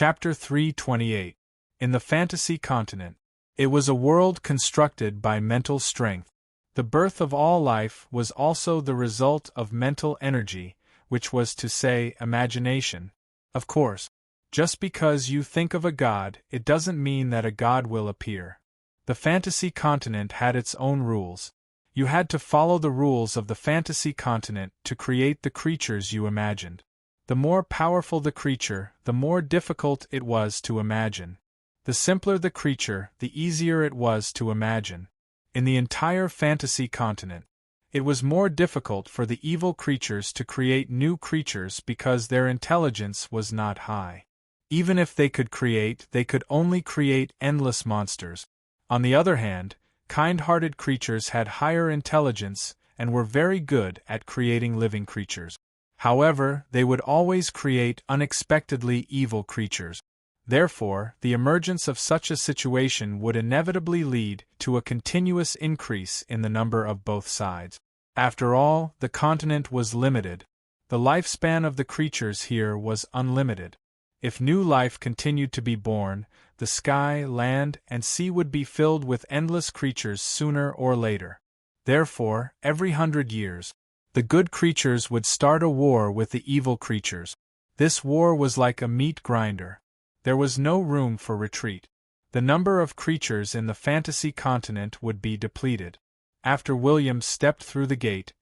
Chapter 328. In the Fantasy Continent. It was a world constructed by mental strength. The birth of all life was also the result of mental energy, which was to say, imagination. Of course, just because you think of a god, it doesn't mean that a god will appear. The Fantasy Continent had its own rules. You had to follow the rules of the Fantasy Continent to create the creatures you imagined. The more powerful the creature, the more difficult it was to imagine. The simpler the creature, the easier it was to imagine. In the entire Fantasy Continent, it was more difficult for the evil creatures to create new creatures because their intelligence was not high. Even if they could only create endless monsters. On the other hand, kind-hearted creatures had higher intelligence and were very good at creating living creatures. However, they would always create unexpectedly evil creatures. Therefore, the emergence of such a situation would inevitably lead to a continuous increase in the number of both sides. After all, the continent was limited. The lifespan of the creatures here was unlimited. If new life continued to be born, the sky, land, and sea would be filled with endless creatures sooner or later. Therefore, every 100 years, the good creatures would start a war with the evil creatures. This war was like a meat grinder. There was no room for retreat. The number of creatures in the Fantasy Continent would be depleted. After William stepped through the gate,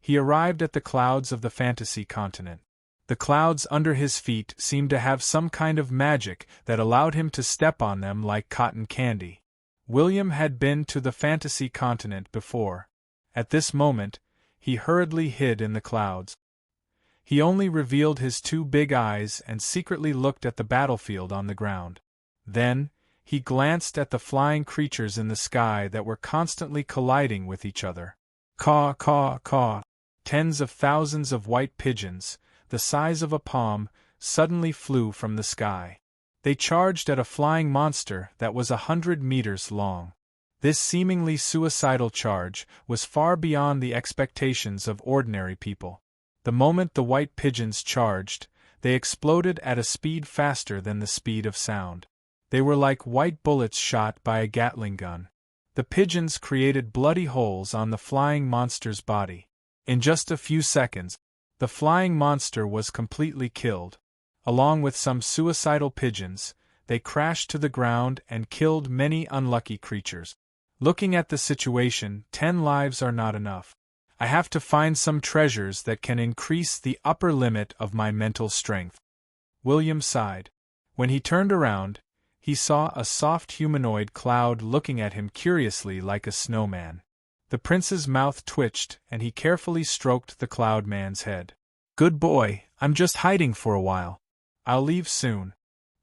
he arrived at the clouds of the Fantasy Continent. The clouds under his feet seemed to have some kind of magic that allowed him to step on them like cotton candy. William had been to the Fantasy Continent before. At this moment, he hurriedly hid in the clouds. He only revealed his two big eyes and secretly looked at the battlefield on the ground. Then, he glanced at the flying creatures in the sky that were constantly colliding with each other. Caw, caw, caw. Tens of thousands of white pigeons, the size of a palm, suddenly flew from the sky. They charged at a flying monster that was 100 meters long. This seemingly suicidal charge was far beyond the expectations of ordinary people. The moment the white pigeons charged, they exploded at a speed faster than the speed of sound. They were like white bullets shot by a Gatling gun. The pigeons created bloody holes on the flying monster's body. In just a few seconds, the flying monster was completely killed. Along with some suicidal pigeons, they crashed to the ground and killed many unlucky creatures. Looking at the situation, 10 lives are not enough. I have to find some treasures that can increase the upper limit of my mental strength. William sighed. When he turned around, he saw a soft humanoid cloud looking at him curiously like a snowman. The prince's mouth twitched and he carefully stroked the cloud man's head. Good boy, I'm just hiding for a while. I'll leave soon.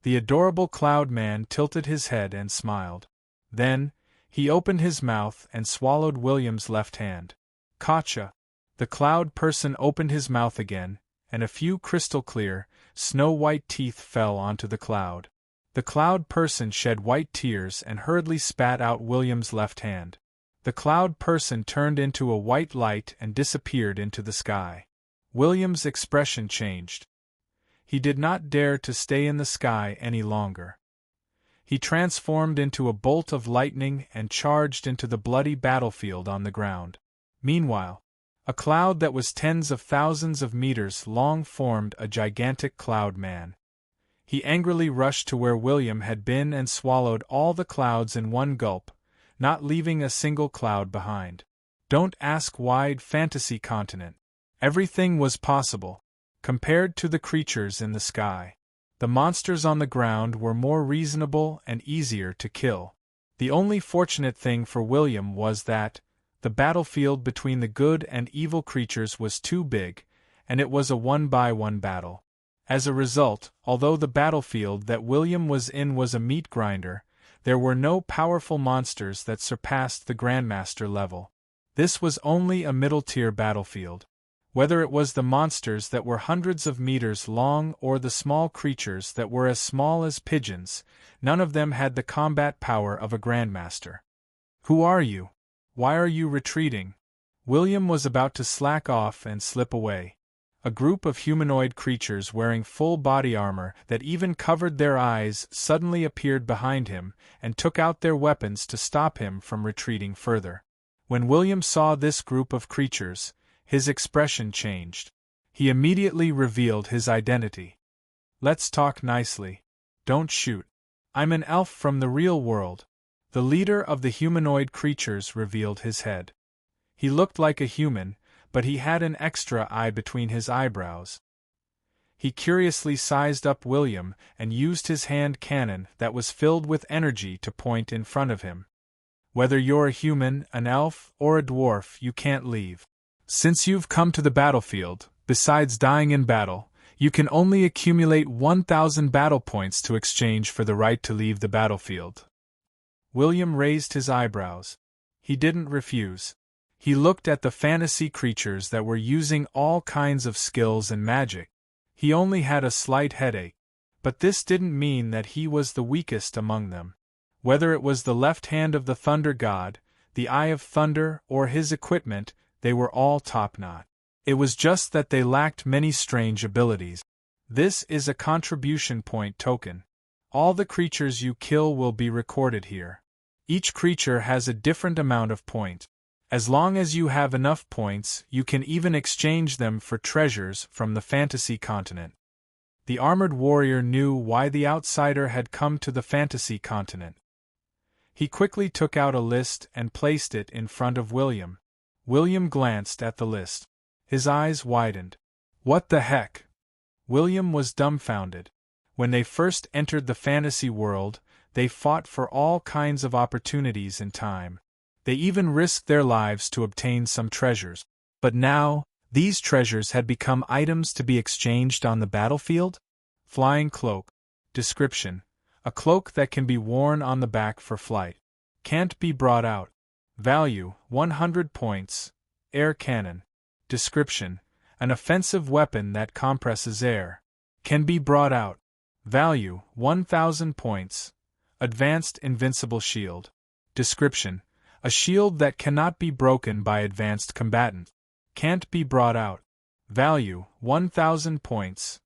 The adorable cloud man tilted his head and smiled. Then, he opened his mouth and swallowed William's left hand. Gotcha! The cloud person opened his mouth again, and a few crystal-clear, snow-white teeth fell onto the cloud. The cloud person shed white tears and hurriedly spat out William's left hand. The cloud person turned into a white light and disappeared into the sky. William's expression changed. He did not dare to stay in the sky any longer. He transformed into a bolt of lightning and charged into the bloody battlefield on the ground. Meanwhile, a cloud that was tens of thousands of meters long formed a gigantic cloud man. He angrily rushed to where William had been and swallowed all the clouds in one gulp, not leaving a single cloud behind. Don't ask why Fantasy Continent. Everything was possible, compared to the creatures in the sky. The monsters on the ground were more reasonable and easier to kill. The only fortunate thing for William was that the battlefield between the good and evil creatures was too big, and it was a one-by-one battle. As a result, although the battlefield that William was in was a meat grinder, there were no powerful monsters that surpassed the Grandmaster level. This was only a middle-tier battlefield. Whether it was the monsters that were hundreds of meters long or the small creatures that were as small as pigeons, none of them had the combat power of a Grandmaster. Who are you? Why are you retreating? William was about to slack off and slip away. A group of humanoid creatures wearing full body armor that even covered their eyes suddenly appeared behind him and took out their weapons to stop him from retreating further. When William saw this group of creatures, his expression changed. He immediately revealed his identity. "Let's talk nicely. Don't shoot. I'm an elf from the real world." The leader of the humanoid creatures revealed his head. He looked like a human, but he had an extra eye between his eyebrows. He curiously sized up William and used his hand cannon that was filled with energy to point in front of him. "Whether you're a human, an elf, or a dwarf, you can't leave. Since you've come to the battlefield, besides dying in battle, you can only accumulate 1,000 battle points to exchange for the right to leave the battlefield." William raised his eyebrows. He didn't refuse. He looked at the fantasy creatures that were using all kinds of skills and magic. He only had a slight headache. But this didn't mean that he was the weakest among them. Whether it was the left hand of the thunder god, the eye of thunder, or his equipment, they were all top-notch. It was just that they lacked many strange abilities. This is a contribution point token. All the creatures you kill will be recorded here. Each creature has a different amount of points. As long as you have enough points, you can even exchange them for treasures from the fantasy continent. The armored warrior knew why the outsider had come to the fantasy continent. He quickly took out a list and placed it in front of William. William glanced at the list. His eyes widened. What the heck? William was dumbfounded. When they first entered the fantasy world, they fought for all kinds of opportunities in time. They even risked their lives to obtain some treasures. But now, these treasures had become items to be exchanged on the battlefield? Flying cloak. Description: a cloak that can be worn on the back for flight. Can't be brought out. Value: 100 points. Air cannon. Description: an offensive weapon that compresses air. Can be brought out. Value: 1,000 points. Advanced invincible shield. Description: a shield that cannot be broken by advanced combatants. Can't be brought out. Value: 1,000 points.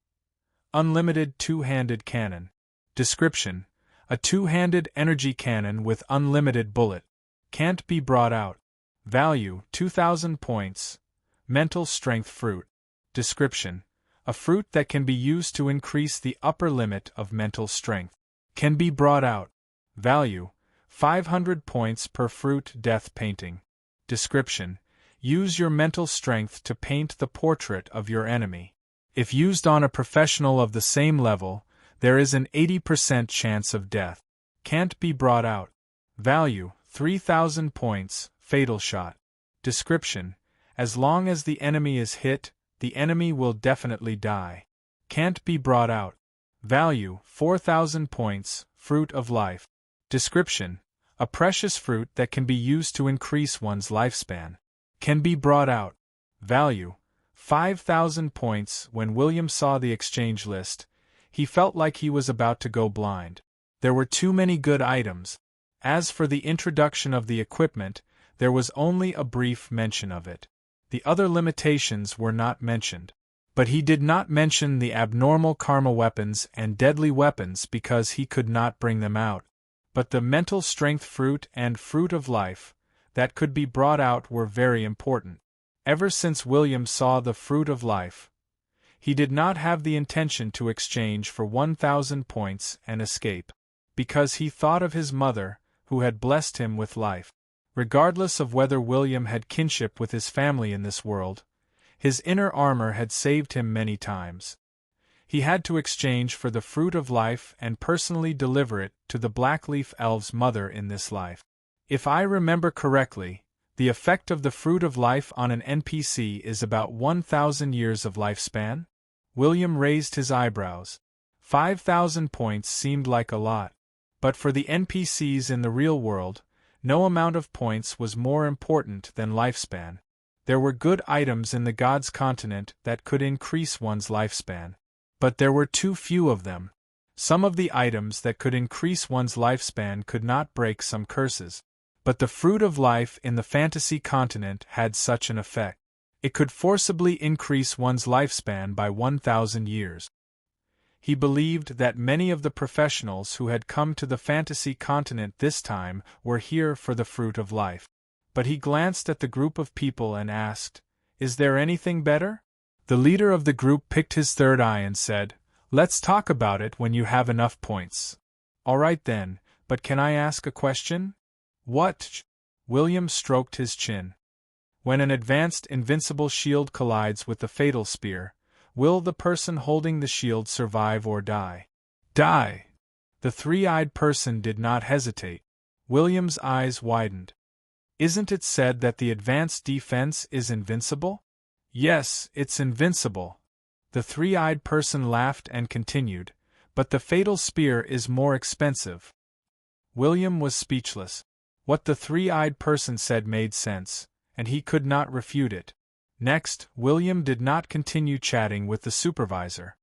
Unlimited two-handed cannon. Description: a two-handed energy cannon with unlimited bullet. Can't be brought out. Value: 2,000 points. Mental strength fruit. Description: a fruit that can be used to increase the upper limit of mental strength. Can be brought out. Value: 500 points per fruit. Death painting. Description: use your mental strength to paint the portrait of your enemy. If used on a professional of the same level, there is an 80% chance of death. Can't be brought out. Value: 3,000 points. Fatal shot. Description: as long as the enemy is hit, the enemy will definitely die. Can't be brought out. Value: 4,000 points. Fruit of life. Description: a precious fruit that can be used to increase one's lifespan. Can be brought out. Value: 5,000 points. When William saw the exchange list, he felt like he was about to go blind. There were too many good items. As for the introduction of the equipment, there was only a brief mention of it. The other limitations were not mentioned. But he did not mention the abnormal karma weapons and deadly weapons because he could not bring them out. But the mental strength fruit and fruit of life that could be brought out were very important. Ever since William saw the fruit of life, he did not have the intention to exchange for 1,000 points and escape, because he thought of his mother, who had blessed him with life. Regardless of whether William had kinship with his family in this world, his inner armor had saved him many times. He had to exchange for the fruit of life and personally deliver it to the Blackleaf Elves' mother in this life. If I remember correctly, the effect of the fruit of life on an NPC is about 1,000 years of lifespan? William raised his eyebrows. 5,000 points seemed like a lot. But for the NPCs in the real world, no amount of points was more important than lifespan. There were good items in the God's continent that could increase one's lifespan. But there were too few of them. Some of the items that could increase one's lifespan could not break some curses. But the fruit of life in the fantasy continent had such an effect. It could forcibly increase one's lifespan by 1,000 years. He believed that many of the professionals who had come to the fantasy continent this time were here for the fruit of life. But he glanced at the group of people and asked, "Is there anything better?" The leader of the group picked his third eye and said, "Let's talk about it when you have enough points." "All right then, but can I ask a question?" "What?" William stroked his chin. "When an advanced invincible shield collides with the fatal spear, will the person holding the shield survive or die?" "Die!" The three-eyed person did not hesitate. William's eyes widened. "Isn't it said that the advanced defense is invincible?" "Yes, it's invincible." The three-eyed person laughed and continued, "But the fatal spear is more expensive." William was speechless. What the three-eyed person said made sense, and he could not refute it. Next, William did not continue chatting with the supervisor.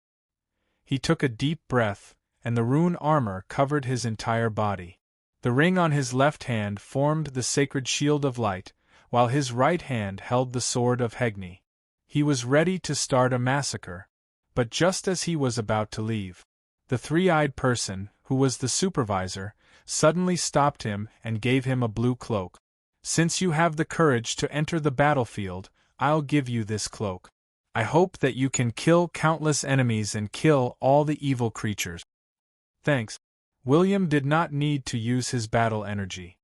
He took a deep breath, and the rune armor covered his entire body. The ring on his left hand formed the sacred shield of light, while his right hand held the sword of Hegni. He was ready to start a massacre. But just as he was about to leave, the three-eyed person, who was the supervisor, suddenly stopped him and gave him a blue cloak. "Since you have the courage to enter the battlefield, I'll give you this cloak. I hope that you can kill countless enemies and kill all the evil creatures." "Thanks." William did not need to use his battle energy.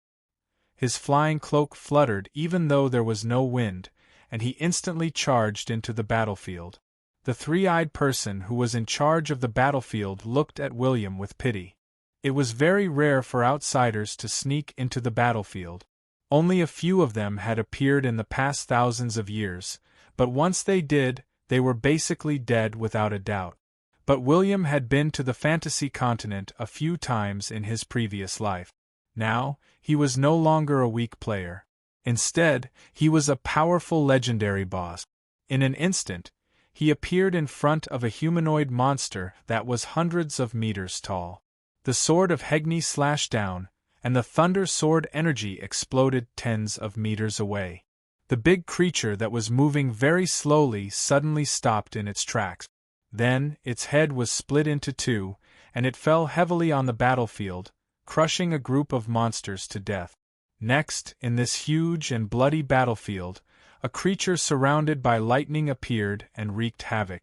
His flying cloak fluttered even though there was no wind, and he instantly charged into the battlefield. The three-eyed person who was in charge of the battlefield looked at William with pity. It was very rare for outsiders to sneak into the battlefield. Only a few of them had appeared in the past thousands of years, but once they did, they were basically dead without a doubt. But William had been to the fantasy continent a few times in his previous life. Now, he was no longer a weak player. Instead, he was a powerful legendary boss. In an instant, he appeared in front of a humanoid monster that was hundreds of meters tall. The sword of Hegni slashed down, and the thunder sword energy exploded tens of meters away. The big creature that was moving very slowly suddenly stopped in its tracks. Then, its head was split into two, and it fell heavily on the battlefield, crushing a group of monsters to death. Next, in this huge and bloody battlefield, a creature surrounded by lightning appeared and wreaked havoc.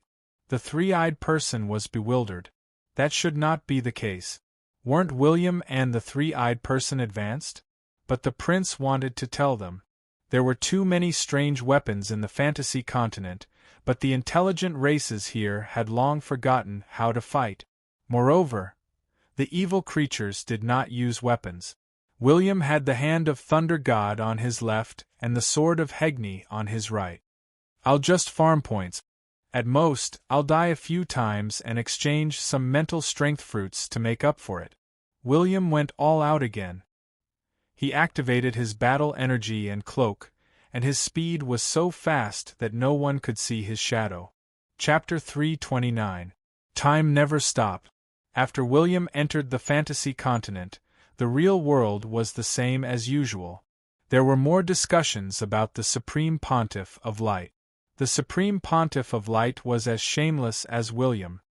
The three-eyed person was bewildered. That should not be the case. Weren't William and the three-eyed person advanced? But the prince wanted to tell them. There were too many strange weapons in the fantasy continent, but the intelligent races here had long forgotten how to fight. Moreover, the evil creatures did not use weapons. William had the hand of Thunder God on his left and the sword of Hegni on his right. "I'll just farm points. At most, I'll die a few times and exchange some mental strength fruits to make up for it." William went all out again. He activated his battle energy and cloak, and his speed was so fast that no one could see his shadow. Chapter 329. Time never stopped. After William entered the fantasy continent, the real world was the same as usual. There were more discussions about the Supreme Pontiff of Light. The Supreme Pontiff of Light was as shameless as William.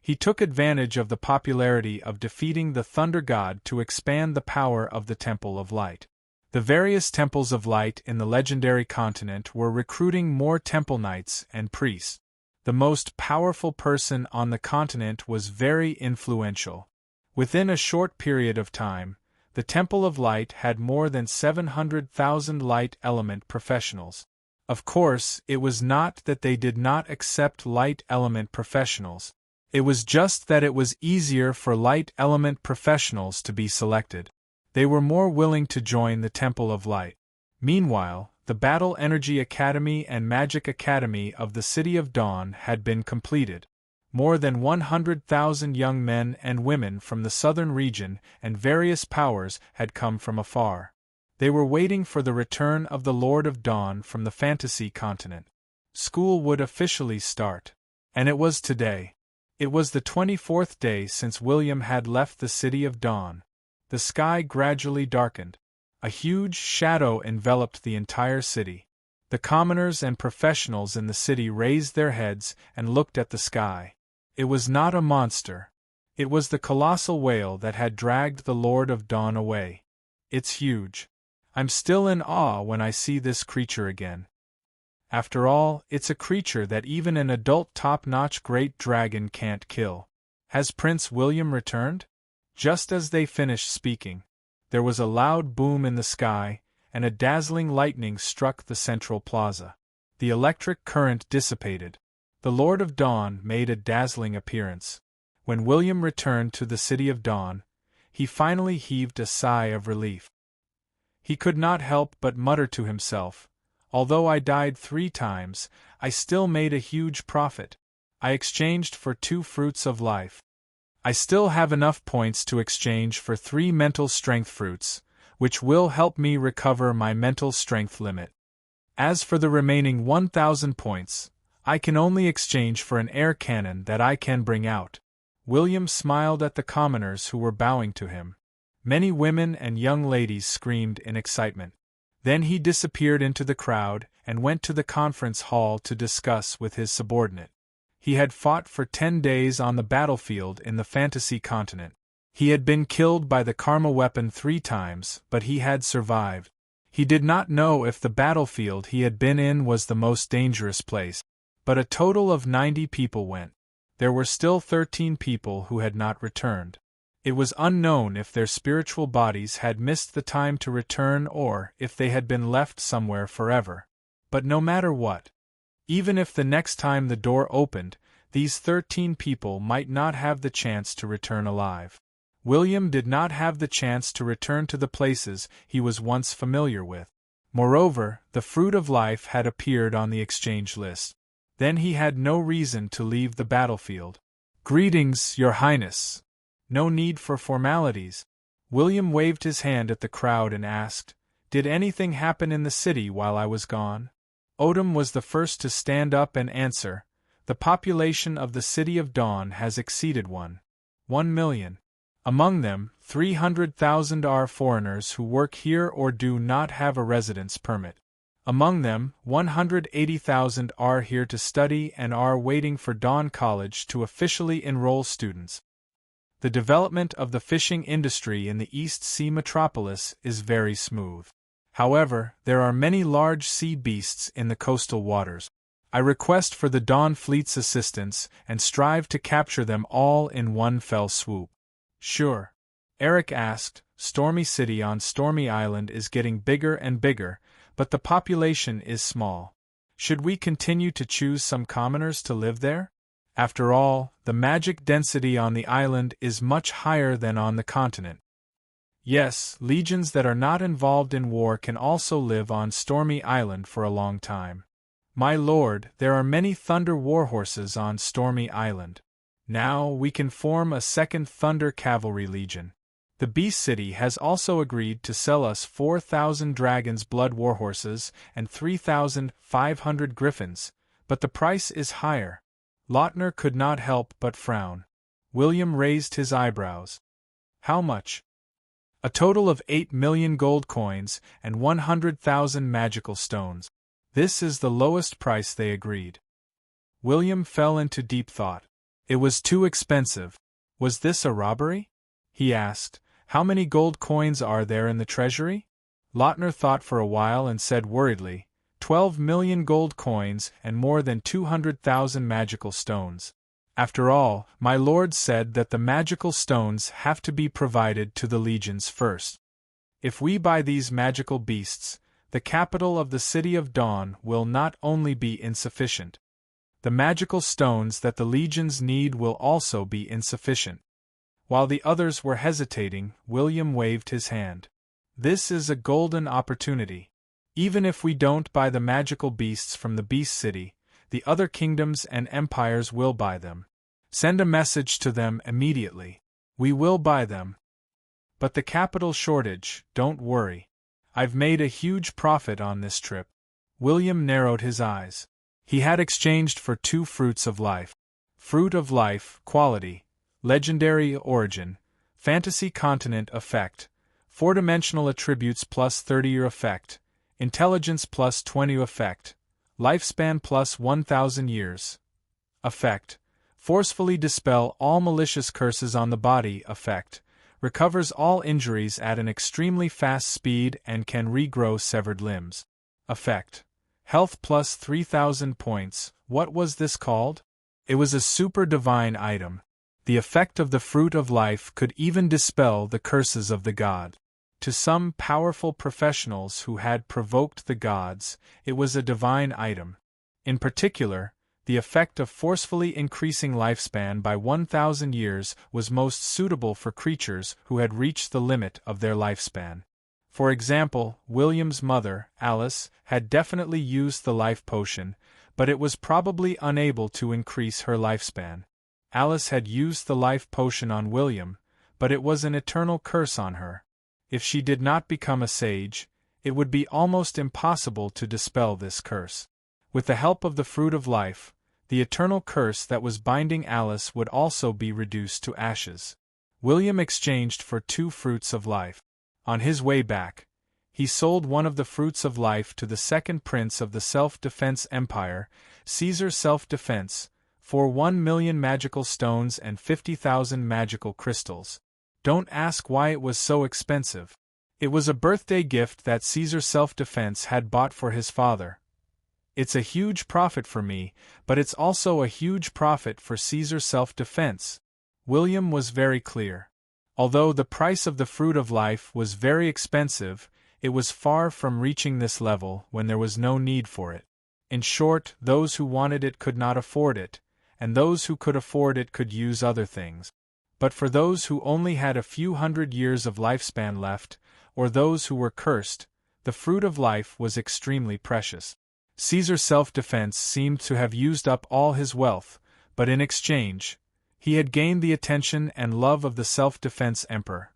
He took advantage of the popularity of defeating the Thunder God to expand the power of the Temple of Light. The various temples of light in the legendary continent were recruiting more temple knights and priests. The most powerful person on the continent was very influential. Within a short period of time, the Temple of Light had more than 700,000 light element professionals. Of course, it was not that they did not accept light element professionals. It was just that it was easier for light element professionals to be selected. They were more willing to join the Temple of Light. Meanwhile, the Battle Energy Academy and Magic Academy of the City of Dawn had been completed. More than 100,000 young men and women from the southern region and various powers had come from afar. They were waiting for the return of the Lord of Dawn from the fantasy continent. School would officially start. And it was today. It was the 24th day since William had left the City of Dawn. The sky gradually darkened. A huge shadow enveloped the entire city. The commoners and professionals in the city raised their heads and looked at the sky. It was not a monster. It was the colossal whale that had dragged the Lord of Dawn away. It's huge. I'm still in awe when I see this creature again. After all, it's a creature that even an adult top-notch great dragon can't kill. Has Prince William returned? Just as they finished speaking, there was a loud boom in the sky, and a dazzling lightning struck the central plaza. The electric current dissipated. The Lord of Dawn made a dazzling appearance. When William returned to the City of Dawn, he finally heaved a sigh of relief. He could not help but mutter to himself, "Although I died 3 times, I still made a huge profit. I exchanged for 2 fruits of life. I still have enough points to exchange for 3 mental strength fruits, which will help me recover my mental strength limit. As for the remaining 1,000 points, I can only exchange for an air cannon that I can bring out." William smiled at the commoners who were bowing to him. Many women and young ladies screamed in excitement. Then he disappeared into the crowd and went to the conference hall to discuss with his subordinate. He had fought for 10 days on the battlefield in the fantasy continent. He had been killed by the karma weapon 3 times, but he had survived. He did not know if the battlefield he had been in was the most dangerous place, but a total of 90 people went. There were still 13 people who had not returned. It was unknown if their spiritual bodies had missed the time to return or if they had been left somewhere forever. But no matter what, even if the next time the door opened, these 13 people might not have the chance to return alive. William did not have the chance to return to the places he was once familiar with. Moreover, the fruit of life had appeared on the exchange list. Then he had no reason to leave the battlefield. "Greetings, Your Highness." No need for formalities. William waved his hand at the crowd and asked, "Did anything happen in the city while I was gone?" Odom was the first to stand up and answer, "The population of the City of Dawn has exceeded 1 million. Among them, 300,000 are foreigners who work here or do not have a residence permit. Among them, 180,000 are here to study and are waiting for Dawn College to officially enroll students. The development of the fishing industry in the East Sea metropolis is very smooth. However, there are many large sea beasts in the coastal waters. I request for the Dawn Fleet's assistance and strive to capture them all in one fell swoop." "Sure." Eric asked. "Stormy City on Stormy Island is getting bigger and bigger, but the population is small. Should we continue to choose some commoners to live there? After all, the magic density on the island is much higher than on the continent." "Yes, legions that are not involved in war can also live on Stormy Island for a long time. My lord, there are many Thunder Warhorses on Stormy Island. Now we can form a second Thunder Cavalry Legion. The Beast City has also agreed to sell us 4,000 Dragon's Blood Warhorses and 3,500 Griffins, but the price is higher." Lautner could not help but frown. William raised his eyebrows. "How much?" "A total of 8 million gold coins and 100,000 magical stones. This is the lowest price they agreed." William fell into deep thought. It was too expensive. Was this a robbery? He asked, "How many gold coins are there in the treasury?" Lautner thought for a while and said worriedly, 12 million gold coins and more than 200,000 magical stones. After all, my lord said that the magical stones have to be provided to the legions first. If we buy these magical beasts, the capital of the City of Dawn will not only be insufficient. The magical stones that the legions need will also be insufficient. While the others were hesitating, William waved his hand. "This is a golden opportunity. Even if we don't buy the magical beasts from the Beast City, the other kingdoms and empires will buy them. Send a message to them immediately. We will buy them. But the capital shortage, don't worry. I've made a huge profit on this trip." William narrowed his eyes. He had exchanged for 2 fruits of life. Fruit of life, quality, legendary origin, fantasy continent effect, 4-dimensional attributes plus 30-year effect, intelligence plus 20 effect, lifespan plus 1000 years. Effect: forcefully dispel all malicious curses on the body. Effect: recovers all injuries at an extremely fast speed and can regrow severed limbs. Effect: health plus 3000 points. What was this called? It was a super divine item. The effect of the fruit of life could even dispel the curses of the god. To some powerful professionals who had provoked the gods, it was a divine item. In particular, the effect of forcefully increasing lifespan by 1000 years was most suitable for creatures who had reached the limit of their lifespan. For example, William's mother, Alice, had definitely used the life potion, but it was probably unable to increase her lifespan. Alice had used the life potion on William, but it was an eternal curse on her. If she did not become a sage, it would be almost impossible to dispel this curse. With the help of the fruit of life, the eternal curse that was binding Alice would also be reduced to ashes. William exchanged for 2 fruits of life. On his way back, he sold one of the fruits of life to the second prince of the self-defense empire, Caesar Self-Defense, for 1,000,000 magical stones and 50,000 magical crystals. Don't ask why it was so expensive. It was a birthday gift that Caesar Self-Defense had bought for his father. It's a huge profit for me, but it's also a huge profit for Caesar Self-Defense. William was very clear. Although the price of the fruit of life was very expensive, it was far from reaching this level when there was no need for it. In short, those who wanted it could not afford it, and those who could afford it could use other things. But for those who only had a few hundred years of lifespan left, or those who were cursed, the fruit of life was extremely precious. Caesar Self-Defense seemed to have used up all his wealth, but in exchange, he had gained the attention and love of the self-defense emperor.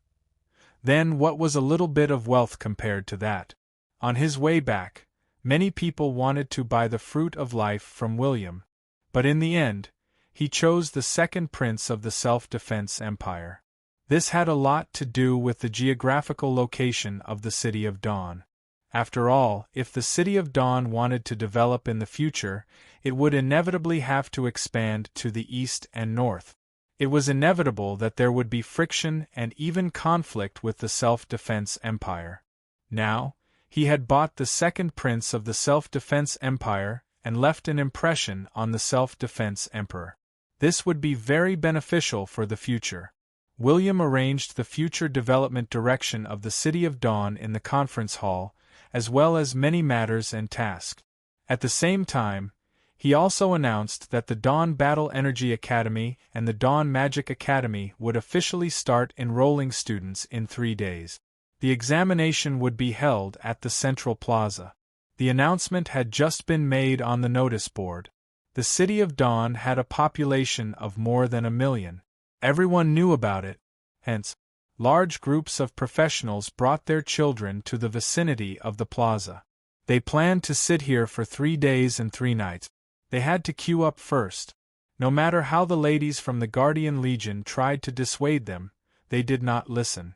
Then what was a little bit of wealth compared to that? On his way back, many people wanted to buy the fruit of life from William, but in the end, he chose the second prince of the self-defense empire. This had a lot to do with the geographical location of the City of Dawn. After all, if the City of Dawn wanted to develop in the future, it would inevitably have to expand to the east and north. It was inevitable that there would be friction and even conflict with the self-defense empire. Now, he had bought the second prince of the self-defense empire and left an impression on the self-defense emperor. This would be very beneficial for the future. William arranged the future development direction of the City of Dawn in the conference hall, as well as many matters and tasks. At the same time, he also announced that the Dawn Battle Energy Academy and the Dawn Magic Academy would officially start enrolling students in 3 days. The examination would be held at the Central Plaza. The announcement had just been made on the notice board. The City of Dawn had a population of more than 1,000,000. Everyone knew about it, hence, large groups of professionals brought their children to the vicinity of the plaza. They planned to sit here for 3 days and 3 nights. They had to queue up first. No matter how the ladies from the Guardian Legion tried to dissuade them, they did not listen.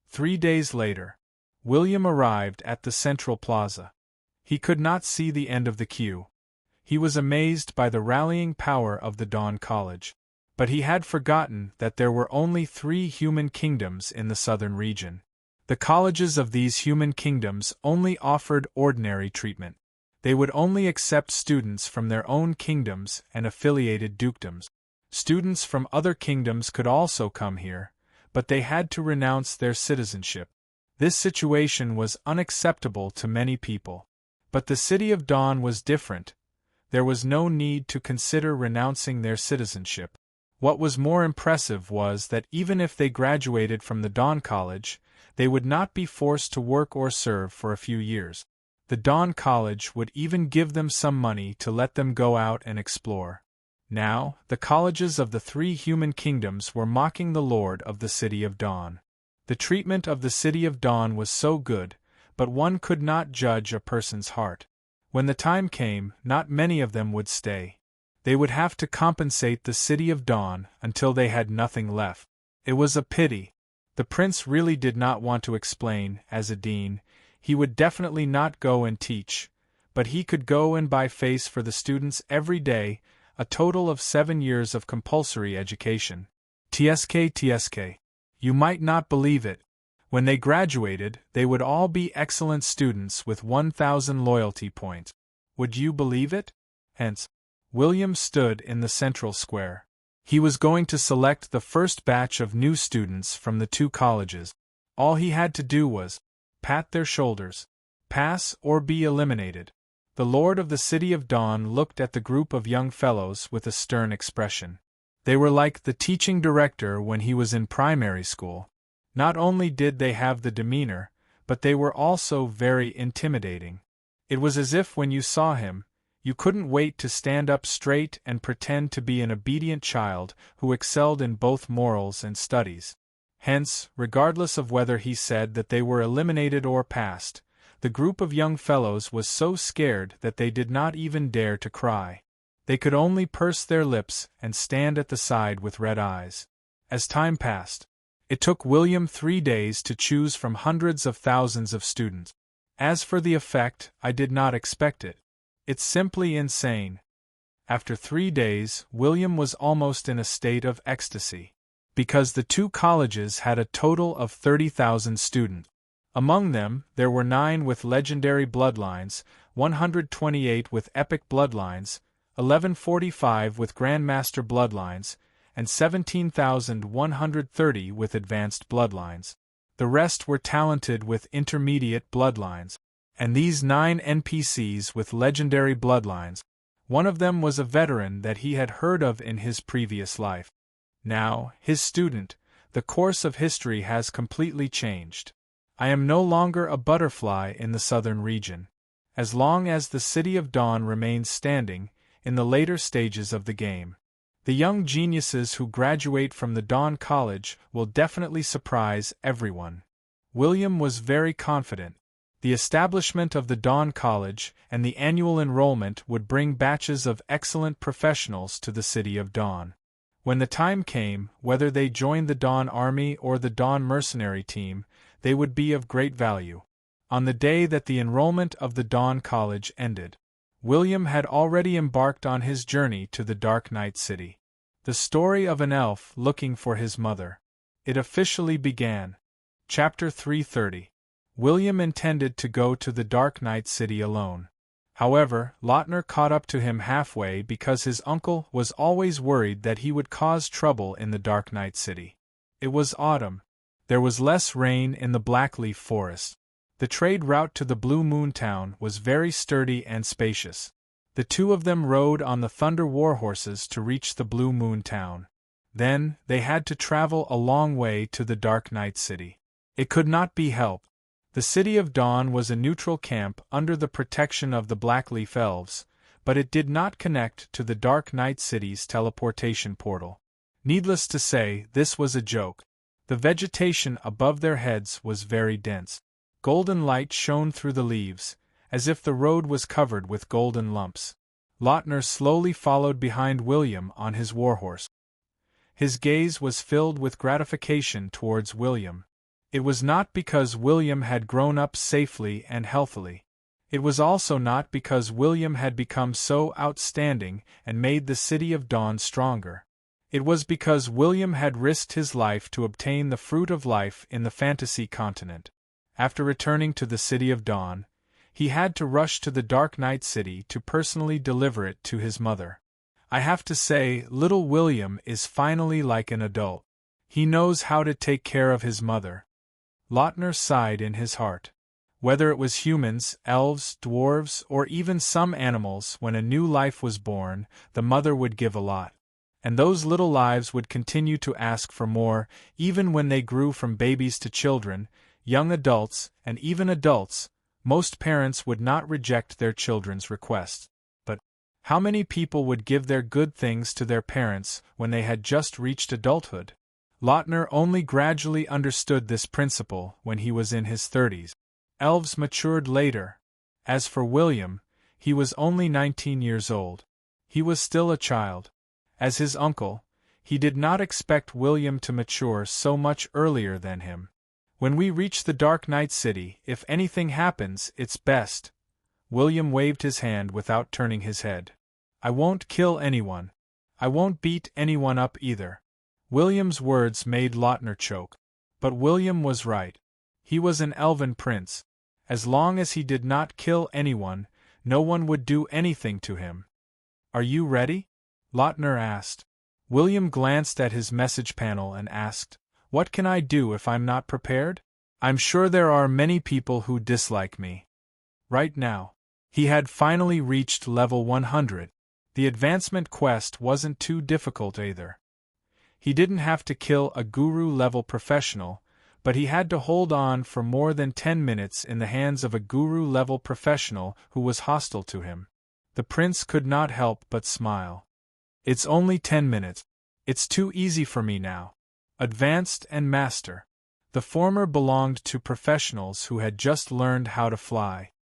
3 days later, William arrived at the Central Plaza. He could not see the end of the queue. He was amazed by the rallying power of the Dawn College. But he had forgotten that there were only 3 human kingdoms in the southern region. The colleges of these human kingdoms only offered ordinary treatment. They would only accept students from their own kingdoms and affiliated dukedoms. Students from other kingdoms could also come here, but they had to renounce their citizenship. This situation was unacceptable to many people. But the City of Dawn was different. There was no need to consider renouncing their citizenship. What was more impressive was that even if they graduated from the Dawn College, they would not be forced to work or serve for a few years. The Dawn College would even give them some money to let them go out and explore. Now, the colleges of the 3 human kingdoms were mocking the Lord of the City of Dawn. The treatment of the City of Dawn was so good, but one could not judge a person's heart. When the time came, not many of them would stay. They would have to compensate the City of Dawn until they had nothing left. It was a pity. The prince really did not want to explain, as a dean. He would definitely not go and teach, but he could go and buy face for the students every day, a total of 7 years of compulsory education. TSK. You might not believe it. When they graduated, they would all be excellent students with 1,000 loyalty points. Would you believe it? Hence, William stood in the central square. He was going to select the first batch of new students from the 2 colleges. All he had to do was pat their shoulders, pass or be eliminated. The Lord of the City of Dawn looked at the group of young fellows with a stern expression. They were like the teaching director when he was in primary school. Not only did they have the demeanor, but they were also very intimidating. It was as if when you saw him, you couldn't wait to stand up straight and pretend to be an obedient child who excelled in both morals and studies. Hence, regardless of whether he said that they were eliminated or passed, the group of young fellows was so scared that they did not even dare to cry. They could only purse their lips and stand at the side with red eyes. As time passed, it took William 3 days to choose from hundreds of thousands of students. As for the effect, I did not expect it. It's simply insane. After 3 days, William was almost in a state of ecstasy, because the 2 colleges had a total of 30,000 students. Among them, there were 9 with legendary bloodlines, 128 with epic bloodlines, 1145 with grandmaster bloodlines, and 17,130 with advanced bloodlines. The rest were talented with intermediate bloodlines. And these 9 NPCs with legendary bloodlines, one of them was a veteran that he had heard of in his previous life. Now, his student, the course of history has completely changed. I am no longer a butterfly in the southern region. As long as the City of Dawn remains standing, in the later stages of the game, the young geniuses who graduate from the Dawn College will definitely surprise everyone. William was very confident. The establishment of the Dawn College and the annual enrollment would bring batches of excellent professionals to the City of Dawn. When the time came, whether they joined the Dawn Army or the Dawn Mercenary Team, they would be of great value. On the day that the enrollment of the Dawn College ended, William had already embarked on his journey to the Dark Night City. The story of an elf looking for his mother. It officially began. Chapter 330. William intended to go to the Dark Night City alone. However, Lautner caught up to him halfway because his uncle was always worried that he would cause trouble in the Dark Night City. It was autumn. There was less rain in the Blackleaf Forest. The trade route to the Blue Moon Town was very sturdy and spacious. The 2 of them rode on the Thunder Warhorses to reach the Blue Moon Town. Then, they had to travel a long way to the Dark Night City. It could not be helped. The City of Dawn was a neutral camp under the protection of the Blackleaf Elves, but it did not connect to the Dark Night City's teleportation portal. Needless to say, this was a joke. The vegetation above their heads was very dense. Golden light shone through the leaves, as if the road was covered with golden lumps. Lautner slowly followed behind William on his warhorse. His gaze was filled with gratification towards William. It was not because William had grown up safely and healthily. It was also not because William had become so outstanding and made the City of Dawn stronger. It was because William had risked his life to obtain the fruit of life in the fantasy continent. After returning to the City of Dawn, he had to rush to the Dark Night City to personally deliver it to his mother. I have to say, little William is finally like an adult. He knows how to take care of his mother. Lautner sighed in his heart. Whether it was humans, elves, dwarves, or even some animals, when a new life was born, the mother would give a lot. And those little lives would continue to ask for more, even when they grew from babies to children, young adults, and even adults. Most parents would not reject their children's requests. But how many people would give their good things to their parents when they had just reached adulthood? Lautner only gradually understood this principle when he was in his 30s. Elves matured later. As for William, he was only 19 years old. He was still a child. As his uncle, he did not expect William to mature so much earlier than him. When we reach the Dark Night City, if anything happens, it's best. William waved his hand without turning his head. I won't kill anyone. I won't beat anyone up either. William's words made Lautner choke. But William was right. He was an elven prince. As long as he did not kill anyone, no one would do anything to him. Are you ready? Lautner asked. William glanced at his message panel and asked, What can I do if I'm not prepared? I'm sure there are many people who dislike me. Right now. He had finally reached level 100. The advancement quest wasn't too difficult either. He didn't have to kill a guru-level professional, but he had to hold on for more than 10 minutes in the hands of a guru-level professional who was hostile to him. The prince could not help but smile. It's only 10 minutes. It's too easy for me now. Advanced and Master. The former belonged to professionals who had just learned how to fly.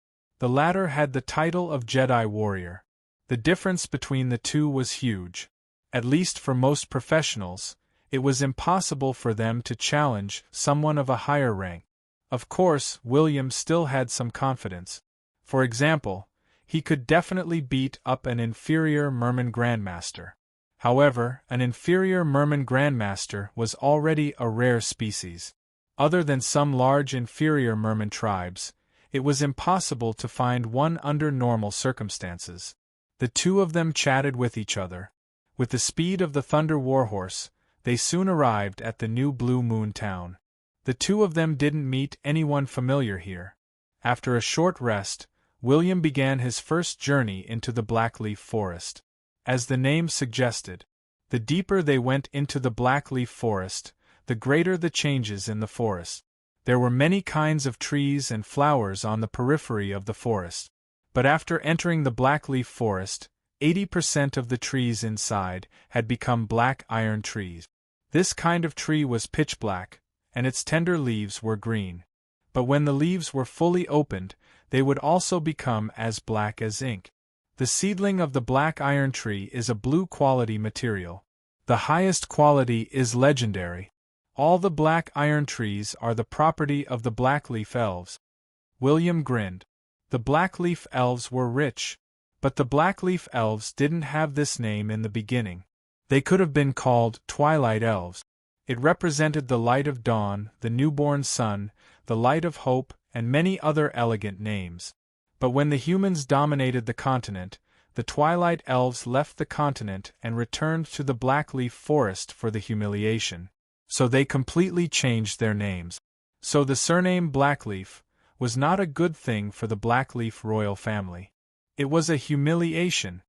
The latter had the title of Jedi Warrior. The difference between the two was huge. At least for most professionals, it was impossible for them to challenge someone of a higher rank. Of course, William still had some confidence. For example, he could definitely beat up an inferior Merman Grandmaster. However, an inferior Merman Grandmaster was already a rare species. Other than some large inferior Merman tribes, it was impossible to find one under normal circumstances. The two of them chatted with each other. With the speed of the Thunder Warhorse, they soon arrived at the new Blue Moon town. The two of them didn't meet anyone familiar here. After a short rest, William began his first journey into the Blackleaf Forest. As the name suggested, the deeper they went into the Blackleaf Forest, the greater the changes in the forest. There were many kinds of trees and flowers on the periphery of the forest. But after entering the Blackleaf Forest, 80% of the trees inside had become black iron trees. This kind of tree was pitch black, and its tender leaves were green. But when the leaves were fully opened, they would also become as black as ink. The seedling of the black iron tree is a blue quality material. The highest quality is legendary. All the black iron trees are the property of the Blackleaf Elves. William grinned. The Blackleaf Elves were rich. But the Blackleaf Elves didn't have this name in the beginning. They could have been called Twilight Elves. It represented the light of dawn, the newborn sun, the light of hope, and many other elegant names. But when the humans dominated the continent, the Twilight Elves left the continent and returned to the Blackleaf Forest for the humiliation. So they completely changed their names. So the surname Blackleaf was not a good thing for the Blackleaf royal family. It was a humiliation.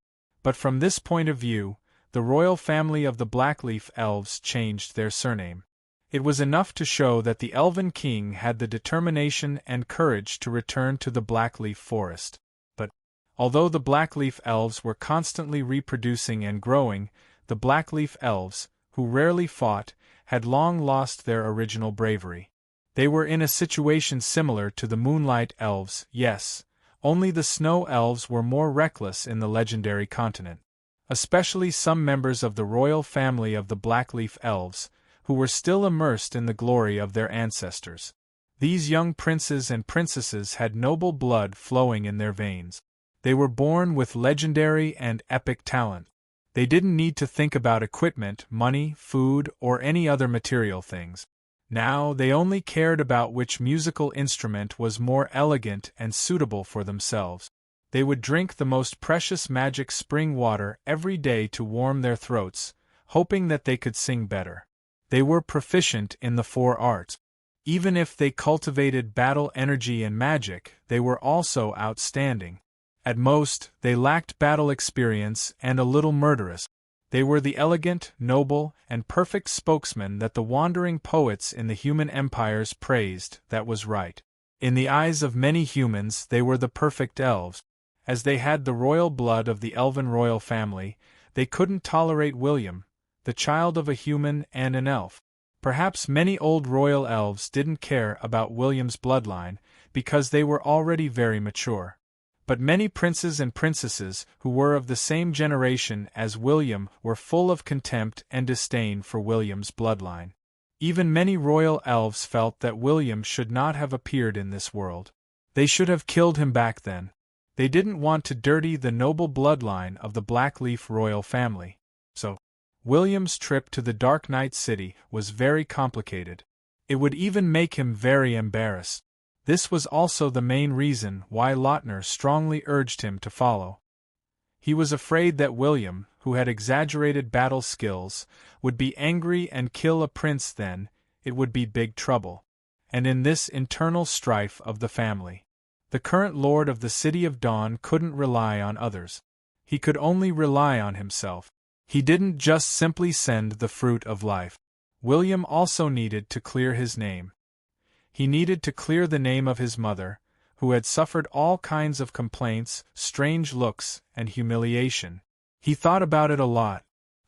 But from this point of view, the royal family of the Blackleaf Elves changed their surname. It was enough to show that the Elven King had the determination and courage to return to the Blackleaf Forest. But, although the Blackleaf Elves were constantly reproducing and growing, the Blackleaf Elves, who rarely fought, had long lost their original bravery. They were in a situation similar to the Moonlight Elves, yes, only the Snow Elves were more reckless in the legendary continent. Especially some members of the royal family of the Blackleaf Elves, who were still immersed in the glory of their ancestors. These young princes and princesses had noble blood flowing in their veins. They were born with legendary and epic talent. They didn't need to think about equipment, money, food, or any other material things. Now they only cared about which musical instrument was more elegant and suitable for themselves. They would drink the most precious magic spring water every day to warm their throats, hoping that they could sing better. They were proficient in the 4 arts. Even if they cultivated battle energy and magic, they were also outstanding. At most, they lacked battle experience and a little murderous. They were the elegant, noble, and perfect spokesmen that the wandering poets in the human empires praised. That was right. In the eyes of many humans, they were the perfect elves. As they had the royal blood of the elven royal family, they couldn't tolerate William, the child of a human and an elf. Perhaps many old royal elves didn't care about William's bloodline, because they were already very mature. But many princes and princesses who were of the same generation as William were full of contempt and disdain for William's bloodline. Even many royal elves felt that William should not have appeared in this world. They should have killed him back then. They didn't want to dirty the noble bloodline of the Blackleaf royal family. So, William's trip to the Dark Knight City was very complicated. It would even make him very embarrassed. This was also the main reason why Lautner strongly urged him to follow. He was afraid that William, who had exaggerated battle skills, would be angry and kill a prince. Then it would be big trouble. And in this internal strife of the family, the current lord of the City of Dawn couldn't rely on others. He could only rely on himself. He didn't just simply send the fruit of life. William also needed to clear his name. He needed to clear the name of his mother, who had suffered all kinds of complaints, strange looks, and humiliation. He thought about it a lot.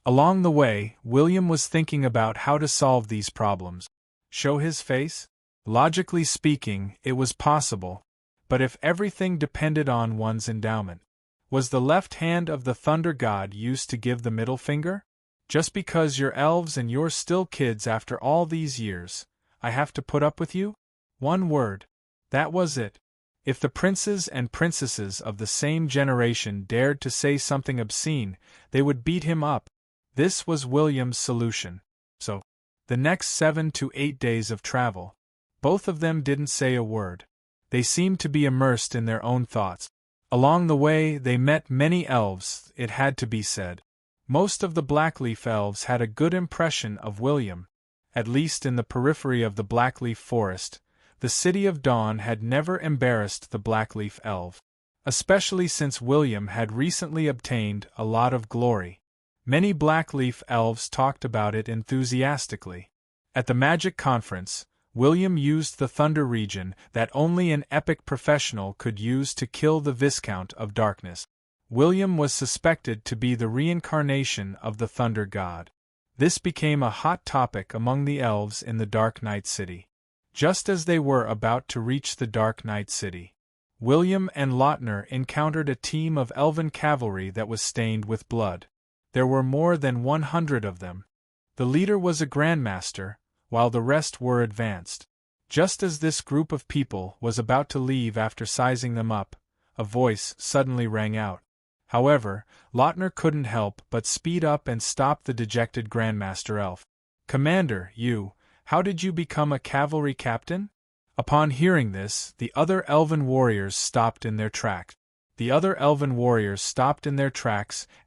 Along the way, William was thinking about how to solve these problems. Show his face? Logically speaking, it was possible. But if everything depended on one's endowment, was the left hand of the Thunder God used to give the middle finger? Just because you're elves and you're still kids after all these years, I have to put up with you? One word. That was it. If the princes and princesses of the same generation dared to say something obscene, they would beat him up. This was William's solution. So, the next 7 to 8 days of travel, both of them didn't say a word. They seemed to be immersed in their own thoughts. Along the way, they met many elves, it had to be said. Most of the Blackleaf elves had a good impression of William. At least in the periphery of the Blackleaf forest, the City of Dawn had never embarrassed the Blackleaf elf. Especially since William had recently obtained a lot of glory. Many Blackleaf elves talked about it enthusiastically. At the magic conference, William used the Thunder region that only an epic professional could use to kill the Viscount of Darkness. William was suspected to be the reincarnation of the Thunder God. This became a hot topic among the elves in the Dark Knight City. Just as they were about to reach the Dark Knight City, William and Lautner encountered a team of elven cavalry that was stained with blood. There were more than 100 of them. The leader was a grandmaster, while the rest were advanced. Just as this group of people was about to leave after sizing them up, a voice suddenly rang out. However, Lautner couldn't help but speed up and stop the dejected Grandmaster Elf. "Commander, how did you become a cavalry captain?" Upon hearing this, the other elven warriors stopped in their tracks.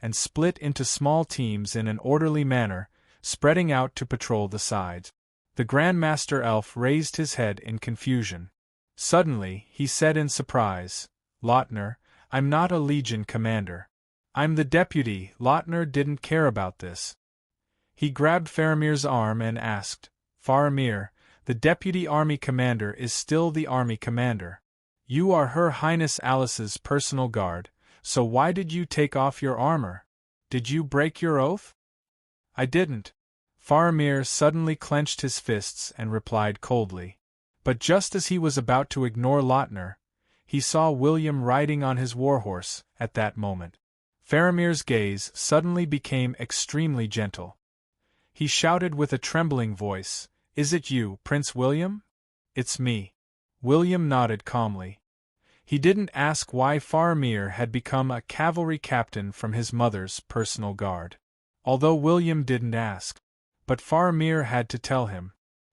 And split into small teams in an orderly manner, spreading out to patrol the sides. The Grandmaster Elf raised his head in confusion. Suddenly, he said in surprise, "Lautner, I'm not a legion commander. I'm the deputy." Lautner didn't care about this. He grabbed Faramir's arm and asked, "Faramir, the deputy army commander is still the army commander. You are Her Highness Alice's personal guard, so why did you take off your armor? Did you break your oath?" "I didn't." Faramir suddenly clenched his fists and replied coldly. But just as he was about to ignore Lautner, he saw William riding on his warhorse. At that moment, Faramir's gaze suddenly became extremely gentle. He shouted with a trembling voice, "Is it you, Prince William?" "It's me." William nodded calmly. He didn't ask why Faramir had become a cavalry captain from his mother's personal guard. Although William didn't ask. But Faramir had to tell him.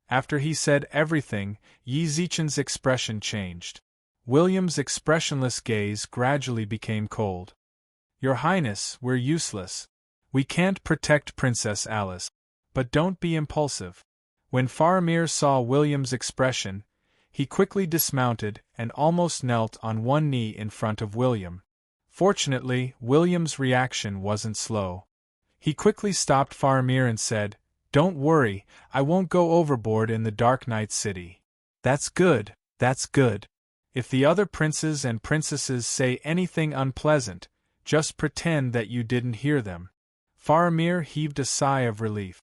After he said everything, Yi Zichen's expression changed. William's expressionless gaze gradually became cold. "Your Highness, we're useless. We can't protect Princess Alice. But don't be impulsive." When Faramir saw William's expression, he quickly dismounted and almost knelt on one knee in front of William. Fortunately, William's reaction wasn't slow. He quickly stopped Faramir and said, "Don't worry, I won't go overboard in the Dark Knight City." "That's good, that's good. If the other princes and princesses say anything unpleasant, just pretend that you didn't hear them." Faramir heaved a sigh of relief.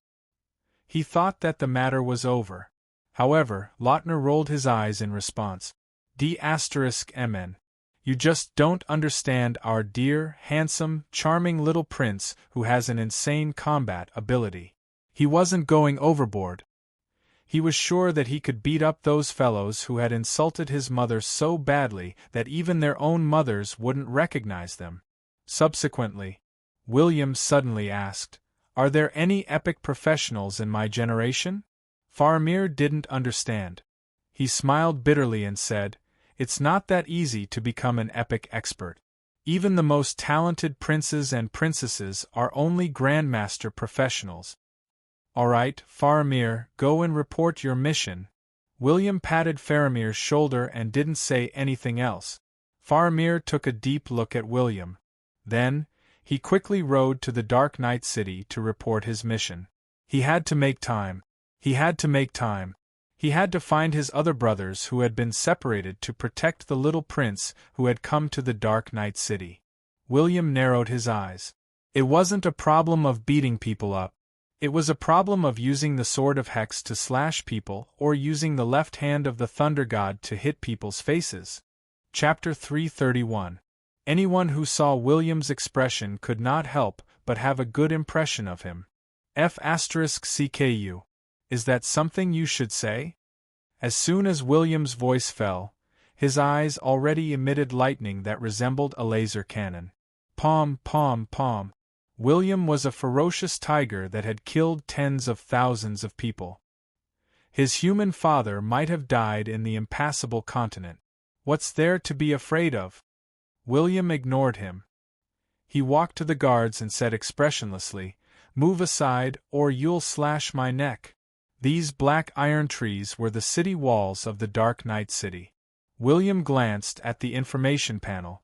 He thought that the matter was over. However, Lautner rolled his eyes in response. "Mn. You just don't understand our dear, handsome, charming little prince who has an insane combat ability. He wasn't going overboard. He was sure that he could beat up those fellows who had insulted his mother so badly that even their own mothers wouldn't recognize them. Subsequently, William suddenly asked, "Are there any epic professionals in my generation?" Faramir didn't understand. He smiled bitterly and said, "It's not that easy to become an epic expert. Even the most talented princes and princesses are only grandmaster professionals." "All right, Faramir, go and report your mission." William patted Faramir's shoulder and didn't say anything else. Faramir took a deep look at William. Then, he quickly rode to the Dark Night City to report his mission. He had to make time. He had to make time. He had to find his other brothers who had been separated to protect the little prince who had come to the Dark Night City. William narrowed his eyes. It wasn't a problem of beating people up. It was a problem of using the sword of Hex to slash people or using the left hand of the Thunder God to hit people's faces. Chapter 331. Anyone who saw William's expression could not help but have a good impression of him. F***CKU. Is that something you should say? As soon as William's voice fell, his eyes already emitted lightning that resembled a laser cannon. Pom, pom, pom. William was a ferocious tiger that had killed tens of thousands of people. His human father might have died in the impassable continent. What's there to be afraid of? William ignored him. He walked to the guards and said expressionlessly, "Move aside, or you'll slash my neck." These black iron trees were the city walls of the Dark Night City. William glanced at the information panel.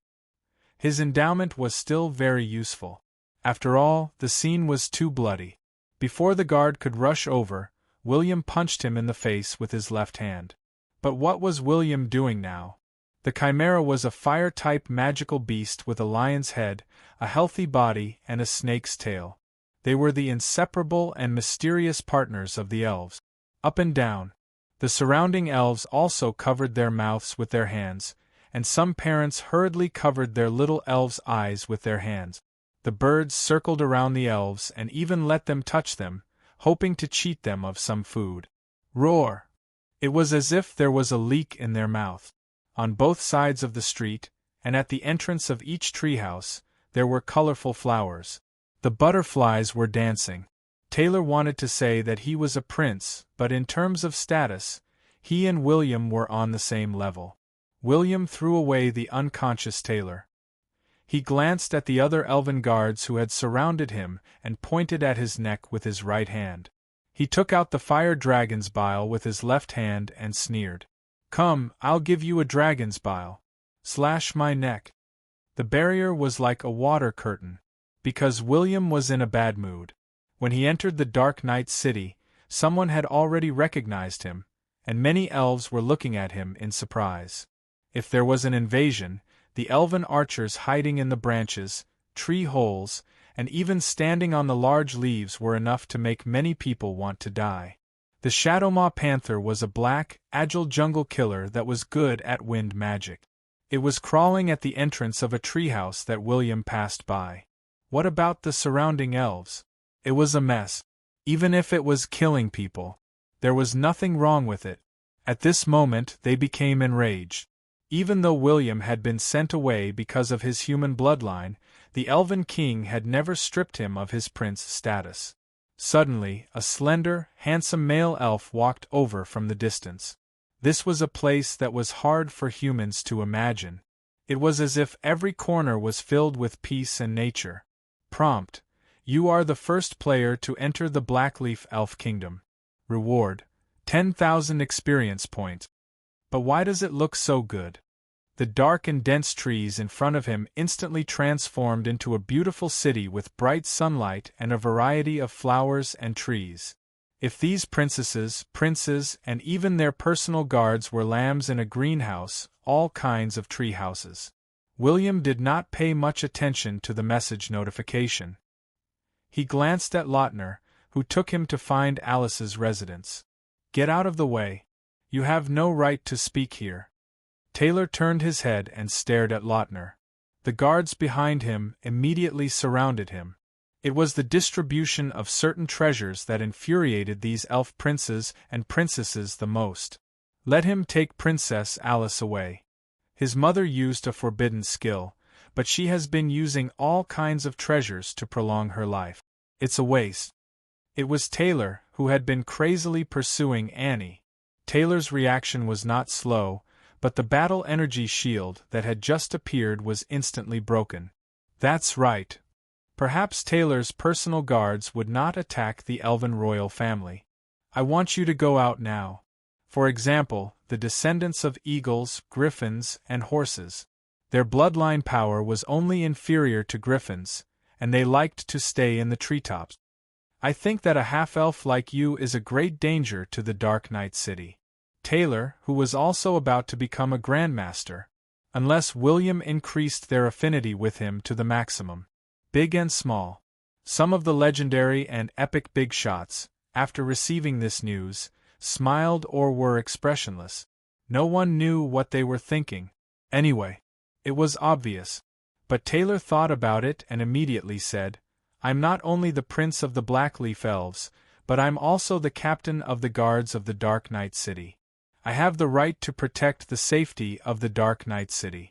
His endowment was still very useful. After all, the scene was too bloody. Before the guard could rush over, William punched him in the face with his left hand. But what was William doing now? The Chimera was a fire-type magical beast with a lion's head, a healthy body, and a snake's tail. They were the inseparable and mysterious partners of the elves. Up and down. The surrounding elves also covered their mouths with their hands, and some parents hurriedly covered their little elves' eyes with their hands. The birds circled around the elves and even let them touch them, hoping to cheat them of some food. Roar! It was as if there was a leak in their mouth. On both sides of the street, and at the entrance of each treehouse, there were colorful flowers. The butterflies were dancing. Taylor wanted to say that he was a prince, but in terms of status, he and William were on the same level. William threw away the unconscious Taylor. He glanced at the other elven guards who had surrounded him and pointed at his neck with his right hand. He took out the fire dragon's bile with his left hand and sneered. "Come, I'll give you a dragon's bile. Slash my neck." The barrier was like a water curtain, because William was in a bad mood. When he entered the Dark Night City, someone had already recognized him, and many elves were looking at him in surprise. If there was an invasion, the elven archers hiding in the branches, tree holes, and even standing on the large leaves were enough to make many people want to die. The Shadowmaw Panther was a black, agile jungle killer that was good at wind magic. It was crawling at the entrance of a treehouse that William passed by. What about the surrounding elves? It was a mess. Even if it was killing people, there was nothing wrong with it. At this moment they became enraged. Even though William had been sent away because of his human bloodline, the Elven King had never stripped him of his prince status. Suddenly, a slender, handsome male elf walked over from the distance. This was a place that was hard for humans to imagine. It was as if every corner was filled with peace and nature. Prompt: You are the first player to enter the Blackleaf Elf Kingdom. Reward: 10,000 experience points. But why does it look so good? The dark and dense trees in front of him instantly transformed into a beautiful city with bright sunlight and a variety of flowers and trees. If these princesses, princes, and even their personal guards were lambs in a greenhouse, all kinds of tree houses. William did not pay much attention to the message notification. He glanced at Lautner, who took him to find Alice's residence. "Get out of the way. You have no right to speak here." Taylor turned his head and stared at Lautner. The guards behind him immediately surrounded him. It was the distribution of certain treasures that infuriated these elf princes and princesses the most. Let him take Princess Alice away. His mother used a forbidden skill, but she has been using all kinds of treasures to prolong her life. It's a waste. It was Taylor who had been crazily pursuing Annie. Taylor's reaction was not slow, but the battle energy shield that had just appeared was instantly broken. That's right. Perhaps Taylor's personal guards would not attack the elven royal family. I want you to go out now. For example, the descendants of eagles, griffins, and horses. Their bloodline power was only inferior to griffins, and they liked to stay in the treetops. I think that a half-elf like you is a great danger to the Dark Knight City. Taylor, who was also about to become a grandmaster, unless William increased their affinity with him to the maximum. Big and small. Some of the legendary and epic big shots, after receiving this news, smiled or were expressionless. No one knew what they were thinking. Anyway, it was obvious. But Taylor thought about it and immediately said, I'm not only the prince of the Blackleaf Elves, but I'm also the captain of the guards of the Dark Knight City. I have the right to protect the safety of the Dark Knight City.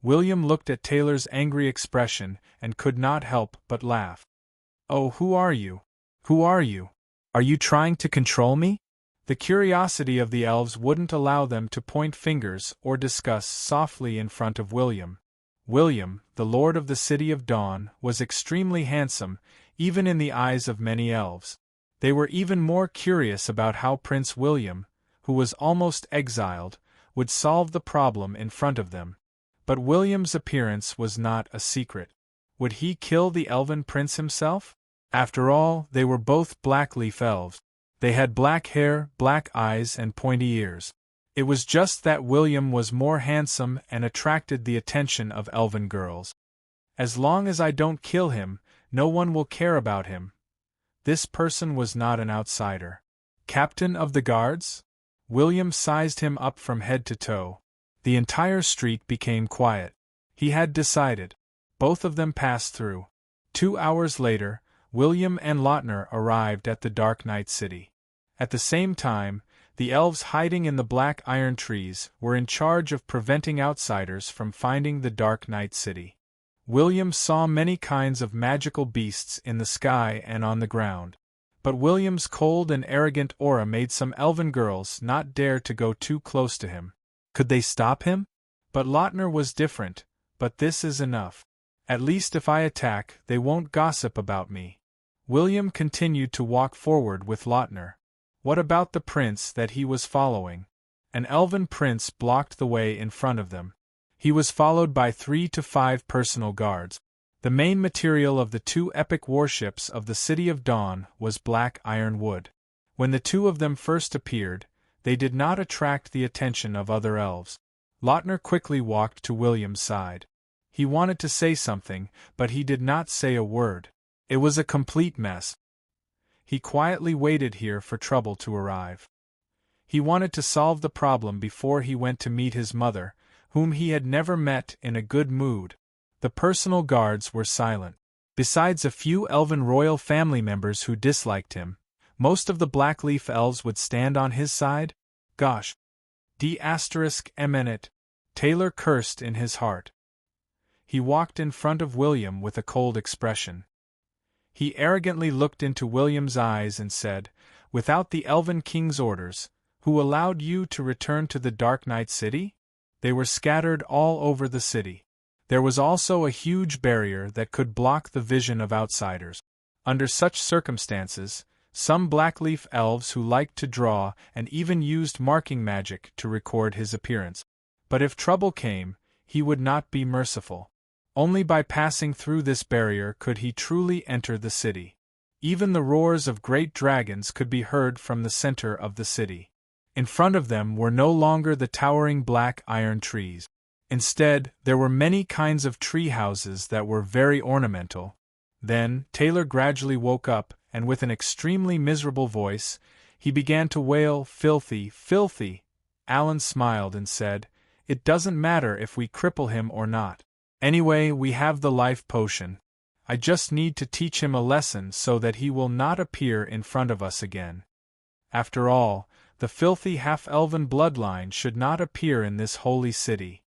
William looked at Taylor's angry expression and could not help but laugh. Oh, who are you? Who are you? Are you trying to control me? The curiosity of the elves wouldn't allow them to point fingers or discuss softly in front of William. William, the Lord of the City of Dawn, was extremely handsome, even in the eyes of many elves. They were even more curious about how Prince William, who was almost exiled, would solve the problem in front of them. But William's appearance was not a secret. Would he kill the elven prince himself? After all, they were both Blackleaf Elves. They had black hair, black eyes, and pointy ears. It was just that William was more handsome and attracted the attention of elven girls. As long as I don't kill him, no one will care about him. This person was not an outsider. Captain of the guards? William sized him up from head to toe. The entire street became quiet. He had decided. Both of them passed through. 2 hours later, William and Lautner arrived at the Dark Knight City. At the same time, the elves hiding in the black iron trees were in charge of preventing outsiders from finding the Dark Knight City. William saw many kinds of magical beasts in the sky and on the ground. But William's cold and arrogant aura made some elven girls not dare to go too close to him. Could they stop him? But Lautner was different. But this is enough. At least if I attack, they won't gossip about me. William continued to walk forward with Lautner. What about the prince that he was following? An elven prince blocked the way in front of them. He was followed by 3 to 5 personal guards. The main material of the 2 epic warships of the City of Dawn was black iron wood. When the 2 of them first appeared, they did not attract the attention of other elves. Lautner quickly walked to William's side. He wanted to say something, but he did not say a word. It was a complete mess. He quietly waited here for trouble to arrive. He wanted to solve the problem before he went to meet his mother, whom he had never met in a good mood. The personal guards were silent. Besides a few elven royal family members who disliked him, most of the Blackleaf Elves would stand on his side? Gosh. D***eminent. Taylor cursed in his heart. He walked in front of William with a cold expression. He arrogantly looked into William's eyes and said, Without the Elven King's orders, who allowed you to return to the Dark Knight City? They were scattered all over the city. There was also a huge barrier that could block the vision of outsiders. Under such circumstances, some Blackleaf Elves who liked to draw and even used marking magic to record his appearance. But if trouble came, he would not be merciful. Only by passing through this barrier could he truly enter the city. Even the roars of great dragons could be heard from the center of the city. In front of them were no longer the towering black iron trees. Instead, there were many kinds of tree houses that were very ornamental. Then, Taylor gradually woke up, and with an extremely miserable voice, he began to wail, "Filthy, filthy!" Alan smiled and said, "It doesn't matter if we cripple him or not. Anyway, we have the life potion. I just need to teach him a lesson so that he will not appear in front of us again. After all, the filthy half-elven bloodline should not appear in this holy city.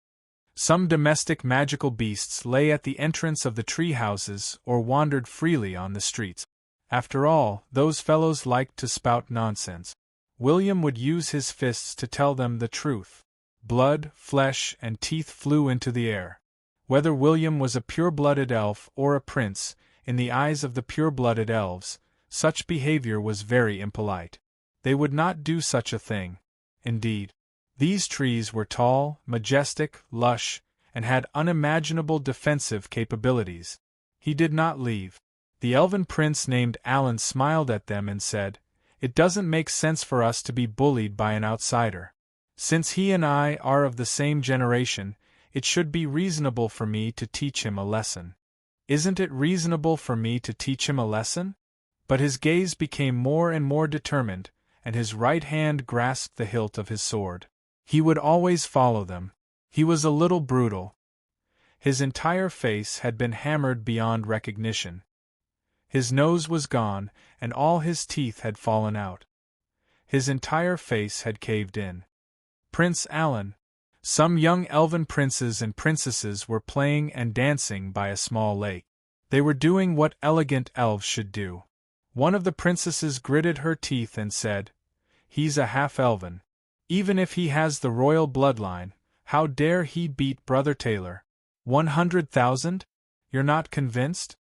Some domestic magical beasts lay at the entrance of the tree houses or wandered freely on the streets. After all, those fellows liked to spout nonsense. William would use his fists to tell them the truth. Blood, flesh, and teeth flew into the air. Whether William was a pure-blooded elf or a prince, in the eyes of the pure-blooded elves, such behavior was very impolite. They would not do such a thing. Indeed, these trees were tall, majestic, lush, and had unimaginable defensive capabilities. He did not leave. The elven prince named Alan smiled at them and said, "It doesn't make sense for us to be bullied by an outsider. Since he and I are of the same generation, it should be reasonable for me to teach him a lesson." "Isn't it reasonable for me to teach him a lesson?" But his gaze became more and more determined, and his right hand grasped the hilt of his sword. He would always follow them. He was a little brutal. His entire face had been hammered beyond recognition. His nose was gone, and all his teeth had fallen out. His entire face had caved in. Prince Alan. Some young elven princes and princesses were playing and dancing by a small lake. They were doing what elegant elves should do. One of the princesses gritted her teeth and said, "He's a half-elven. Even if he has the royal bloodline, how dare he beat Brother Taylor? 100,000? You're not convinced?"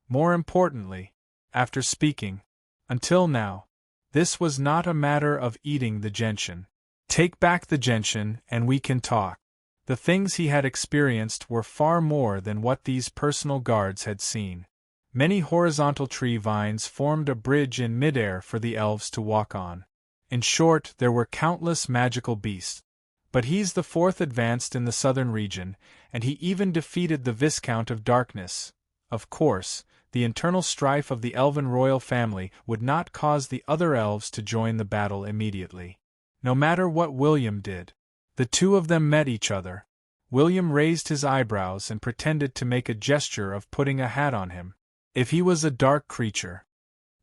More importantly, after speaking, until now, this was not a matter of eating the gentian. Take back the gentian and we can talk. The things he had experienced were far more than what these personal guards had seen. Many horizontal tree vines formed a bridge in midair for the elves to walk on. In short, there were countless magical beasts. But he's the fourth advanced in the southern region, and he even defeated the Viscount of Darkness. Of course, the internal strife of the elven royal family would not cause the other elves to join the battle immediately. No matter what William did, the two of them met each other. William raised his eyebrows and pretended to make a gesture of putting a hat on him. If he was a dark creature,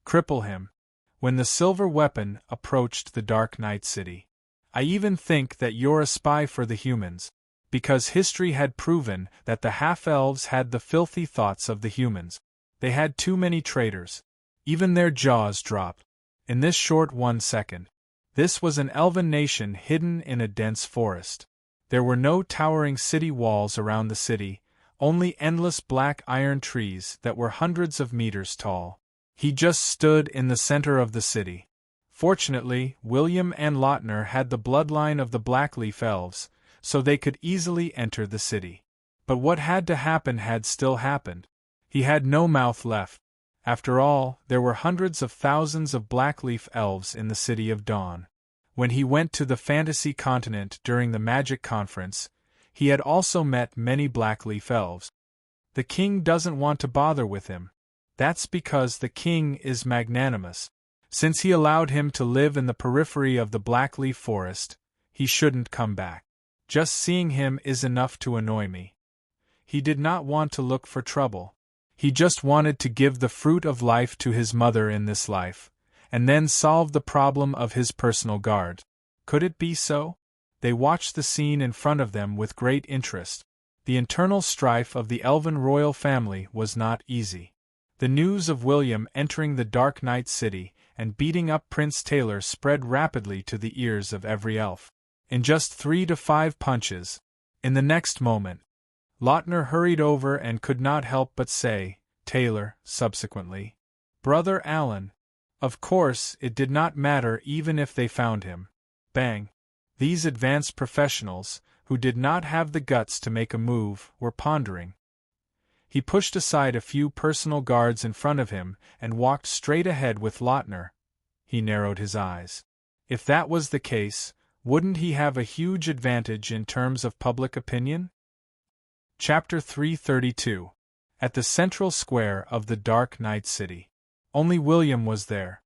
cripple him. When the silver weapon approached the Dark Night City. "I even think that you're a spy for the humans," because history had proven that the half-elves had the filthy thoughts of the humans. They had too many traitors. Even their jaws dropped. In this short 1 second. This was an elven nation hidden in a dense forest. There were no towering city walls around the city, only endless black iron trees that were hundreds of meters tall. He just stood in the center of the city. Fortunately, William and Lautner had the bloodline of the Blackleaf Elves, so they could easily enter the city. But what had to happen had still happened. He had no mouth left. After all, there were hundreds of thousands of Blackleaf Elves in the City of Dawn. When he went to the Fantasy Continent during the Magic Conference, he had also met many Blackleaf Elves. The king doesn't want to bother with him. That's because the king is magnanimous. Since he allowed him to live in the periphery of the Blackleaf Forest, he shouldn't come back. Just seeing him is enough to annoy me. He did not want to look for trouble. He just wanted to give the fruit of life to his mother in this life, and then solve the problem of his personal guard. Could it be so? They watched the scene in front of them with great interest. The internal strife of the elven royal family was not easy. The news of William entering the Dark Night City and beating up Prince Taylor spread rapidly to the ears of every elf. In just 3 to 5 punches, in the next moment, Lautner hurried over and could not help but say, "Taylor," subsequently. "Brother Alan." Of course, it did not matter even if they found him. Bang. These advanced professionals, who did not have the guts to make a move, were pondering. He pushed aside a few personal guards in front of him and walked straight ahead with Lautner. He narrowed his eyes. If that was the case, wouldn't he have a huge advantage in terms of public opinion? Chapter 332. At the central square of the Dark Night City. Only William was there.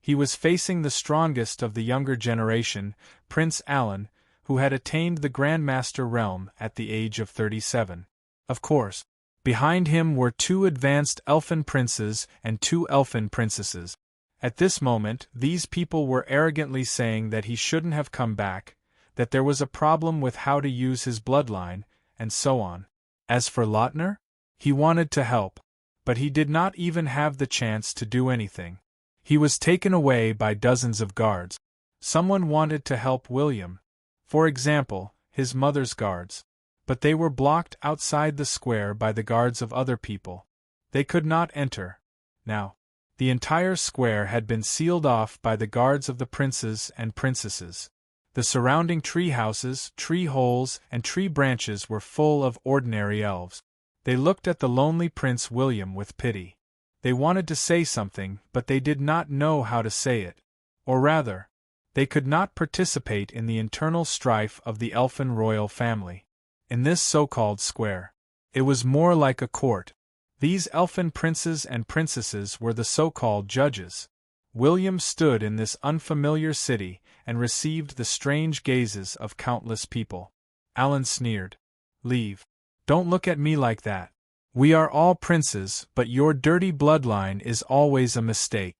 He was facing the strongest of the younger generation, Prince Alan, who had attained the Grandmaster realm at the age of 37. Of course, Behind him were 2 advanced elfin princes and 2 elfin princesses. At this moment, these people were arrogantly saying that he shouldn't have come back, that there was a problem with how to use his bloodline, and so on. As for Lautner, he wanted to help, but he did not even have the chance to do anything. He was taken away by dozens of guards. Someone wanted to help William, for example, his mother's guards, but they were blocked outside the square by the guards of other people. They could not enter. Now, the entire square had been sealed off by the guards of the princes and princesses. The surrounding tree houses, tree holes, and tree branches were full of ordinary elves. They looked at the lonely Prince William with pity. They wanted to say something, but they did not know how to say it. Or rather, they could not participate in the internal strife of the elfin royal family. In this so-called square, it was more like a court. These elfin princes and princesses were the so-called judges. William stood in this unfamiliar city and received the strange gazes of countless people. Alan sneered. "Leave. Don't look at me like that. We are all princes, but your dirty bloodline is always a mistake."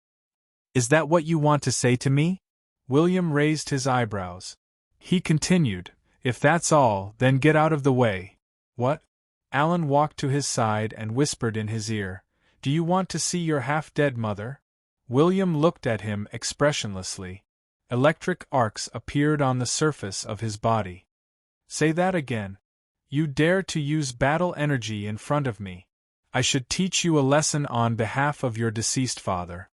"Is that what you want to say to me?" William raised his eyebrows. He continued, "If that's all, then get out of the way." "What?" Alan walked to his side and whispered in his ear, "Do you want to see your half-dead mother?" William looked at him expressionlessly. Electric arcs appeared on the surface of his body. "Say that again. You dare to use battle energy in front of me. I should teach you a lesson on behalf of your deceased father."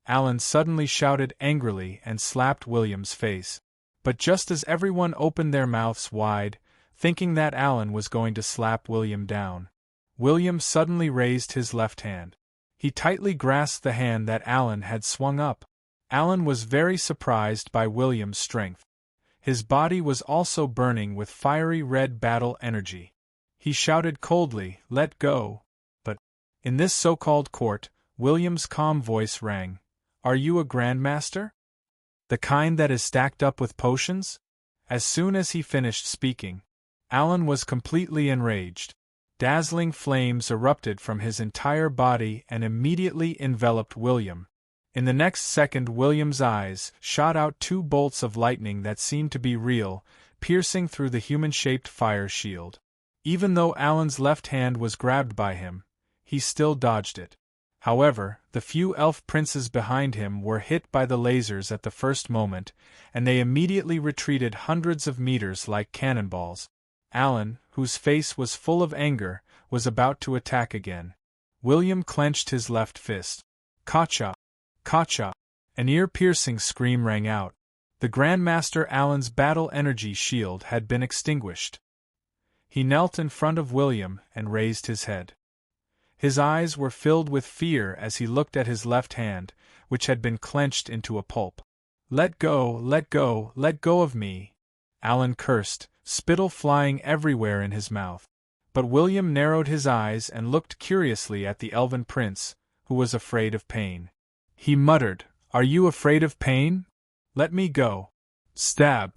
Alan suddenly shouted angrily and slapped William's face. But just as everyone opened their mouths wide, thinking that Alan was going to slap William down, William suddenly raised his left hand. He tightly grasped the hand that Alan had swung up. Alan was very surprised by William's strength. His body was also burning with fiery red battle energy. He shouted coldly, "Let go!" But, in this so-called court, William's calm voice rang. "Are you a grandmaster? The kind that is stacked up with potions?" As soon as he finished speaking, Alan was completely enraged. Dazzling flames erupted from his entire body and immediately enveloped William. In the next second, William's eyes shot out 2 bolts of lightning that seemed to be real, piercing through the human-shaped fire shield. Even though Alan's left hand was grabbed by him, he still dodged it. However, the few elf princes behind him were hit by the lasers at the first moment, and they immediately retreated hundreds of meters like cannonballs. Alan, whose face was full of anger, was about to attack again. William clenched his left fist. "Gotcha! Gotcha!" An ear-piercing scream rang out. The Grandmaster Alan's battle energy shield had been extinguished. He knelt in front of William and raised his head. His eyes were filled with fear as he looked at his left hand, which had been clenched into a pulp. "Let go, let go, let go of me!" Alan cursed, spittle flying everywhere in his mouth. But William narrowed his eyes and looked curiously at the elven prince, who was afraid of pain. He muttered, "Are you afraid of pain? Let me go." Stab!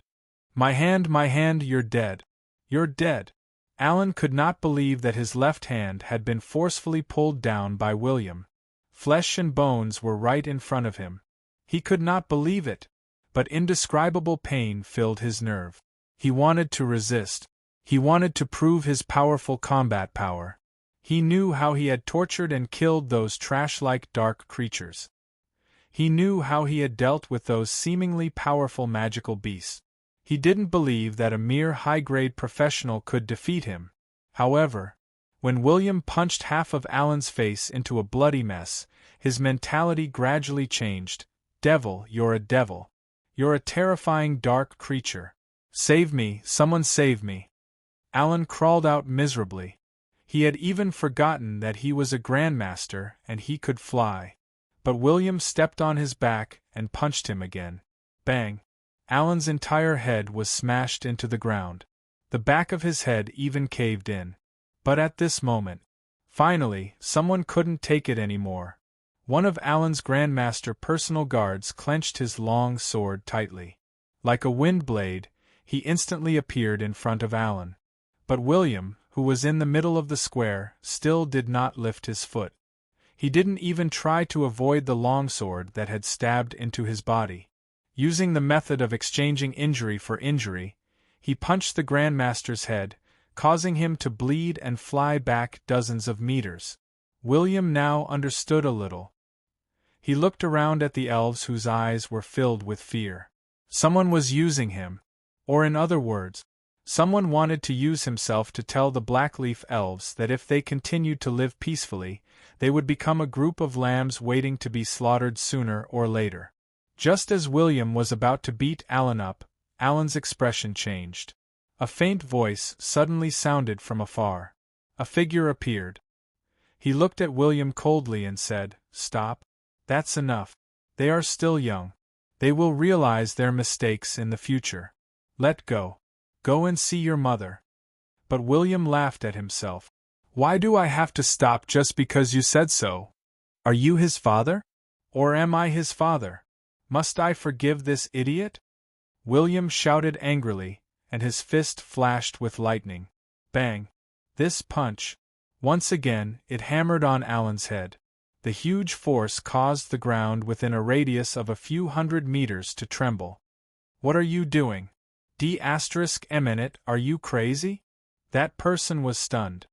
My hand, you're dead. You're dead." Alan could not believe that his left hand had been forcefully pulled down by William. Flesh and bones were right in front of him. He could not believe it, but indescribable pain filled his nerve. He wanted to resist. He wanted to prove his powerful combat power. He knew how he had tortured and killed those trash-like dark creatures. He knew how he had dealt with those seemingly powerful magical beasts. He didn't believe that a mere high-grade professional could defeat him. However, when William punched half of Alan's face into a bloody mess, his mentality gradually changed. "Devil, you're a devil. You're a terrifying dark creature. Save me, someone save me." Alan crawled out miserably. He had even forgotten that he was a grandmaster and he could fly. But William stepped on his back and punched him again. Bang! Alan's entire head was smashed into the ground. The back of his head even caved in. But at this moment, finally, someone couldn't take it anymore. One of Alan's Grandmaster personal guards clenched his long sword tightly. Like a wind blade, he instantly appeared in front of Alan. But William, who was in the middle of the square, still did not lift his foot. He didn't even try to avoid the longsword that had stabbed into his body. Using the method of exchanging injury for injury, he punched the Grandmaster's head, causing him to bleed and fly back dozens of meters. William now understood a little. He looked around at the elves whose eyes were filled with fear. Someone was using him. Or in other words, someone wanted to use himself to tell the Blackleaf elves that if they continued to live peacefully, they would become a group of lambs waiting to be slaughtered sooner or later. Just as William was about to beat Alan up, Alan's expression changed. A faint voice suddenly sounded from afar. A figure appeared. He looked at William coldly and said, "Stop. That's enough. They are still young. They will realize their mistakes in the future. Let go. Go and see your mother." But William laughed at himself. "Why do I have to stop just because you said so? Are you his father? Or am I his father? Must I forgive this idiot?" William shouted angrily, and his fist flashed with lightning. Bang! This punch. Once again, it hammered on Alan's head. The huge force caused the ground within a radius of a few hundred meters to tremble. "What are you doing? D***, are you crazy?" That person was stunned.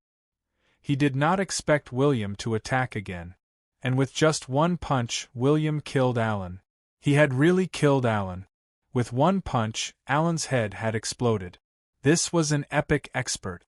He did not expect William to attack again. And with just one punch, William killed Alan. He had really killed Alan. With one punch, Alan's head had exploded. This was an epic expert.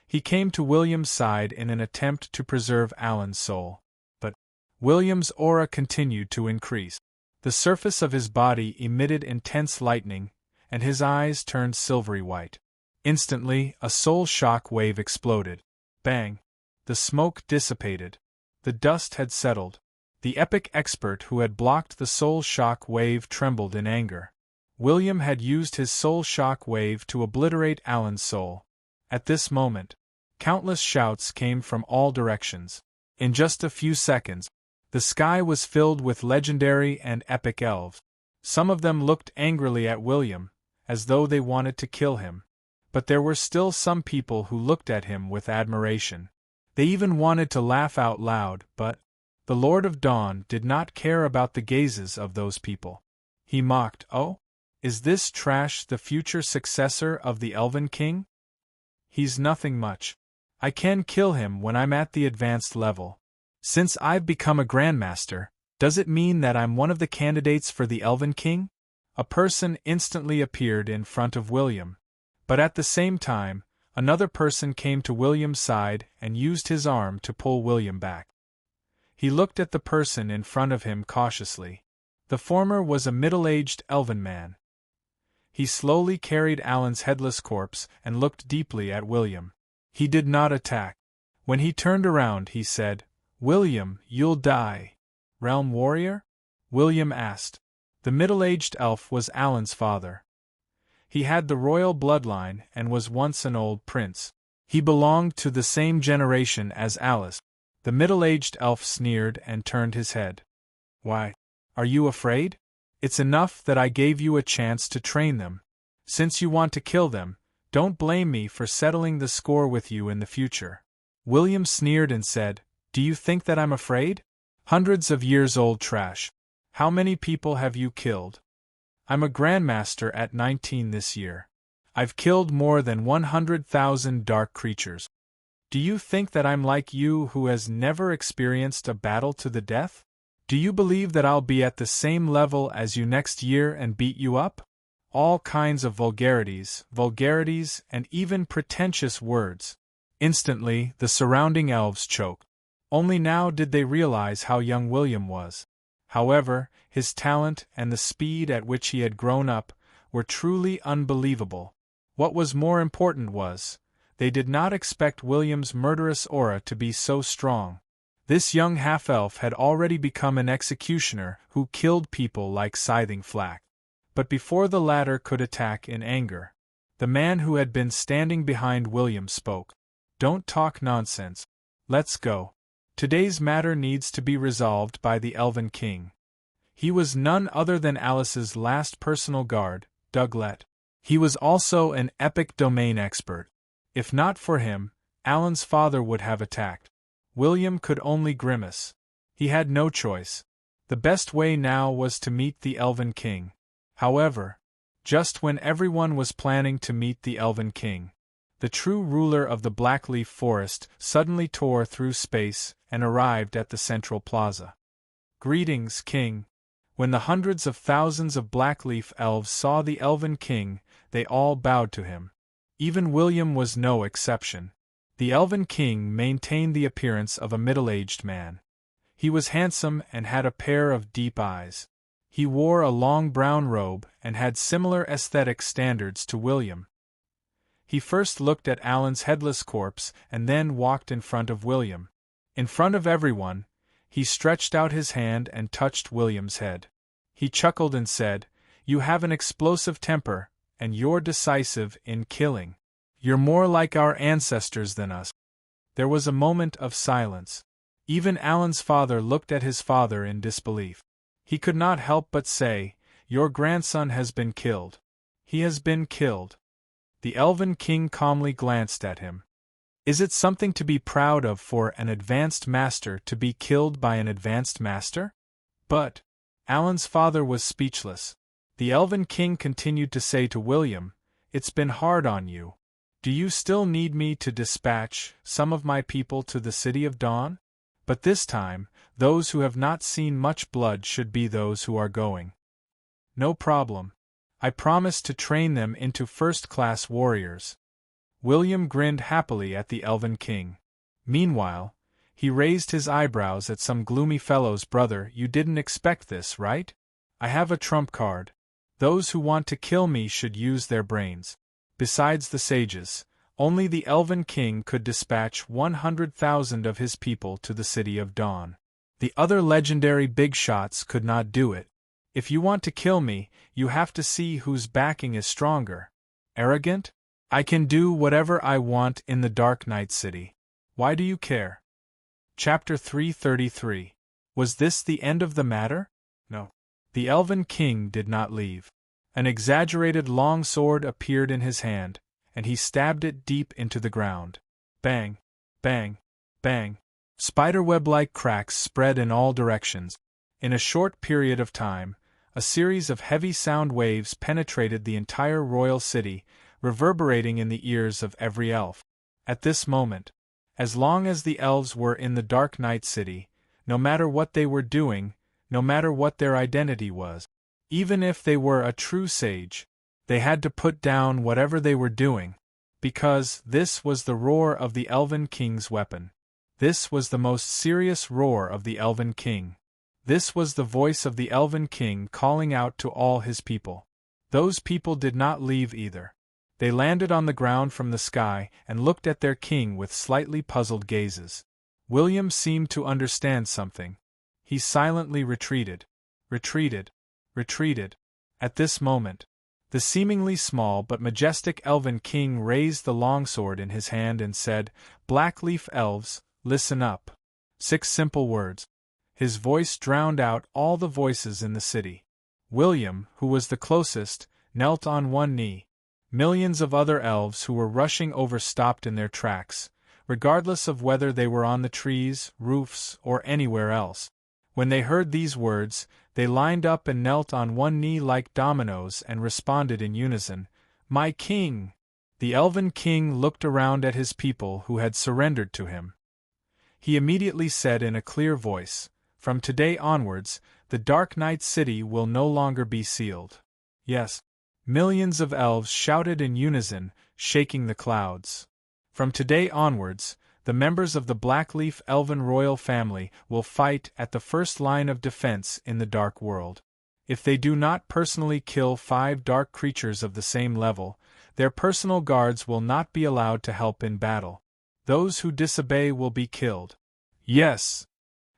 He came to William's side in an attempt to preserve Alan's soul. But William's aura continued to increase. The surface of his body emitted intense lightning, and his eyes turned silvery white. Instantly, a soul shock wave exploded. Bang! The smoke dissipated. The dust had settled. The epic expert who had blocked the soul shock wave trembled in anger. William had used his soul shock wave to obliterate Alan's soul. At this moment, countless shouts came from all directions. In just a few seconds, the sky was filled with legendary and epic elves. Some of them looked angrily at William, as though they wanted to kill him. But there were still some people who looked at him with admiration. They even wanted to laugh out loud, but the Lord of Dawn did not care about the gazes of those people. He mocked, "Oh? Is this trash the future successor of the Elven King? He's nothing much. I can kill him when I'm at the advanced level. Since I've become a Grandmaster, does it mean that I'm one of the candidates for the Elven King?" A person instantly appeared in front of William. But at the same time, another person came to William's side and used his arm to pull William back. He looked at the person in front of him cautiously. The former was a middle-aged elven man. He slowly carried Alan's headless corpse and looked deeply at William. He did not attack. When he turned around, he said, "William, you'll die." "Realm warrior?" William asked. The middle-aged elf was Alan's father. He had the royal bloodline and was once an old prince. He belonged to the same generation as Alice. The middle-aged elf sneered and turned his head. "Why? Are you afraid? It's enough that I gave you a chance to train them. Since you want to kill them, don't blame me for settling the score with you in the future." William sneered and said, "Do you think that I'm afraid? Hundreds of years old trash. How many people have you killed? I'm a Grandmaster at 19 this year. I've killed more than 100,000 dark creatures. Do you think that I'm like you who has never experienced a battle to the death? Do you believe that I'll be at the same level as you next year and beat you up?" All kinds of vulgarities, and even pretentious words. Instantly, the surrounding elves choked. Only now did they realize how young William was. However, his talent and the speed at which he had grown up were truly unbelievable. What was more important was, they did not expect William's murderous aura to be so strong. This young half-elf had already become an executioner who killed people like scything flax. But before the latter could attack in anger, the man who had been standing behind William spoke. "Don't talk nonsense. Let's go. Today's matter needs to be resolved by the Elven King." He was none other than Alice's last personal guard, Douglet. He was also an epic domain expert. If not for him, Alan's father would have attacked. William could only grimace. He had no choice. The best way now was to meet the Elven King. However, just when everyone was planning to meet the Elven King, the true ruler of the Blackleaf Forest suddenly tore through space and arrived at the central plaza. "Greetings, King." When the hundreds of thousands of Blackleaf elves saw the Elven King, they all bowed to him. Even William was no exception. The Elven King maintained the appearance of a middle-aged man. He was handsome and had a pair of deep eyes. He wore a long brown robe and had similar aesthetic standards to William. He first looked at Alan's headless corpse and then walked in front of William. In front of everyone, he stretched out his hand and touched William's head. He chuckled and said, "You have an explosive temper, and you're decisive in killing. You're more like our ancestors than us." There was a moment of silence. Even Alan's father looked at his father in disbelief. He could not help but say, "Your grandson has been killed. He has been killed." The Elven King calmly glanced at him. Is it something to be proud of for an advanced master to be killed by an advanced master? But Alan's father was speechless. The Elven King continued to say to William, "It's been hard on you. Do you still need me to dispatch some of my people to the City of Dawn? But this time, those who have not seen much blood should be those who are going." "No problem. I promise to train them into first-class warriors." William grinned happily at the Elven King. Meanwhile, he raised his eyebrows at some gloomy fellows. "Brother, you didn't expect this, right? I have a trump card. Those who want to kill me should use their brains." Besides the sages, only the Elven King could dispatch 100,000 of his people to the City of Dawn. The other legendary big shots could not do it. "If you want to kill me, you have to see whose backing is stronger. Arrogant? I can do whatever I want in the Dark Night City. Why do you care?" Chapter 333. Was this the end of the matter? No. The Elven King did not leave. An exaggerated long sword appeared in his hand, and he stabbed it deep into the ground. Bang! Bang! Bang! Spiderweb-like cracks spread in all directions. In a short period of time, a series of heavy sound waves penetrated the entire royal city, reverberating in the ears of every elf. At this moment, as long as the elves were in the Dark Night City, no matter what they were doing, no matter what their identity was, even if they were a true sage, they had to put down whatever they were doing, because this was the roar of the Elven King's weapon. This was the most serious roar of the Elven King. This was the voice of the Elven King calling out to all his people. Those people did not leave either. They landed on the ground from the sky and looked at their king with slightly puzzled gazes. William seemed to understand something. He silently retreated. Retreated. At this moment, the seemingly small but majestic Elven King raised the longsword in his hand and said, "Blackleaf elves, listen up." 6 simple words. His voice drowned out all the voices in the city. William, who was the closest, knelt on one knee. Millions of other elves who were rushing over stopped in their tracks, regardless of whether they were on the trees, roofs, or anywhere else. When they heard these words, they lined up and knelt on one knee like dominoes and responded in unison, "My king!" The Elven King looked around at his people who had surrendered to him. He immediately said in a clear voice, "From today onwards, the Dark Night City will no longer be sealed." Yes. Millions of elves shouted in unison, shaking the clouds. From today onwards, the members of the Blackleaf Elven royal family will fight at the first line of defense in the Dark World. If they do not personally kill 5 dark creatures of the same level, their personal guards will not be allowed to help in battle. Those who disobey will be killed. Yes!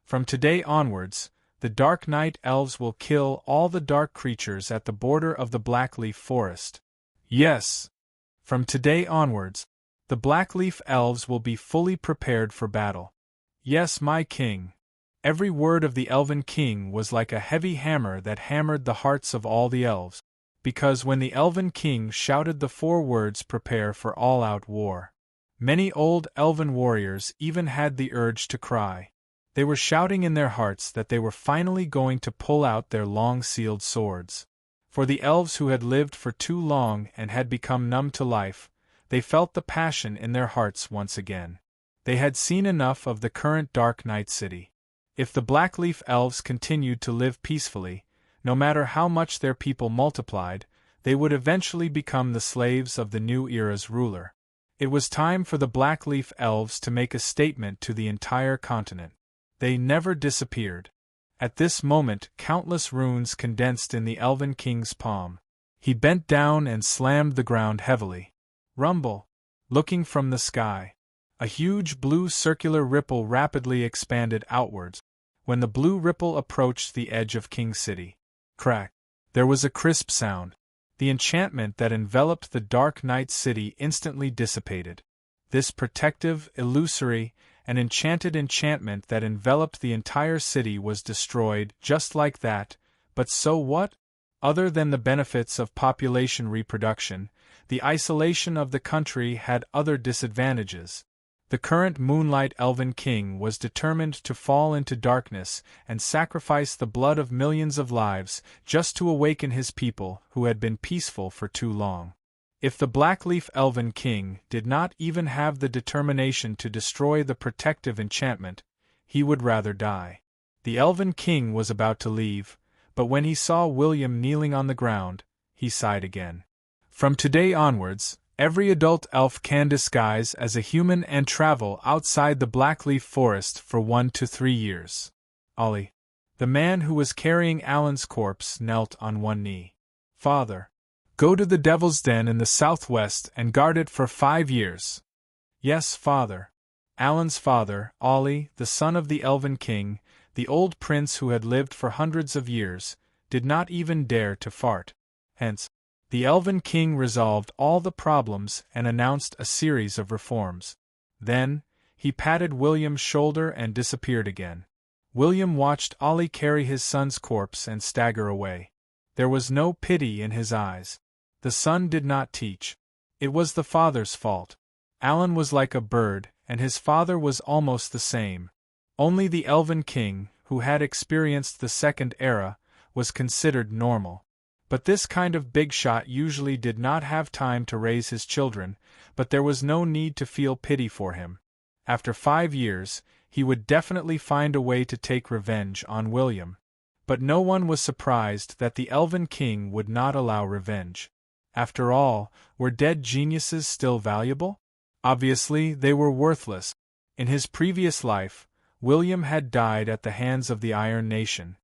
From today onwards, the Dark Night Elves will kill all the dark creatures at the border of the Blackleaf Forest. Yes! From today onwards, the Blackleaf Elves will be fully prepared for battle. Yes, my king. Every word of the Elven King was like a heavy hammer that hammered the hearts of all the elves, because when the Elven King shouted the 4 words, "Prepare for all-out war," Many old elven warriors even had the urge to cry. They were shouting in their hearts that they were finally going to pull out their long-sealed swords. For the elves who had lived for too long and had become numb to life, they felt the passion in their hearts once again. They had seen enough of the current Dark Night City. If the Blackleaf Elves continued to live peacefully, no matter how much their people multiplied, they would eventually become the slaves of the new era's ruler. It was time for the Blackleaf Elves to make a statement to the entire continent. They never disappeared. At this moment, countless runes condensed in the Elven King's palm. He bent down and slammed the ground heavily. Rumble! Looking from the sky, a huge blue circular ripple rapidly expanded outwards. When the blue ripple approached the edge of King City, crack! There was a crisp sound. The enchantment that enveloped the Dark Night City instantly dissipated. This protective, illusory, and enchanted enchantment that enveloped the entire city was destroyed just like that, but so what? Other than the benefits of population reproduction, the isolation of the country had other disadvantages. The current Moonlight Elven King was determined to fall into darkness and sacrifice the blood of millions of lives just to awaken his people who had been peaceful for too long. If the Blackleaf Elven King did not even have the determination to destroy the protective enchantment, he would rather die. The Elven King was about to leave, but when he saw William kneeling on the ground, he sighed again. From today onwards, every adult elf can disguise as a human and travel outside the Blackleaf Forest for 1 to 3 years. Ollie, the man who was carrying Alan's corpse, knelt on one knee. Father, go to the Devil's Den in the southwest and guard it for 5 years. Yes, father. Alan's father, Ollie, the son of the Elven King, the old prince who had lived for hundreds of years, did not even dare to fart. Hence, the Elven King resolved all the problems and announced a series of reforms. Then, he patted William's shoulder and disappeared again. William watched Ollie carry his son's corpse and stagger away. There was no pity in his eyes. The son did not teach. It was the father's fault. Alan was like a bird, and his father was almost the same. Only the Elven King, who had experienced the Second Era, was considered normal. But this kind of big shot usually did not have time to raise his children, but there was no need to feel pity for him. After 5 years, he would definitely find a way to take revenge on William. But no one was surprised that the Elven King would not allow revenge. After all, were dead geniuses still valuable? Obviously, they were worthless. In his previous life, William had died at the hands of the Iron Nation.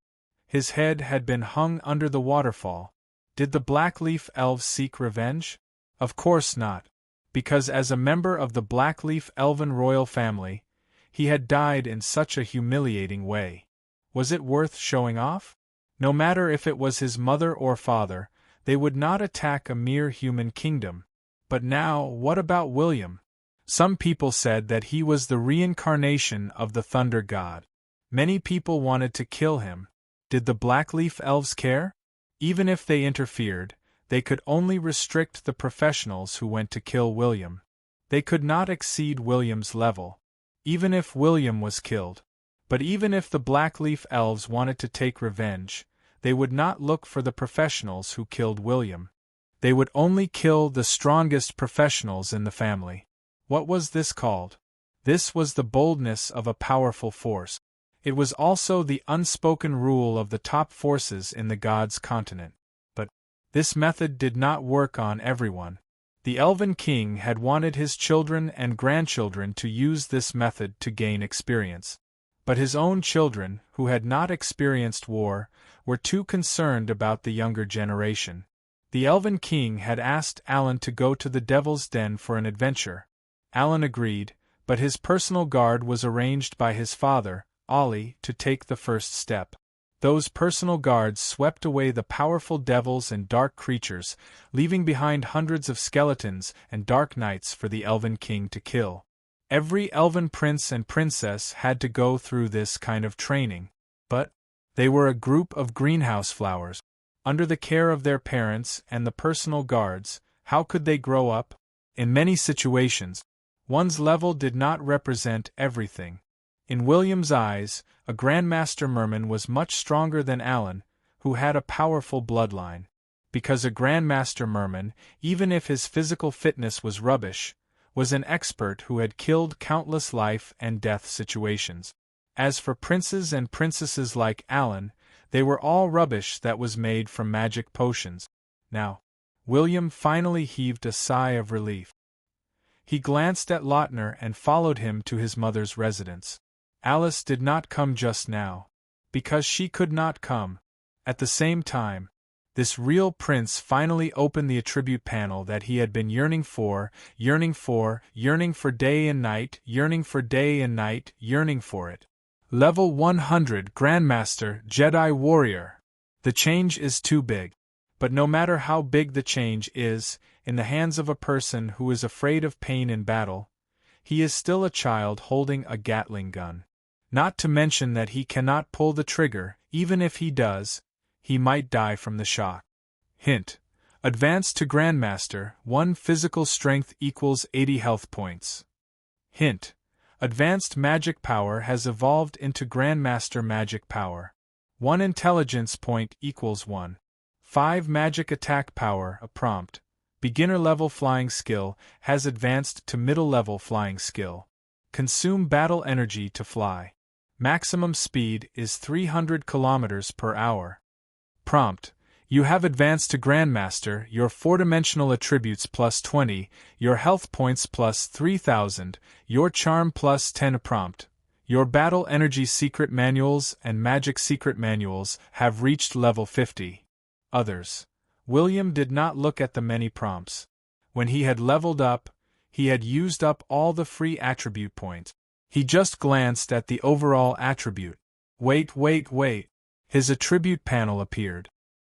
His head had been hung under the waterfall. Did the Blackleaf Elves seek revenge? Of course not, because as a member of the Blackleaf Elven royal family, he had died in such a humiliating way. Was it worth showing off? No matter if it was his mother or father, they would not attack a mere human kingdom. But now, what about William? Some people said that he was the reincarnation of the Thunder God. Many people wanted to kill him. Did the Blackleaf Elves care? Even if they interfered, they could only restrict the professionals who went to kill William. They could not exceed William's level. Even if William was killed. But even if the Blackleaf Elves wanted to take revenge, they would not look for the professionals who killed William. They would only kill the strongest professionals in the family. What was this called? This was the boldness of a powerful force. It was also the unspoken rule of the top forces in the gods' continent. But this method did not work on everyone. The Elven King had wanted his children and grandchildren to use this method to gain experience. But his own children, who had not experienced war, were too concerned about the younger generation. The Elven King had asked Alan to go to the Devil's Den for an adventure. Alan agreed, but his personal guard was arranged by his father, Ollie, to take the first step. Those personal guards swept away the powerful devils and dark creatures, leaving behind hundreds of skeletons and dark knights for the Elven King to kill. Every elven prince and princess had to go through this kind of training. But they were a group of greenhouse flowers. Under the care of their parents and the personal guards, how could they grow up? In many situations, One's level did not represent everything. In William's eyes, a Grandmaster Merman was much stronger than Alan, who had a powerful bloodline. Because a Grandmaster Merman, even if his physical fitness was rubbish, was an expert who had killed countless life and death situations. As for princes and princesses like Alan, they were all rubbish that was made from magic potions. Now, William finally heaved a sigh of relief. He glanced at Lautner and followed him to his mother's residence. Alice did not come just now, because she could not come. At the same time, this real prince finally opened the attribute panel that he had been yearning for day and night, yearning for it. Level 100 Grandmaster Jedi Warrior. The change is too big. But no matter how big the change is, in the hands of a person who is afraid of pain in battle, he is still a child holding a Gatling gun. Not to mention that he cannot pull the trigger. Even if he does, he might die from the shock. Hint: advanced to Grandmaster, 1 physical strength equals 80 health points. Hint: advanced magic power has evolved into Grandmaster magic power. 1 intelligence point equals 1. 5 magic attack power. A prompt: beginner level flying skill has advanced to middle level flying skill. Consume battle energy to fly. Maximum speed is 300 km per hour. Prompt: you have advanced to Grandmaster, your 4-dimensional attributes plus 20, your health points plus 3000, your charm plus 10. Prompt: your battle energy secret manuals and magic secret manuals have reached level 50. Others. William did not look at the many prompts. When he had leveled up, he had used up all the free attribute points. He just glanced at the overall attribute. Wait. His attribute panel appeared.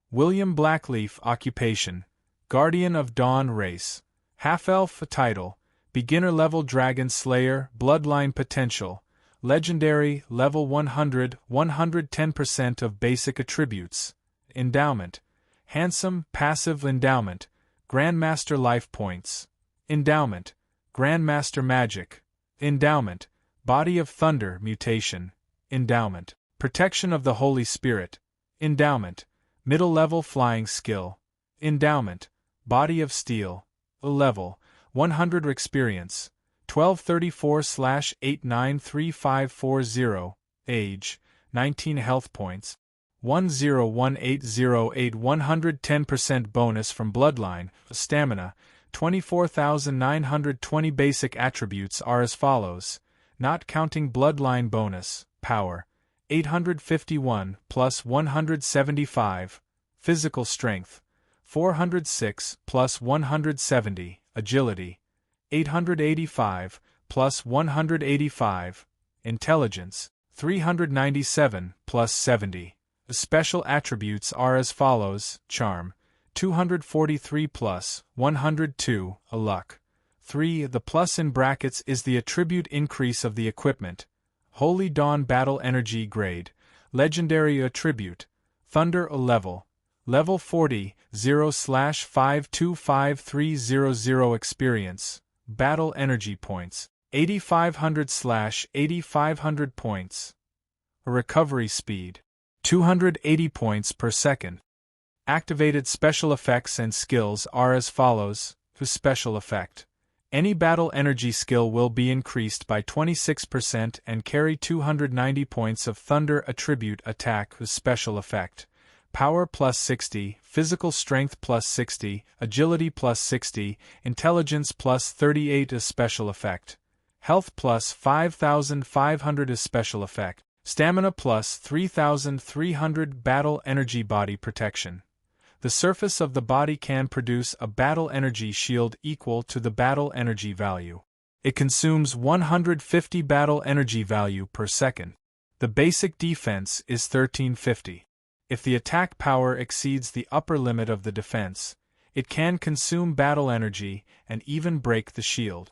William Blackleaf occupation: Guardian of Dawn race. Half-elf title: Beginner level Dragon Slayer. Bloodline potential: Legendary, level 100, 110% of basic attributes. Endowment: Handsome, passive endowment, Grandmaster life points. Endowment: Grandmaster magic. Endowment: Body of Thunder mutation. Endowment: Protection of the Holy Spirit. Endowment: Middle level flying skill. Endowment: Body of Steel. Level 100 experience. 1234/893540. Age 19 health points. 101808 110% bonus from Bloodline. Stamina 24,920. Basic attributes are as follows, not counting Bloodline bonus. Power 851 plus 175. Physical strength 406 plus 170. Agility 885 plus 185. Intelligence 397 plus 70. Special attributes are as follows: Charm 243 plus 102. Luck 3. The plus in brackets is the attribute increase of the equipment. Holy Dawn battle energy grade. Legendary attribute: Thunder. Level 40 0/525300. Experience. Battle energy points 8500/8500 points. Recovery speed 280 points per second. Activated special effects and skills are as follows. Special effect: any battle energy skill will be increased by 26% and carry 290 points of Thunder attribute attack. Special effect: Power plus 60, Physical Strength plus 60, Agility plus 60, Intelligence plus 38. A special effect: Health plus 5,500. A special effect: Stamina plus 3,300. Battle energy body protection: the surface of the body can produce a battle energy shield equal to the battle energy value. It consumes 150 battle energy value per second. The basic defense is 1350. If the attack power exceeds the upper limit of the defense, it can consume battle energy and even break the shield.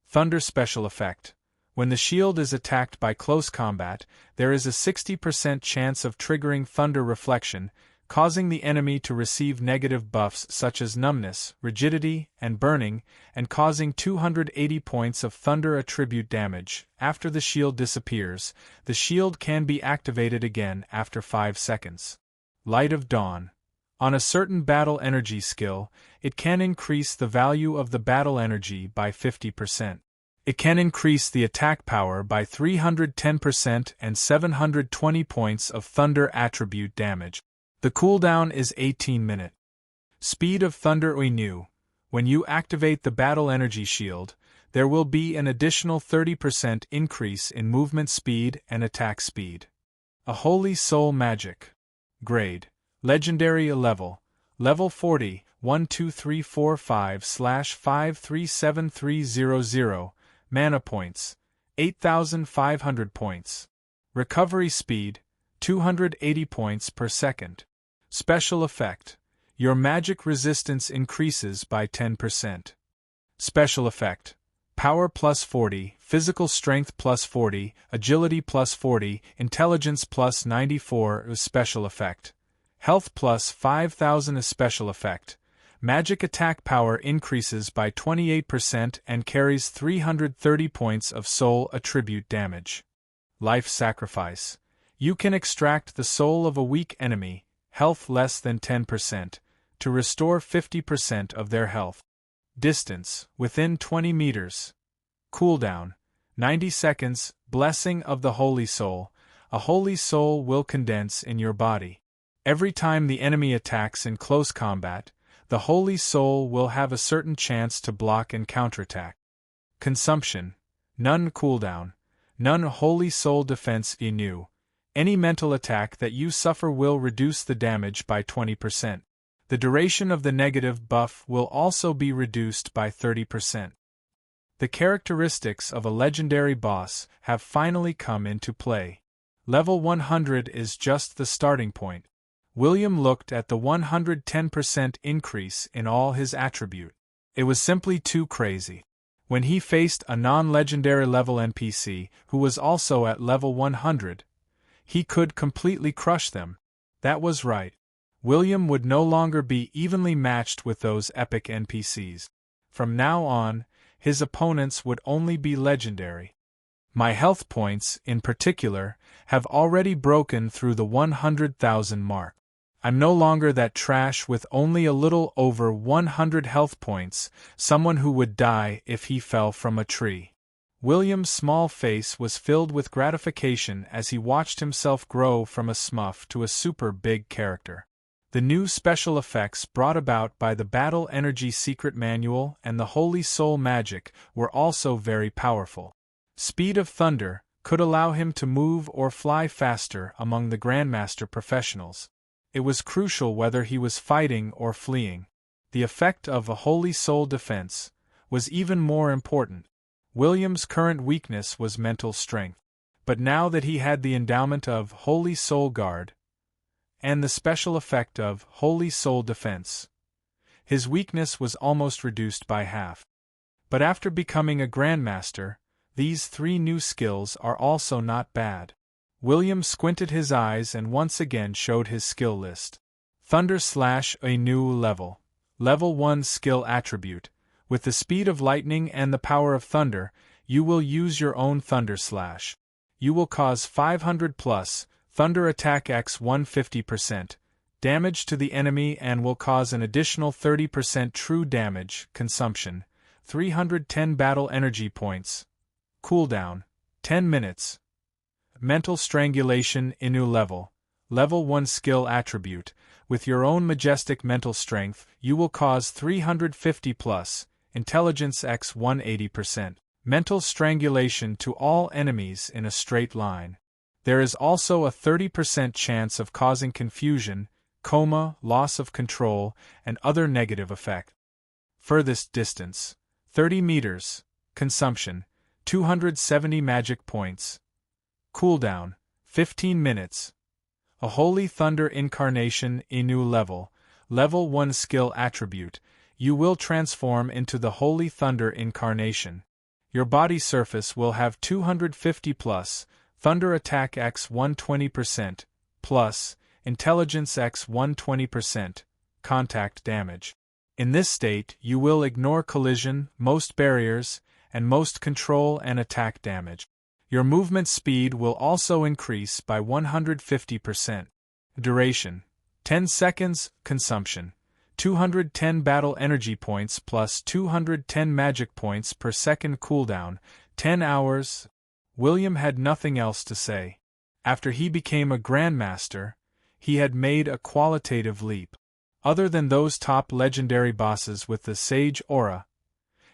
Thunder special effect: when the shield is attacked by close combat, there is a 60% chance of triggering Thunder reflection, causing the enemy to receive negative buffs such as numbness, rigidity, and burning, and causing 280 points of thunder attribute damage. After the shield disappears, the shield can be activated again after 5 seconds. Light of Dawn. On a certain battle energy skill, it can increase the value of the battle energy by 50%. It can increase the attack power by 310% and 720 points of thunder attribute damage. The cooldown is 18 minutes. Speed of Thunder Renew. When you activate the battle energy shield, there will be an additional 30% increase in movement speed and attack speed. A Holy Soul Magic. Grade. Legendary level. Level 40, 12345/537300. Mana points. 8,500 points. Recovery speed. 280 points per second. Special effect. Your magic resistance increases by 10%. Special effect. Power plus 40, physical strength plus 40, agility plus 40, intelligence plus 94. Special effect. Health plus 5,000. Special effect. Magic attack power increases by 28% and carries 330 points of soul attribute damage. Life Sacrifice. You can extract the soul of a weak enemy, health less than 10%, to restore 50% of their health. Distance, within 20 meters. Cooldown, 90 seconds. Blessing of the Holy Soul. A holy soul will condense in your body. Every time the enemy attacks in close combat, the Holy Soul will have a certain chance to block and counterattack. Consumption. None cooldown. None Holy Soul defense renew. Any mental attack that you suffer will reduce the damage by 20%. The duration of the negative buff will also be reduced by 30%. The characteristics of a legendary boss have finally come into play. Level 100 is just the starting point. William looked at the 110% increase in all his attribute. It was simply too crazy. When he faced a non-legendary level NPC who was also at level 100, he could completely crush them. That was right. William would no longer be evenly matched with those epic NPCs. From now on, his opponents would only be legendary. My health points, in particular, have already broken through the 100,000 mark. I'm no longer that trash with only a little over 100 health points, someone who would die if he fell from a tree. William's small face was filled with gratification as he watched himself grow from a smurf to a super big character. The new special effects brought about by the Battle Energy Secret Manual and the Holy Soul Magic were also very powerful. Speed of Thunder could allow him to move or fly faster among the Grandmaster professionals. It was crucial whether he was fighting or fleeing. The effect of a Holy Soul defense was even more important. William's current weakness was mental strength. But now that he had the endowment of Holy Soul Guard and the special effect of Holy Soul Defense, his weakness was almost reduced by half. But after becoming a Grandmaster, these 3 new skills are also not bad. William squinted his eyes and once again showed his skill list. Thunder Slash, a new level. Level 1 skill attribute. With the speed of lightning and the power of thunder, you will use your own Thunder Slash. You will cause 500 plus thunder attack x 150% damage to the enemy and will cause an additional 30% true damage consumption, 310 battle energy points. Cooldown, 10 minutes. Mental Strangulation Inu level. Level 1 skill attribute. With your own majestic mental strength, you will cause 350 plus intelligence x 180%. Mental strangulation to all enemies in a straight line. There is also a 30% chance of causing confusion, coma, loss of control, and other negative effects. Furthest distance, 30 meters. Consumption, 270 magic points. Cooldown, 15 minutes. A Holy Thunder Incarnation Inu level. Level 1 skill attribute. You will transform into the Holy Thunder Incarnation. Your body surface will have 250 plus thunder attack x 120% plus intelligence x 120%, contact damage. In this state, you will ignore collision, most barriers, and most control and attack damage. Your movement speed will also increase by 150%. Duration: 10 seconds, consumption: 210 battle energy points plus 210 magic points per second cooldown, 10 hours. William had nothing else to say. After he became a Grandmaster, he had made a qualitative leap. Other than those top legendary bosses with the Sage Aura,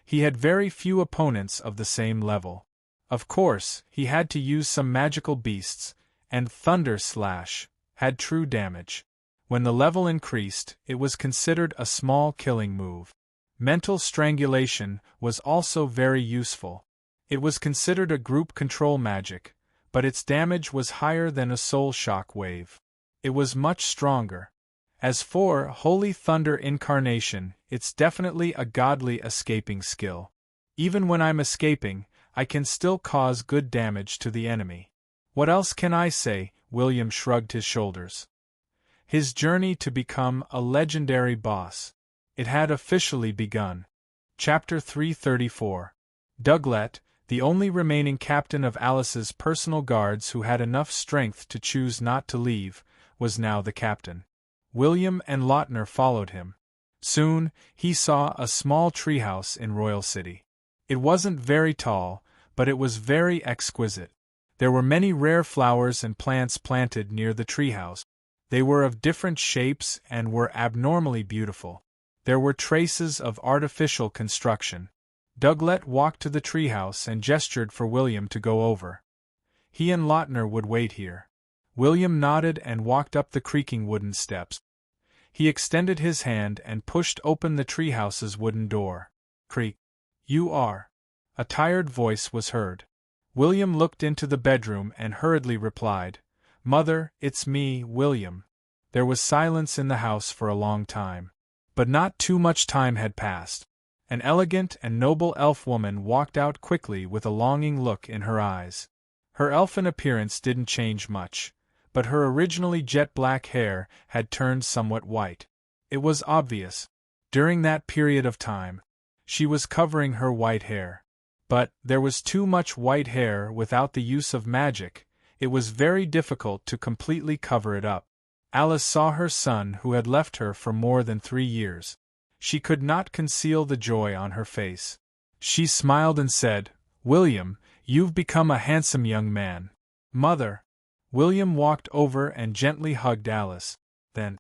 he had very few opponents of the same level. Of course, he had to use some magical beasts, and Thunder Slash had true damage. When the level increased, it was considered a small killing move. Mental Strangulation was also very useful. It was considered a group control magic, but its damage was higher than a Soul Shock wave. It was much stronger. As for Holy Thunder Incarnation, it's definitely a godly escaping skill. Even when I'm escaping, I can still cause good damage to the enemy. What else can I say? William shrugged his shoulders. His journey to become a legendary boss. It had officially begun. Chapter 334. Douglet, the only remaining captain of Alice's personal guards who had enough strength to choose not to leave, was now the captain. William and Lautner followed him. Soon, he saw a small treehouse in Royal City. It wasn't very tall, but it was very exquisite. There were many rare flowers and plants planted near the treehouse. They were of different shapes and were abnormally beautiful. There were traces of artificial construction. Douglet walked to the treehouse and gestured for William to go over. He and Lautner would wait here. William nodded and walked up the creaking wooden steps. He extended his hand and pushed open the treehouse's wooden door. Creak. "You are." A tired voice was heard. William looked into the bedroom and hurriedly replied, "Mother, it's me, William." There was silence in the house for a long time. But not too much time had passed. An elegant and noble elf woman walked out quickly with a longing look in her eyes. Her elfin appearance didn't change much, but her originally jet-black hair had turned somewhat white. It was obvious. During that period of time, she was covering her white hair. But there was too much white hair without the use of magic. It was very difficult to completely cover it up. Alice saw her son who had left her for more than 3 years. She could not conceal the joy on her face. She smiled and said, "William, you've become a handsome young man." "Mother." William walked over and gently hugged Alice. Then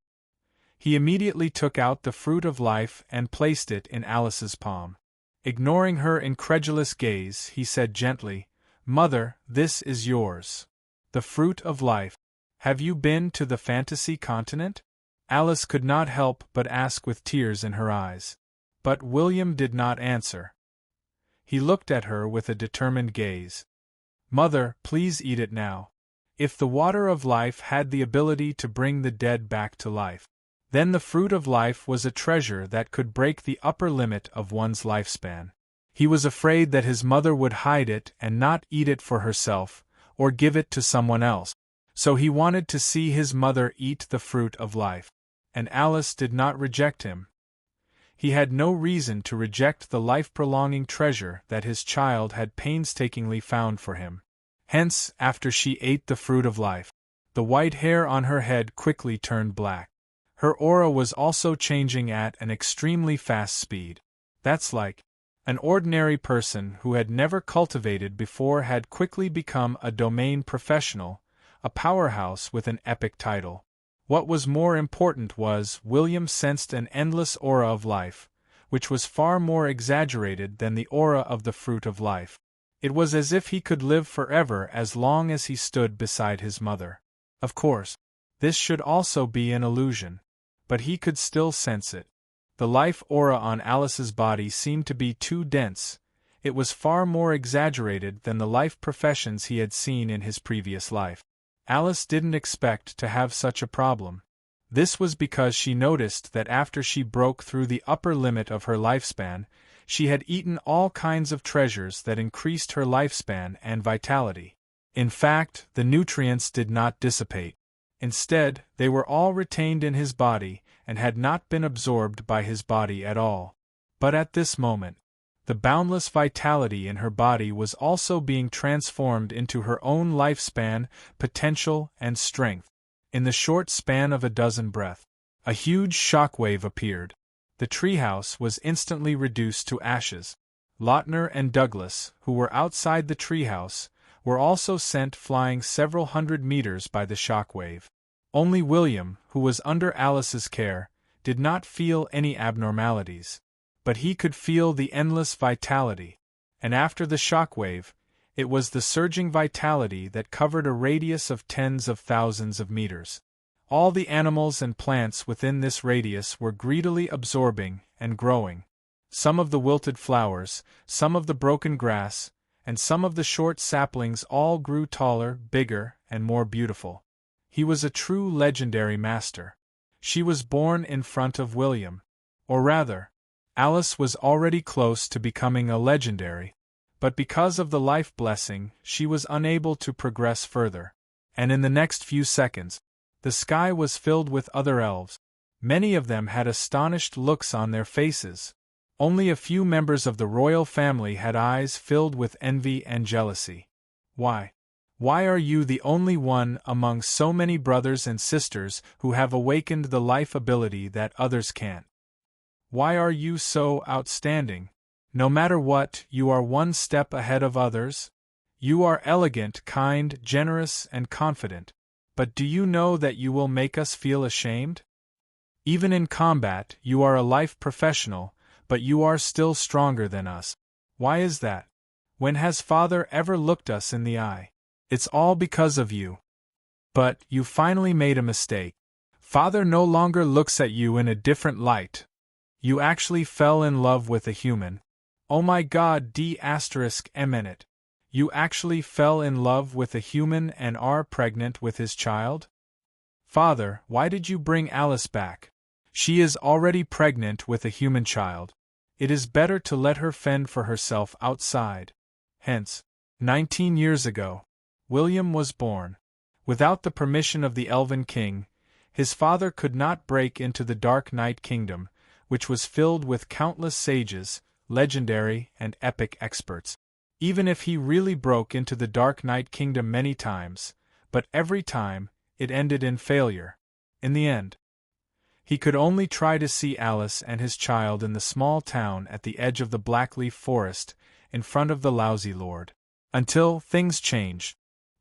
he immediately took out the fruit of life and placed it in Alice's palm. Ignoring her incredulous gaze, he said gently, "Mother, this is yours. The fruit of life. Have you been to the fantasy continent?" Alice could not help but ask with tears in her eyes. But William did not answer. He looked at her with a determined gaze. "Mother, please eat it now. If the water of life had the ability to bring the dead back to life, then the fruit of life was a treasure that could break the upper limit of one's lifespan." He was afraid that his mother would hide it and not eat it for herself, or give it to someone else. So he wanted to see his mother eat the fruit of life. And Alice did not reject him. He had no reason to reject the life-prolonging treasure that his child had painstakingly found for him. Hence, after she ate the fruit of life, the white hair on her head quickly turned black. Her aura was also changing at an extremely fast speed. That's like an ordinary person who had never cultivated before had quickly become a domain professional, a powerhouse with an epic title. What was more important was, William sensed an endless aura of life, which was far more exaggerated than the aura of the fruit of life. It was as if he could live forever as long as he stood beside his mother. Of course, this should also be an illusion, but he could still sense it. The life aura on Alice's body seemed to be too dense. It was far more exaggerated than the life professions he had seen in his previous life. Alice didn't expect to have such a problem. This was because she noticed that after she broke through the upper limit of her lifespan, she had eaten all kinds of treasures that increased her lifespan and vitality. In fact, the nutrients did not dissipate. Instead, they were all retained in his body, and had not been absorbed by his body at all. But at this moment, the boundless vitality in her body was also being transformed into her own lifespan, potential, and strength. In the short span of a dozen breaths, a huge shockwave appeared. The treehouse was instantly reduced to ashes. Lautner and Douglas, who were outside the treehouse, were also sent flying several hundred meters by the shockwave. Only William, who was under Alice's care, did not feel any abnormalities. But he could feel the endless vitality. And after the shockwave, it was the surging vitality that covered a radius of tens of thousands of meters. All the animals and plants within this radius were greedily absorbing and growing. Some of the wilted flowers, some of the broken grass, and some of the short saplings all grew taller, bigger, and more beautiful. He was a true legendary master. She was born in front of William. Or rather, Alice was already close to becoming a legendary, but because of the life blessing, she was unable to progress further. And in the next few seconds, the sky was filled with other elves. Many of them had astonished looks on their faces. Only a few members of the royal family had eyes filled with envy and jealousy. Why are you the only one among so many brothers and sisters who have awakened the life ability that others can't? Why are you so outstanding? No matter what, you are one step ahead of others. You are elegant, kind, generous, and confident. But do you know that you will make us feel ashamed? Even in combat, you are a life professional, but you are still stronger than us. Why is that? When has Father ever looked us in the eye? It's all because of you. But you finally made a mistake. Father no longer looks at you in a different light. You actually fell in love with a human. Oh my God, d****. You actually fell in love with a human and are pregnant with his child? Father, why did you bring Alice back? She is already pregnant with a human child. It is better to let her fend for herself outside. Hence, 19 years ago, William was born. Without the permission of the Elven King, his father could not break into the Dark Knight Kingdom, which was filled with countless sages, legendary and epic experts. Even if he really broke into the Dark Knight Kingdom many times, but every time, it ended in failure. In the end, he could only try to see Alice and his child in the small town at the edge of the Blackleaf Forest, in front of the Lousy Lord. Until things changed.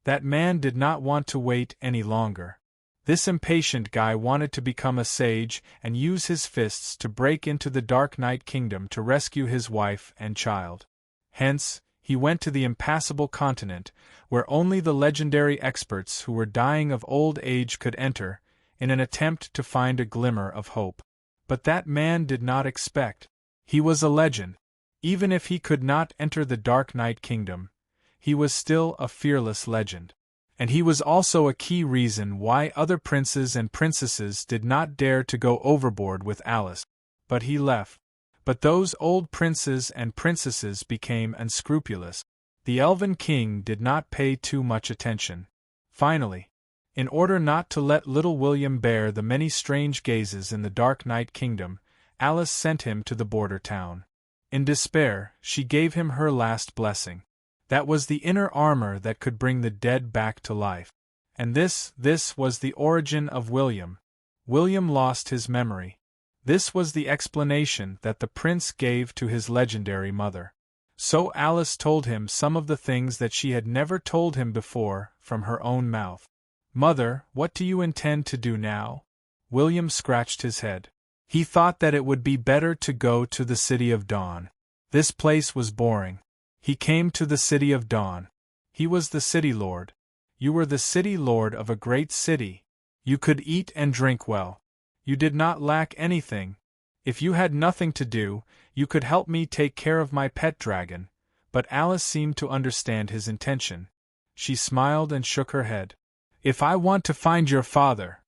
That man did not want to wait any longer. This impatient guy wanted to become a sage and use his fists to break into the Dark Knight Kingdom to rescue his wife and child. Hence, he went to the impassable continent, where only the legendary experts who were dying of old age could enter, in an attempt to find a glimmer of hope. But that man did not expect. He was a legend. Even if he could not enter the Dark Knight Kingdom, he was still a fearless legend. And he was also a key reason why other princes and princesses did not dare to go overboard with Alice. But he left. But those old princes and princesses became unscrupulous. The Elven King did not pay too much attention. Finally, in order not to let little William bear the many strange gazes in the Dark Knight Kingdom, Alice sent him to the border town. In despair, she gave him her last blessing. That was the inner armor that could bring the dead back to life. And this was the origin of William. William lost his memory. This was the explanation that the prince gave to his legendary mother. So Alice told him some of the things that she had never told him before, from her own mouth. "Mother, what do you intend to do now?" William scratched his head. He thought that it would be better to go to the City of Dawn. This place was boring. He came to the City of Dawn. He was the city lord. You were the city lord of a great city. You could eat and drink well. You did not lack anything. If you had nothing to do, you could help me take care of my pet dragon. But Alice seemed to understand his intention. She smiled and shook her head. "If I want to find your father."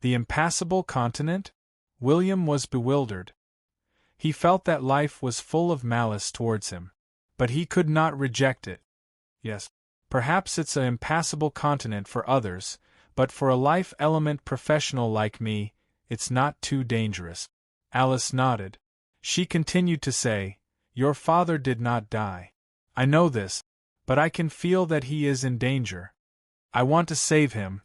The impassable continent? William was bewildered. He felt that life was full of malice towards him. But he could not reject it. Yes, perhaps it's an impassable continent for others, but for a life element professional like me, it's not too dangerous. Alice nodded. She continued to say, "Your father did not die. I know this, but I can feel that he is in danger. I want to save him."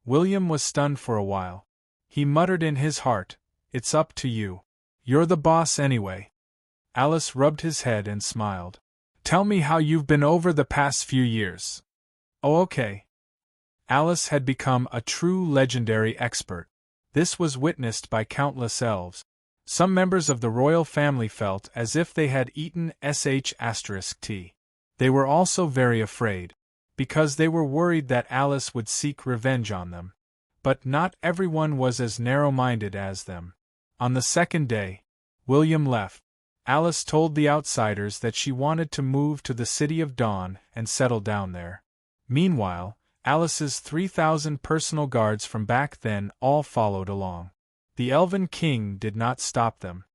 William was stunned for a while. He muttered in his heart, "It's up to you. You're the boss anyway." Alice rubbed his head and smiled. "Tell me how you've been over the past few years." "Oh, okay." Alice had become a true legendary expert. This was witnessed by countless elves. Some members of the royal family felt as if they had eaten **T. They were also very afraid, because they were worried that Alice would seek revenge on them. But not everyone was as narrow-minded as them. On the second day, William left. Alice told the outsiders that she wanted to move to the City of Dawn and settle down there. Meanwhile, Alice's 3,000 personal guards from back then all followed along. The Elven King did not stop them.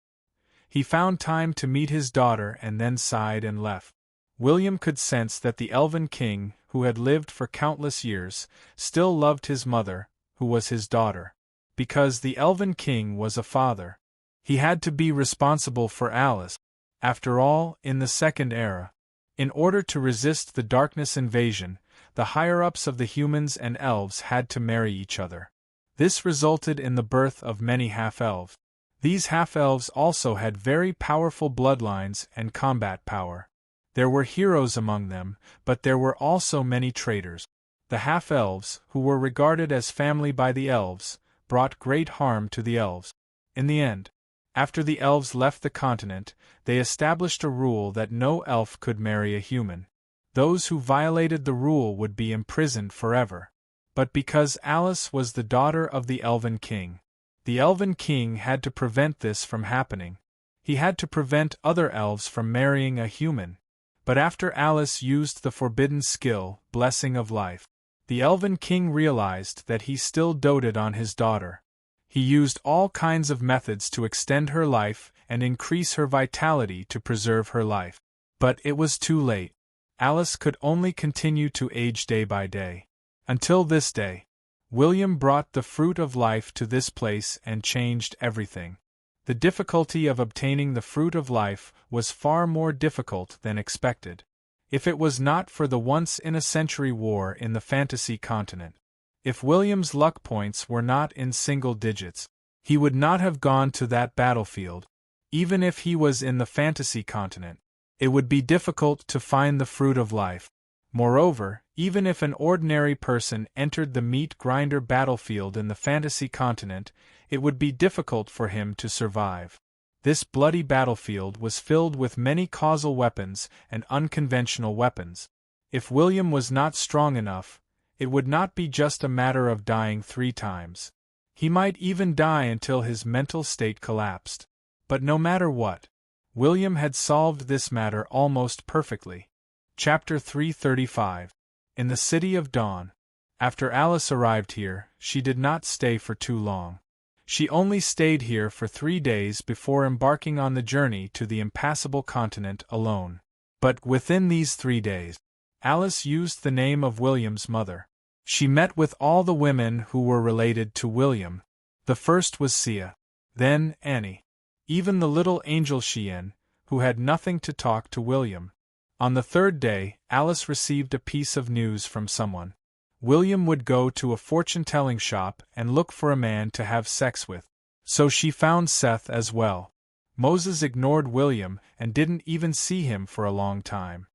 He found time to meet his daughter and then sighed and left. William could sense that the Elven King, who had lived for countless years, still loved his mother, who was his daughter. Because the Elven King was a father, he had to be responsible for Alice. After all, in the Second Era, in order to resist the darkness invasion, the higher-ups of the humans and elves had to marry each other. This resulted in the birth of many half-elves. These half-elves also had very powerful bloodlines and combat power. There were heroes among them, but there were also many traitors. The half-elves, who were regarded as family by the elves, brought great harm to the elves. In the end, after the elves left the continent, they established a rule that no elf could marry a human. Those who violated the rule would be imprisoned forever. But because Alice was the daughter of the Elven King, the Elven King had to prevent this from happening. He had to prevent other elves from marrying a human. But after Alice used the forbidden skill, Blessing of Life, the Elven King realized that he still doted on his daughter. He used all kinds of methods to extend her life and increase her vitality to preserve her life. But it was too late. Alice could only continue to age day by day. Until this day, William brought the fruit of life to this place and changed everything. The difficulty of obtaining the fruit of life was far more difficult than expected. If it was not for the once-in-a-century war in the fantasy continent, if William's luck points were not in single digits, he would not have gone to that battlefield. Even if he was in the fantasy continent, it would be difficult to find the fruit of life. Moreover, even if an ordinary person entered the meat grinder battlefield in the fantasy continent, it would be difficult for him to survive. This bloody battlefield was filled with many causal weapons and unconventional weapons. If William was not strong enough, it would not be just a matter of dying 3 times. He might even die until his mental state collapsed. But no matter what, William had solved this matter almost perfectly. Chapter 335. In the City of Dawn. After Alice arrived here, she did not stay for too long. She only stayed here for 3 days before embarking on the journey to the impassable continent alone. But within these 3 days, Alice used the name of William's mother. She met with all the women who were related to William. The first was Sia, then Annie, even the little angel Chien, who had nothing to talk to William. On the 3rd day, Alice received a piece of news from someone. William would go to a fortune-telling shop and look for a man to have sex with. So she found Seth as well. Moses ignored William and didn't even see him for a long time.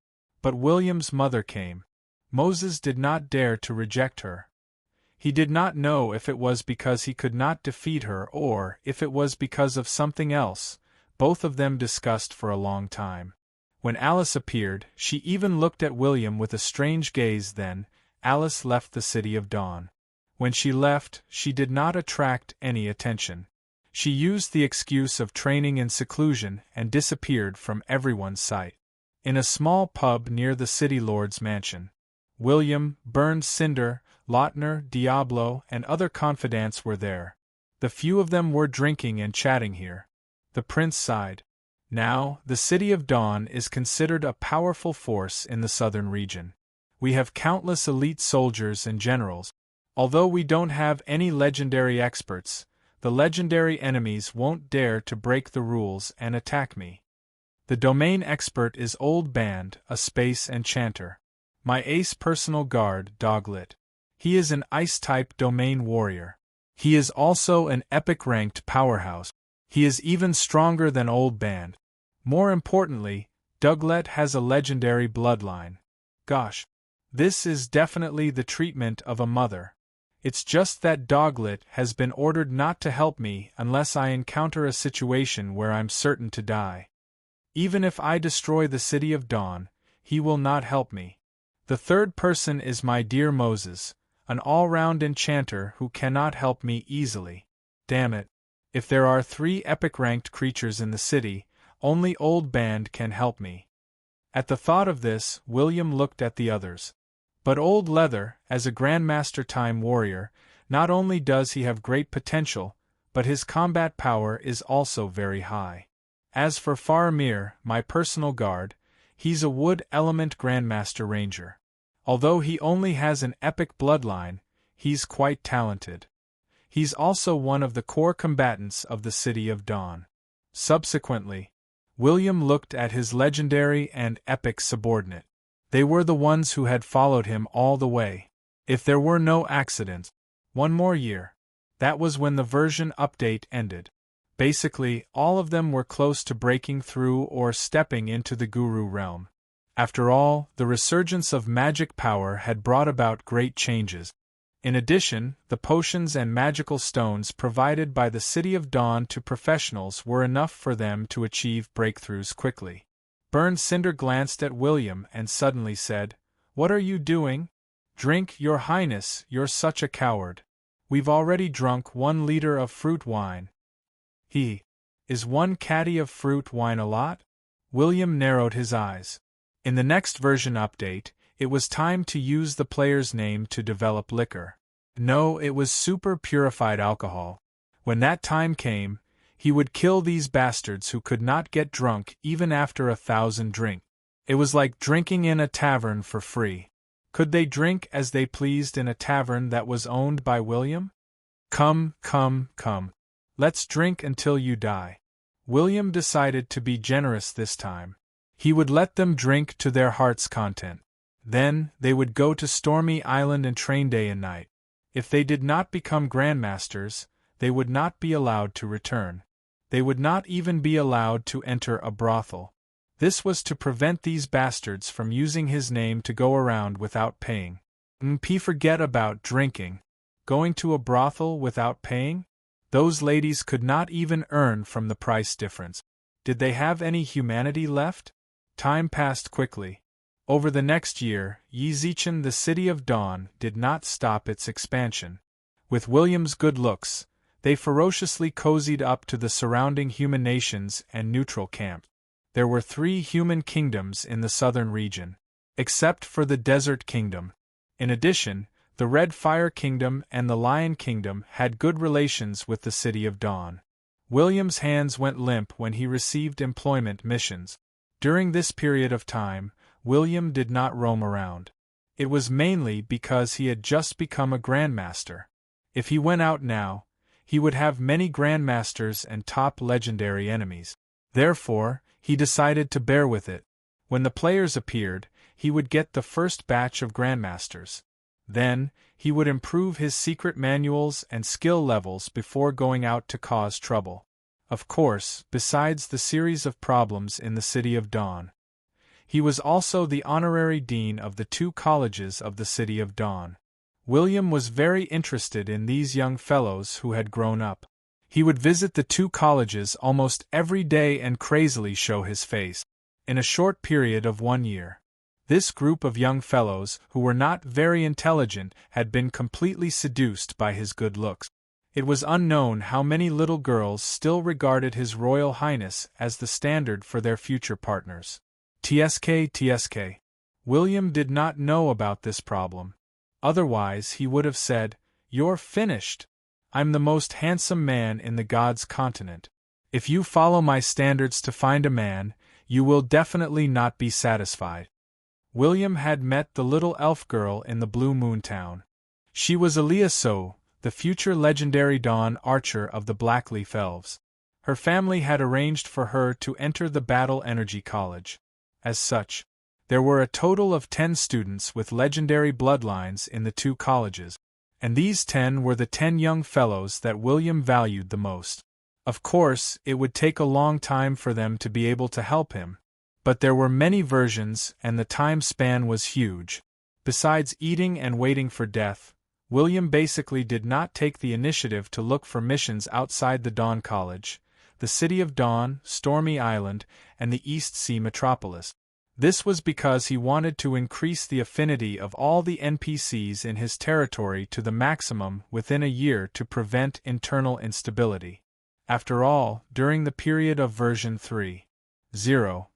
But William's mother came. Moses did not dare to reject her. He did not know if it was because he could not defeat her or if it was because of something else. Both of them discussed for a long time. When Alice appeared, she even looked at William with a strange gaze. Then, Alice left the City of Dawn. When she left, she did not attract any attention. She used the excuse of training in seclusion and disappeared from everyone's sight. In a small pub near the city lord's mansion, William, Burned Cinder, Lautner, Diablo, and other confidants were there. The few of them were drinking and chatting here. The prince sighed. Now, the City of Dawn is considered a powerful force in the southern region. We have countless elite soldiers and generals. Although we don't have any legendary experts, the legendary enemies won't dare to break the rules and attack me. The domain expert is Old Band, a space enchanter. My ace personal guard, Doglet. He is an ice-type domain warrior. He is also an epic-ranked powerhouse. He is even stronger than Old Band. More importantly, Doglet has a legendary bloodline. Gosh. This is definitely the treatment of a mother. It's just that Doglet has been ordered not to help me unless I encounter a situation where I'm certain to die. Even if I destroy the City of Dawn, he will not help me. The third person is my dear Moses, an all-round enchanter who cannot help me easily. Damn it. If there are 3 epic-ranked creatures in the city, only Old Band can help me. At the thought of this, William looked at the others. But Old Leather, as a Grandmaster Time Warrior, not only does he have great potential, but his combat power is also very high. As for Faramir, my personal guard, he's a Wood Element Grandmaster Ranger. Although he only has an epic bloodline, he's quite talented. He's also one of the core combatants of the City of Dawn. Subsequently, William looked at his legendary and epic subordinate. They were the ones who had followed him all the way. If there were no accidents. One more year. That was when the version update ended. Basically, all of them were close to breaking through or stepping into the Guru realm. After all, the resurgence of magic power had brought about great changes. In addition, the potions and magical stones provided by the City of Dawn to professionals were enough for them to achieve breakthroughs quickly. Burned Cinder glanced at William and suddenly said, "What are you doing?" "Drink, Your Highness, you're such a coward. We've already drunk 1 liter of fruit wine." Is 1 caddy of fruit wine a lot? William narrowed his eyes. In the next version update, it was time to use the player's name to develop liquor. No, it was super purified alcohol. When that time came, he would kill these bastards who could not get drunk even after 1,000 drinks. It was like drinking in a tavern for free. Could they drink as they pleased in a tavern that was owned by William? Come. Let's drink until you die. William decided to be generous this time. He would let them drink to their heart's content. Then, they would go to Stormy Island and train day and night. If they did not become Grandmasters, they would not be allowed to return. They would not even be allowed to enter a brothel. This was to prevent these bastards from using his name to go around without paying. Forget about drinking. Going to a brothel without paying? Those ladies could not even earn from the price difference. Did they have any humanity left? Time passed quickly. Over the next year, Yizichen, the City of Dawn, did not stop its expansion. With William's good looks, they ferociously cozied up to the surrounding human nations and neutral camps. There were 3 human kingdoms in the southern region, except for the Desert Kingdom. In addition, the Red Fire Kingdom and the Lion Kingdom had good relations with the City of Dawn. William's hands went limp when he received employment missions. During this period of time, William did not roam around. It was mainly because he had just become a Grandmaster. If he went out now, he would have many Grandmasters and top legendary enemies. Therefore, he decided to bear with it. When the players appeared, he would get the first batch of Grandmasters. Then, he would improve his secret manuals and skill levels before going out to cause trouble. Of course, besides the series of problems in the City of Dawn, he was also the honorary dean of the 2 colleges of the City of Dawn. William was very interested in these young fellows who had grown up. He would visit the 2 colleges almost every day and crazily show his face. In a short period of 1 year, this group of young fellows who were not very intelligent had been completely seduced by his good looks. It was unknown how many little girls still regarded His Royal Highness as the standard for their future partners. TSK. William did not know about this problem. Otherwise he would have said, "You're finished. I'm the most handsome man in the God's continent. If you follow my standards to find a man, you will definitely not be satisfied." William had met the little elf girl in the Blue Moon Town. She was Elia So, the future legendary Dawn Archer of the Blackleaf Elves. Her family had arranged for her to enter the Battle Energy College. As such, there were a total of 10 students with legendary bloodlines in the 2 colleges, and these 10 were the 10 young fellows that William valued the most. Of course, it would take a long time for them to be able to help him, but there were many versions and the time span was huge. Besides eating and waiting for death, William basically did not take the initiative to look for missions outside the Dawn College, the City of Dawn, Stormy Island, and the East Sea Metropolis. This was because he wanted to increase the affinity of all the NPCs in his territory to the maximum within a year to prevent internal instability. After all, during the period of version 3.0,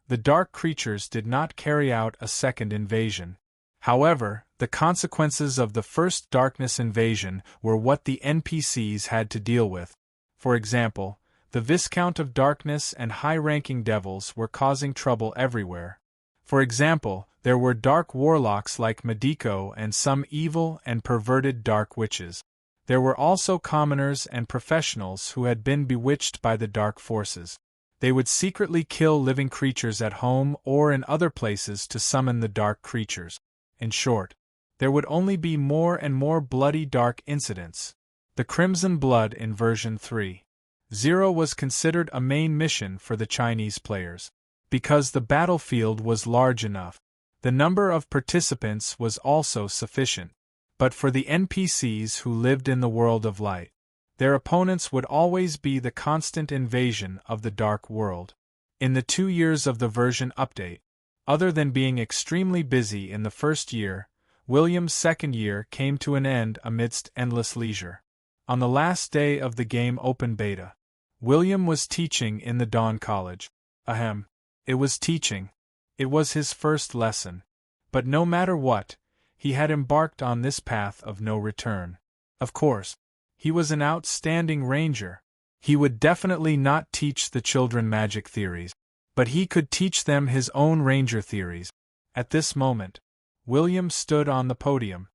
the dark creatures did not carry out a second invasion. However, the consequences of the first darkness invasion were what the NPCs had to deal with. For example, the Viscount of Darkness and high-ranking devils were causing trouble everywhere. For example, there were dark warlocks like Madiko and some evil and perverted dark witches. There were also commoners and professionals who had been bewitched by the dark forces. They would secretly kill living creatures at home or in other places to summon the dark creatures. In short, there would only be more and more bloody dark incidents. The Crimson Blood in version 3.0 was considered a main mission for the Chinese players. Because the battlefield was large enough, the number of participants was also sufficient. But for the NPCs who lived in the world of light, their opponents would always be the constant invasion of the dark world. In the 2 years of the version update, other than being extremely busy in the first year, William's second year came to an end amidst endless leisure. On the last day of the game open beta, William was teaching in the Dawn College. It was teaching. It was his first lesson. But no matter what, he had embarked on this path of no return. Of course, he was an outstanding ranger. He would definitely not teach the children magic theories, but he could teach them his own ranger theories. At this moment, William stood on the podium.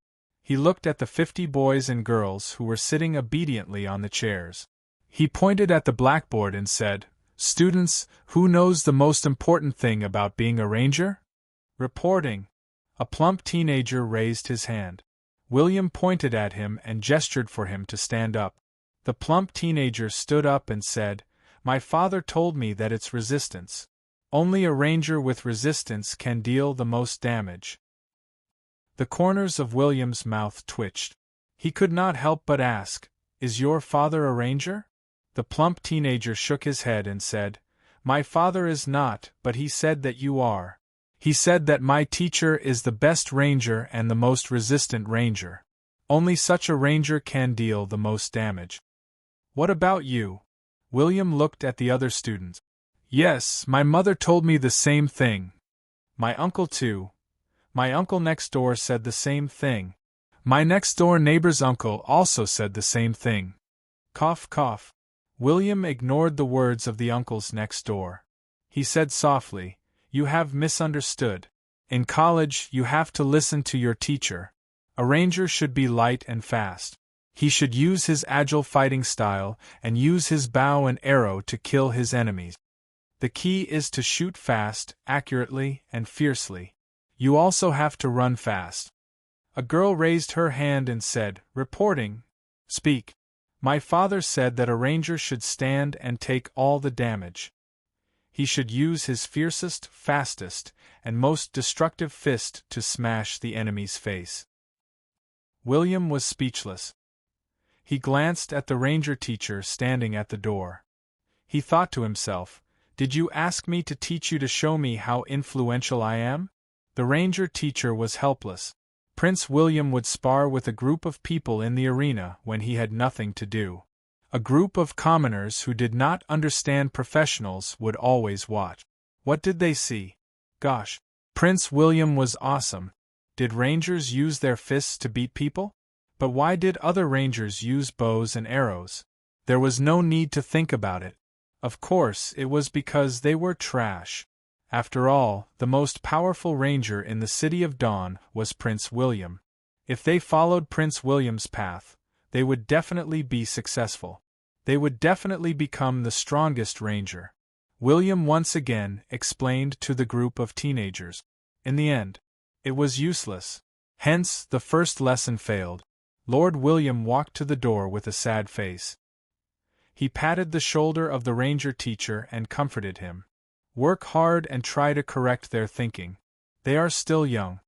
He looked at the 50 boys and girls who were sitting obediently on the chairs. He pointed at the blackboard and said, "Students, who knows the most important thing about being a ranger?" Reporting. A plump teenager raised his hand. William pointed at him and gestured for him to stand up. The plump teenager stood up and said, "My father told me that it's resistance. Only a ranger with resistance can deal the most damage." The corners of William's mouth twitched. He could not help but ask, "Is your father a ranger?" The plump teenager shook his head and said, "My father is not, but he said that you are. He said that my teacher is the best ranger and the most resistant ranger. Only such a ranger can deal the most damage." "What about you?" William looked at the other students. "Yes, my mother told me the same thing. My uncle too. My uncle next door said the same thing. My next-door neighbor's uncle also said the same thing." Cough, cough. William ignored the words of the uncles next door. He said softly, "You have misunderstood. In college, you have to listen to your teacher. A ranger should be light and fast. He should use his agile fighting style and use his bow and arrow to kill his enemies. The key is to shoot fast, accurately, and fiercely. You also have to run fast." A girl raised her hand and said, reporting, "Speak. My father said that a ranger should stand and take all the damage. He should use his fiercest, fastest, and most destructive fist to smash the enemy's face." William was speechless. He glanced at the ranger teacher standing at the door. He thought to himself, "Did you ask me to teach you to show me how influential I am?" The ranger teacher was helpless. Prince William would spar with a group of people in the arena when he had nothing to do. A group of commoners who did not understand professionals would always watch. What did they see? Gosh, Prince William was awesome. Did rangers use their fists to beat people? But why did other rangers use bows and arrows? There was no need to think about it. Of course, it was because they were trash. After all, the most powerful ranger in the City of Dawn was Prince William. If they followed Prince William's path, they would definitely be successful. They would definitely become the strongest ranger. William once again explained to the group of teenagers. In the end, it was useless. Hence, the first lesson failed. Lord William walked to the door with a sad face. He patted the shoulder of the ranger teacher and comforted him. Work hard and try to correct their thinking. They are still young.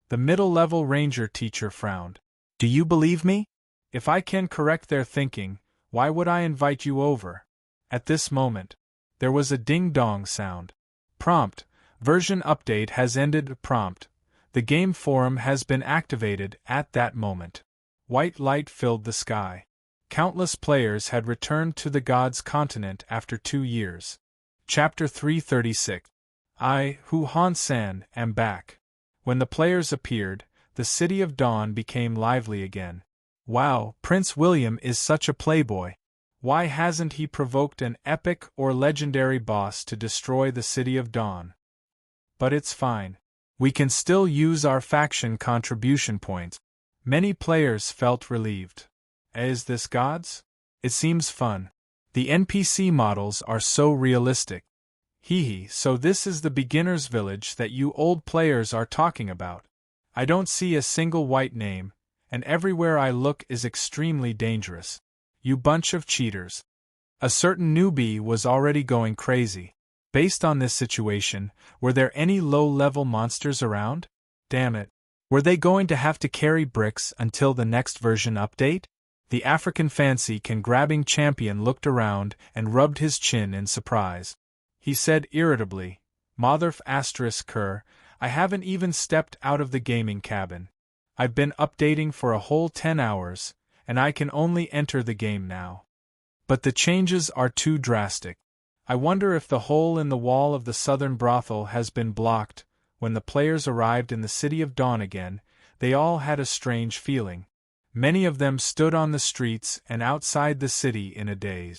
The middle-level ranger teacher frowned. Do you believe me? If I can correct their thinking, why would I invite you over? At this moment, there was a ding-dong sound. Prompt. Version update has ended. Prompt. The game forum has been activated at that moment. White light filled the sky. Countless players had returned to the God's continent after 2 years. Chapter 336. I, Hu Han San, am back. When the players appeared, the City of Dawn became lively again. Wow, Prince William is such a playboy. Why hasn't he provoked an epic or legendary boss to destroy the City of Dawn? But it's fine. We can still use our faction contribution points. Many players felt relieved. Is this gods? It seems fun. The NPC models are so realistic. Hee, so this is the beginner's village that you old players are talking about. I don't see a single white name, and everywhere I look is extremely dangerous. You bunch of cheaters. A certain newbie was already going crazy. Based on this situation, were there any low-level monsters around? Damn it. Were they going to have to carry bricks until the next version update? The African fancy-can-grabbing champion looked around and rubbed his chin in surprise. He said irritably, Motherf **Ker, I haven't even stepped out of the gaming cabin. I've been updating for a whole 10 hours, and I can only enter the game now. But the changes are too drastic. I wonder if the hole in the wall of the southern brothel has been blocked. When the players arrived in the City of Dawn again, they all had a strange feeling. Many of them stood on the streets and outside the city in a daze.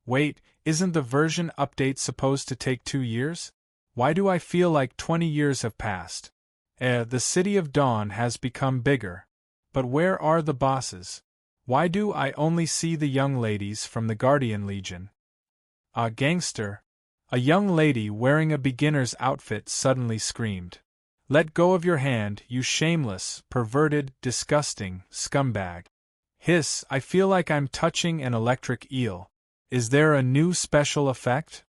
Wait, isn't the version update supposed to take 2 years? Why do I feel like 20 years have passed? The City of Dawn has become bigger. But where are the bosses? Why do I only see the young ladies from the Guardian Legion? A gangster. A young lady wearing a beginner's outfit suddenly screamed. Let go of your hand, you shameless, perverted, disgusting scumbag. Hiss, I feel like I'm touching an electric eel. Is there a new special effect?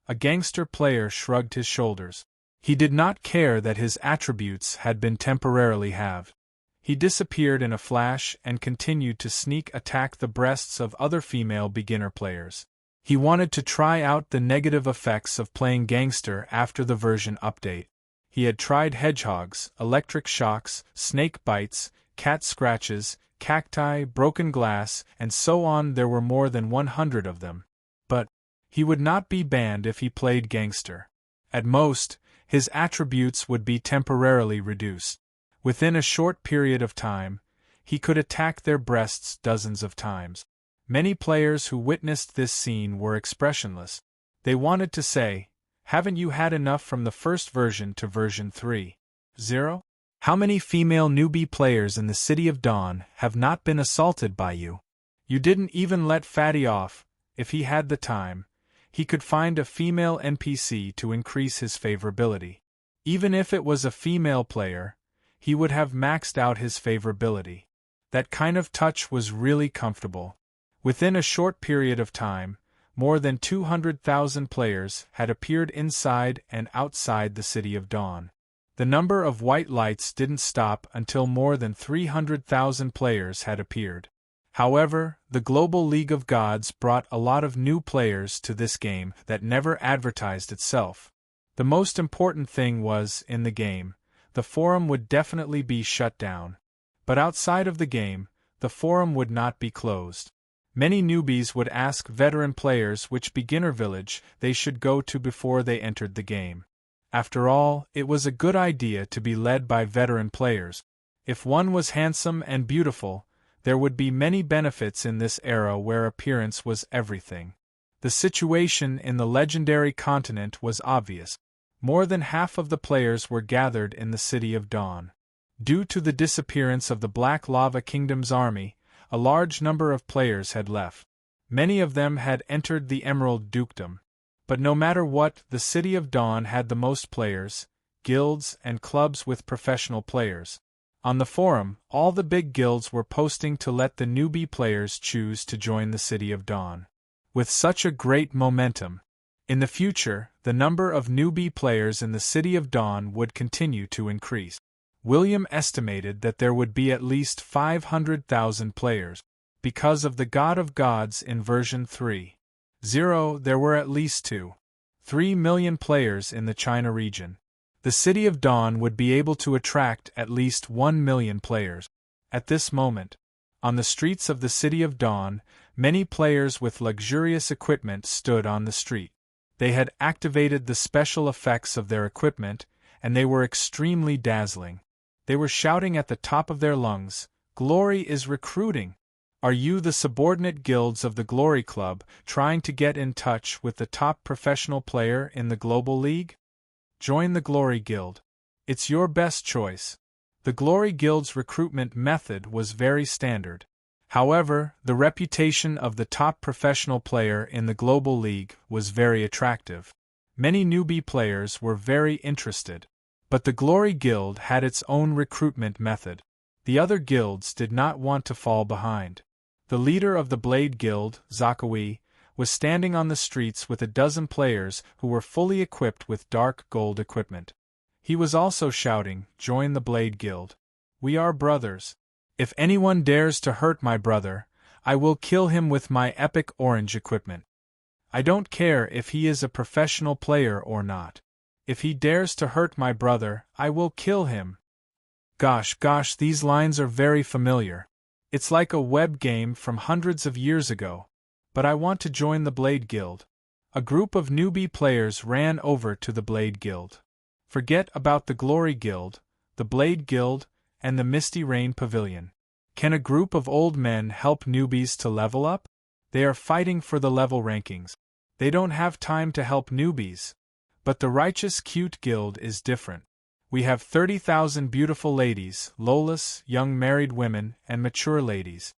A gangster player shrugged his shoulders. He did not care that his attributes had been temporarily halved. He disappeared in a flash and continued to sneak attack the breasts of other female beginner players. He wanted to try out the negative effects of playing gangster after the version update. He had tried hedgehogs, electric shocks, snake bites, cat scratches, cacti, broken glass, and so on. There were more than 100 of them. But he would not be banned if he played gangster. At most, his attributes would be temporarily reduced. Within a short period of time, he could attack their breasts dozens of times. Many players who witnessed this scene were expressionless. They wanted to say, haven't you had enough from the first version to version 3.0? How many female newbie players in the City of Dawn have not been assaulted by you? You didn't even let Fatty off. If he had the time, he could find a female NPC to increase his favorability. Even if it was a female player, he would have maxed out his favorability. That kind of touch was really comfortable. Within a short period of time, more than 200,000 players had appeared inside and outside the City of Dawn. The number of white lights didn't stop until more than 300,000 players had appeared. However, the Global League of Gods brought a lot of new players to this game that never advertised itself. The most important thing was, in the game, the forum would definitely be shut down. But outside of the game, the forum would not be closed. Many newbies would ask veteran players which beginner village they should go to before they entered the game. After all, it was a good idea to be led by veteran players. If one was handsome and beautiful, there would be many benefits in this era where appearance was everything. The situation in the legendary continent was obvious. More than half of the players were gathered in the City of Dawn. Due to the disappearance of the Black Lava Kingdom's army, a large number of players had left. Many of them had entered the Emerald Dukedom. But no matter what, the City of Dawn had the most players, guilds and clubs with professional players. On the forum, all the big guilds were posting to let the newbie players choose to join the City of Dawn. With such a great momentum, in the future, the number of newbie players in the City of Dawn would continue to increase. William estimated that there would be at least 500,000 players. Because of the God of Gods in version 3.0, there were at least 2.3 million players in the China region. The City of Dawn would be able to attract at least 1 million players. At this moment, on the streets of the City of Dawn, many players with luxurious equipment stood on the street. They had activated the special effects of their equipment, and they were extremely dazzling. They were shouting at the top of their lungs, "Glory is recruiting! Are you the subordinate guilds of the Glory Club trying to get in touch with the top professional player in the Global League? Join the Glory Guild. It's your best choice." The Glory Guild's recruitment method was very standard. However, the reputation of the top professional player in the Global League was very attractive. Many newbie players were very interested. But the Glory Guild had its own recruitment method. The other guilds did not want to fall behind. The leader of the Blade Guild, Zakawi, was standing on the streets with a dozen players who were fully equipped with dark gold equipment. He was also shouting, "Join the Blade Guild. We are brothers. If anyone dares to hurt my brother, I will kill him with my epic orange equipment. I don't care if he is a professional player or not. If he dares to hurt my brother, I will kill him." Gosh, these lines are very familiar. It's like a web game from hundreds of years ago. But I want to join the Blade Guild. A group of newbie players ran over to the Blade Guild. Forget about the Glory Guild, the Blade Guild, and the Misty Rain Pavilion. Can a group of old men help newbies to level up? They are fighting for the level rankings. They don't have time to help newbies. But the Righteous Cute Guild is different. We have 30,000 beautiful ladies, Lolas, young married women, and mature ladies.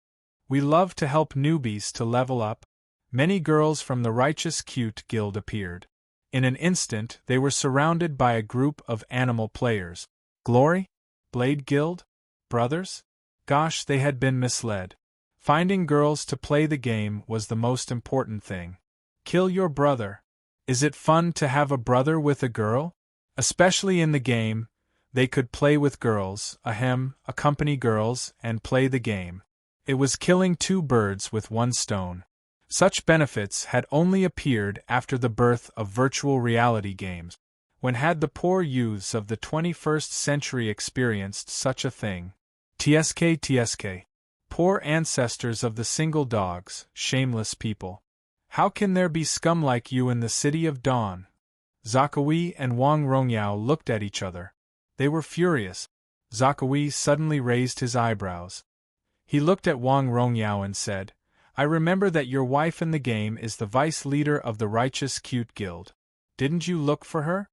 We love to help newbies to level up. Many girls from the Righteous Cute Guild appeared. In an instant, they were surrounded by a group of animal players. Glory? Blade Guild? Brothers? Gosh, they had been misled. Finding girls to play the game was the most important thing. Kill your brother. Is it fun to have a brother with a girl? Especially in the game, they could play with girls, accompany girls, and play the game. It was killing two birds with one stone. Such benefits had only appeared after the birth of virtual reality games. When had the poor youths of the 21st century experienced such a thing? TSK. Poor ancestors of the single dogs, shameless people. How can there be scum like you in the City of Dawn? Zakawi and Wang Rongyao looked at each other. They were furious. Zakawi suddenly raised his eyebrows. He looked at Wang Rongyao and said, "I remember that your wife in the game is the vice leader of the Righteous Cute Guild. Didn't you look for her?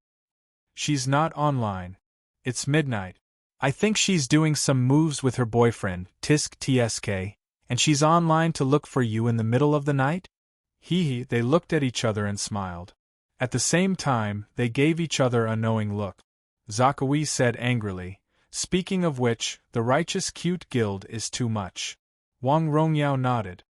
She's not online. It's midnight. I think she's doing some moves with her boyfriend, TSK, and she's online to look for you in the middle of the night?" They looked at each other and smiled. At the same time, they gave each other a knowing look. Zakawi said angrily, "Speaking of which, the Righteous Cute Guild is too much." Wang Rongyao nodded.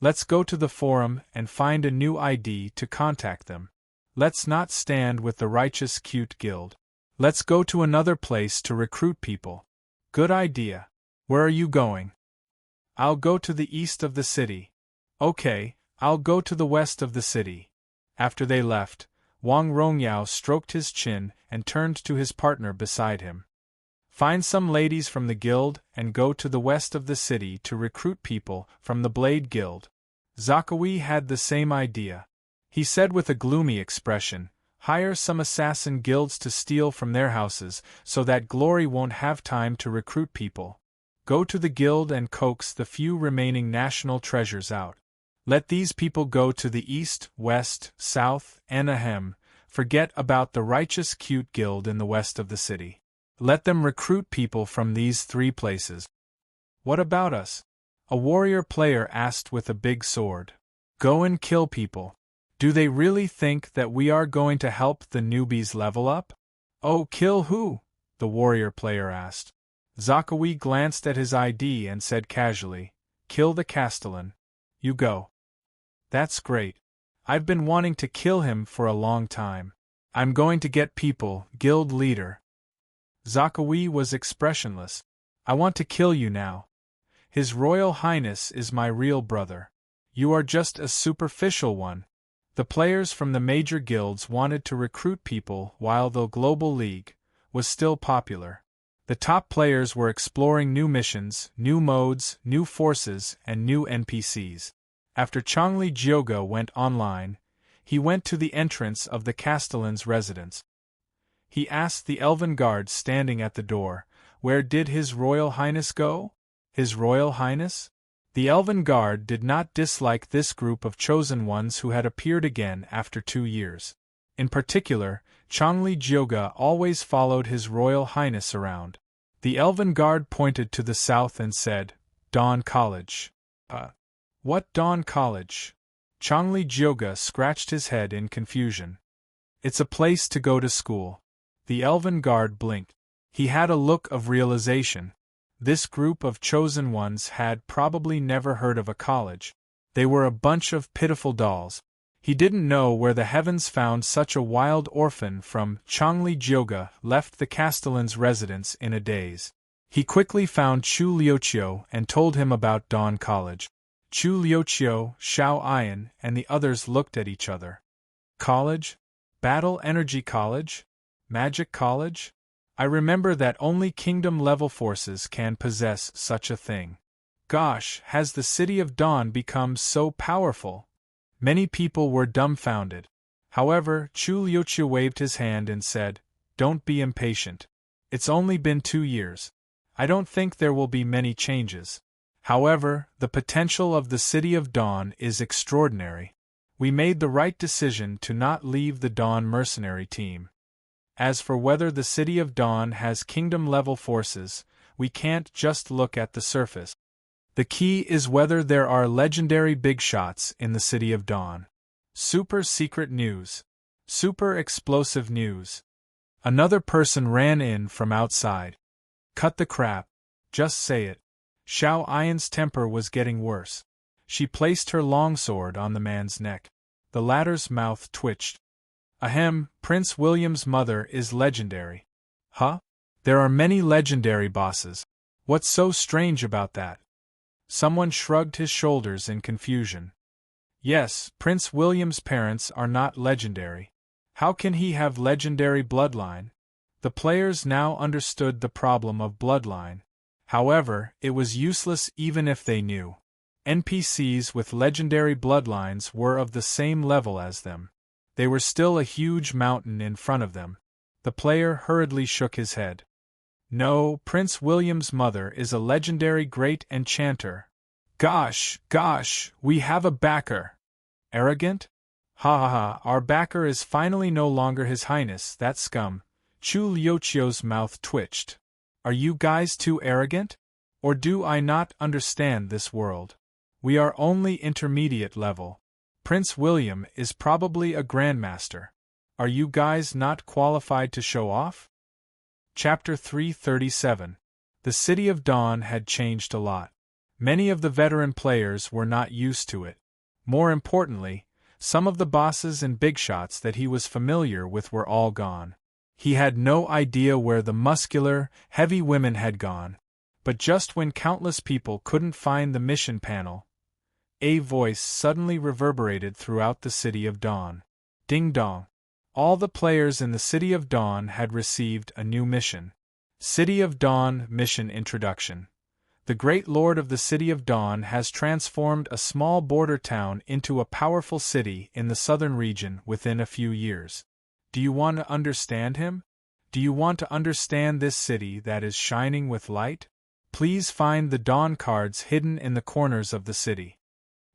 "Let's go to the forum and find a new ID to contact them. Let's not stand with the Righteous Cute Guild. Let's go to another place to recruit people." "Good idea. Where are you going?" "I'll go to the east of the city." "Okay, I'll go to the west of the city." After they left, Wang Rongyao stroked his chin and turned to his partner beside him. "Find some ladies from the guild and go to the west of the city to recruit people from the Blade Guild." Zakawi had the same idea. He said with a gloomy expression, "Hire some assassin guilds to steal from their houses so that Glory won't have time to recruit people. Go to the guild and coax the few remaining national treasures out. Let these people go to the east, west, south, and forget about the Righteous Cute Guild in the west of the city. Let them recruit people from these 3 places. What about us? A warrior player asked with a big sword. Go and kill people. Do they really think that we are going to help the newbies level up? Oh, kill who? The warrior player asked. Zakawi glanced at his ID and said casually, kill the Castellan. You go. That's great. I've been wanting to kill him for a long time. I'm going to get people, guild leader. Zakawi was expressionless. I want to kill you now. His Royal Highness is my real brother. You are just a superficial one. The players from the major guilds wanted to recruit people while the Global League was still popular. The top players were exploring new missions, new modes, new forces, and new NPCs. After Changli Jioga went online, he went to the entrance of the Castellan's residence. He asked the elven guard standing at the door, where did His Royal Highness go? His Royal Highness? The elven guard did not dislike this group of chosen ones who had appeared again after 2 years. In particular, Changli Jioga always followed His Royal Highness around. The elven guard pointed to the south and said, Dawn College. What Dawn College? Changli Jioga scratched his head in confusion. It's a place to go to school. The elven guard blinked. He had a look of realization. This group of chosen ones had probably never heard of a college. They were a bunch of pitiful dolls. He didn't know where the heavens found such a wild orphan from. Changli Jioga left the Castellan's residence in a daze. He quickly found Chu Liuqiu and told him about Dawn College. Chu Liuqiu, Xiao Ayan, and the others looked at each other. College? Battle Energy College? Magic College? I remember that only kingdom-level forces can possess such a thing. Gosh, has the City of Dawn become so powerful? Many people were dumbfounded. However, Chu Liuqiu waved his hand and said, Don't be impatient. It's only been 2 years. I don't think there will be many changes. However, the potential of the City of Dawn is extraordinary. We made the right decision to not leave the Dawn mercenary team. As for whether the City of Dawn has kingdom-level forces, we can't just look at the surface. The key is whether there are legendary big shots in the City of Dawn. Super secret news. Super explosive news. Another person ran in from outside. Cut the crap. Just say it. Xiao Ayan's temper was getting worse. She placed her longsword on the man's neck. The latter's mouth twitched. Ahem, Prince William's mother is legendary. Huh? There are many legendary bosses. What's so strange about that? Someone shrugged his shoulders in confusion. Yes, Prince William's parents are not legendary. How can he have legendary bloodline? The players now understood the problem of bloodline. However, it was useless even if they knew. NPCs with legendary bloodlines were of the same level as them. They were still a huge mountain in front of them. The player hurriedly shook his head. No, Prince William's mother is a legendary great enchanter. Gosh, we have a backer. Arrogant? Ha ha ha, our backer is finally no longer His Highness, that scum. Chu Liuqiu's mouth twitched. Are you guys too arrogant? Or do I not understand this world? We are only intermediate level. Prince William is probably a grandmaster. Are you guys not qualified to show off? Chapter 337. The City of Dawn had changed a lot. Many of the veteran players were not used to it. More importantly, some of the bosses and big shots that he was familiar with were all gone. He had no idea where the muscular, heavy women had gone. But just when countless people couldn't find the mission panel, a voice suddenly reverberated throughout the City of Dawn. Ding dong. All the players in the City of Dawn had received a new mission. City of Dawn Mission Introduction. The Great Lord of the City of Dawn has transformed a small border town into a powerful city in the southern region within a few years. Do you want to understand him? Do you want to understand this city that is shining with light? Please find the Dawn cards hidden in the corners of the city.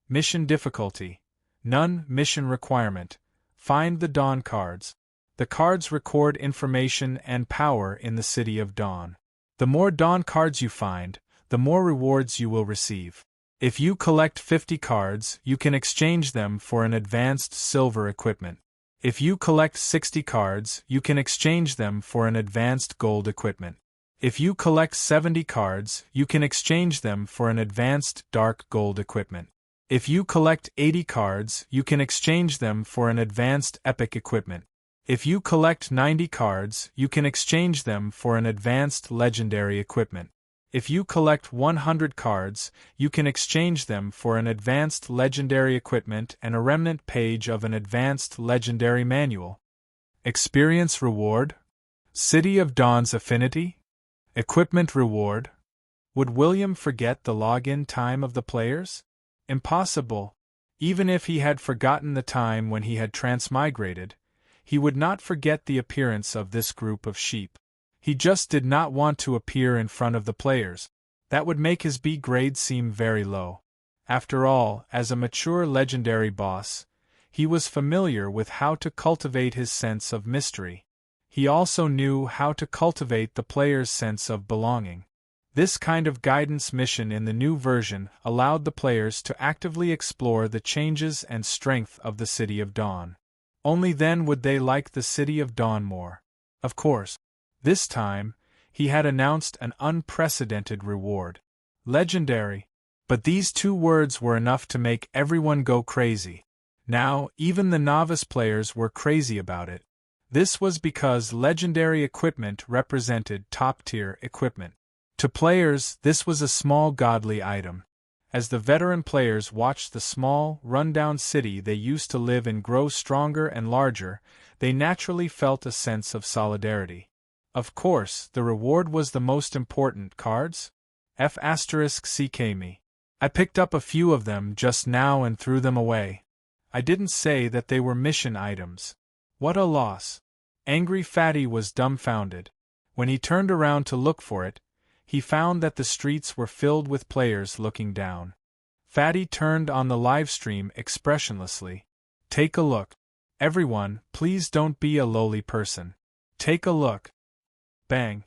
Mission difficulty. None. Mission requirement. Find the Dawn cards. The cards record information and power in the City of Dawn. The more Dawn cards you find, the more rewards you will receive. If you collect 50 cards, you can exchange them for an advanced silver equipment. If you collect 60 cards, you can exchange them for an advanced gold equipment. If you collect 70 cards, you can exchange them for an advanced dark gold equipment. If you collect 80 cards, you can exchange them for an advanced epic equipment. If you collect 90 cards, you can exchange them for an advanced legendary equipment. If you collect 100 cards, you can exchange them for an advanced legendary equipment and a remnant page of an advanced legendary manual. Experience reward? City of Dawn's affinity? Equipment reward? Would William forget the login time of the players? Impossible. Even if he had forgotten the time when he had transmigrated, he would not forget the appearance of this group of sheep. He just did not want to appear in front of the players. That would make his B grade seem very low. After all, as a mature legendary boss, he was familiar with how to cultivate his sense of mystery. He also knew how to cultivate the player's sense of belonging. This kind of guidance mission in the new version allowed the players to actively explore the changes and strength of the City of Dawn. Only then would they like the City of Dawn more. Of course. This time, he had announced an unprecedented reward. Legendary. But these 2 words were enough to make everyone go crazy. Now, even the novice players were crazy about it. This was because legendary equipment represented top-tier equipment. To players, this was a small godly item. As the veteran players watched the small, run-down city they used to live in grow stronger and larger, they naturally felt a sense of solidarity. Of course, the reward was the most important: cards? F***ck me. I picked up a few of them just now and threw them away. I didn't say that they were mission items. What a loss. Angry Fatty was dumbfounded. When he turned around to look for it, he found that the streets were filled with players looking down. Fatty turned on the livestream expressionlessly. Take a look. Everyone, please don't be a lowly person. Take a look. Bang.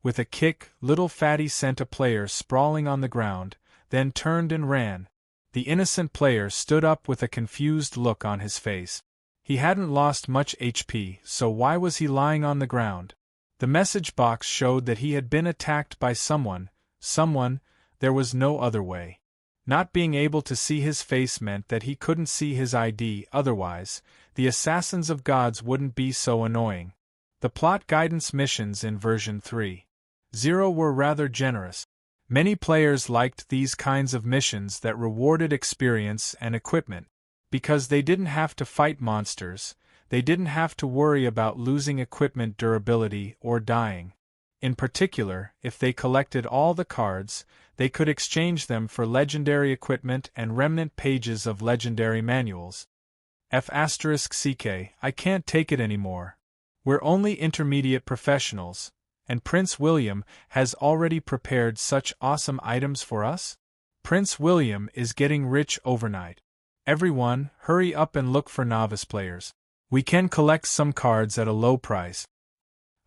With a kick, little Fatty sent a player sprawling on the ground, then turned and ran. The innocent player stood up with a confused look on his face. He hadn't lost much HP, so why was he lying on the ground? The message box showed that he had been attacked by someone, there was no other way. Not being able to see his face meant that he couldn't see his ID, otherwise, the Assassins of Gods wouldn't be so annoying. The plot guidance missions in version 3.0 were rather generous. Many players liked these kinds of missions that rewarded experience and equipment, because they didn't have to fight monsters. They didn't have to worry about losing equipment durability or dying. In particular, if they collected all the cards, they could exchange them for legendary equipment and remnant pages of legendary manuals. F***ck, I can't take it anymore. We're only intermediate professionals, and Prince William has already prepared such awesome items for us? Prince William is getting rich overnight. Everyone, hurry up and look for novice players. We can collect some cards at a low price.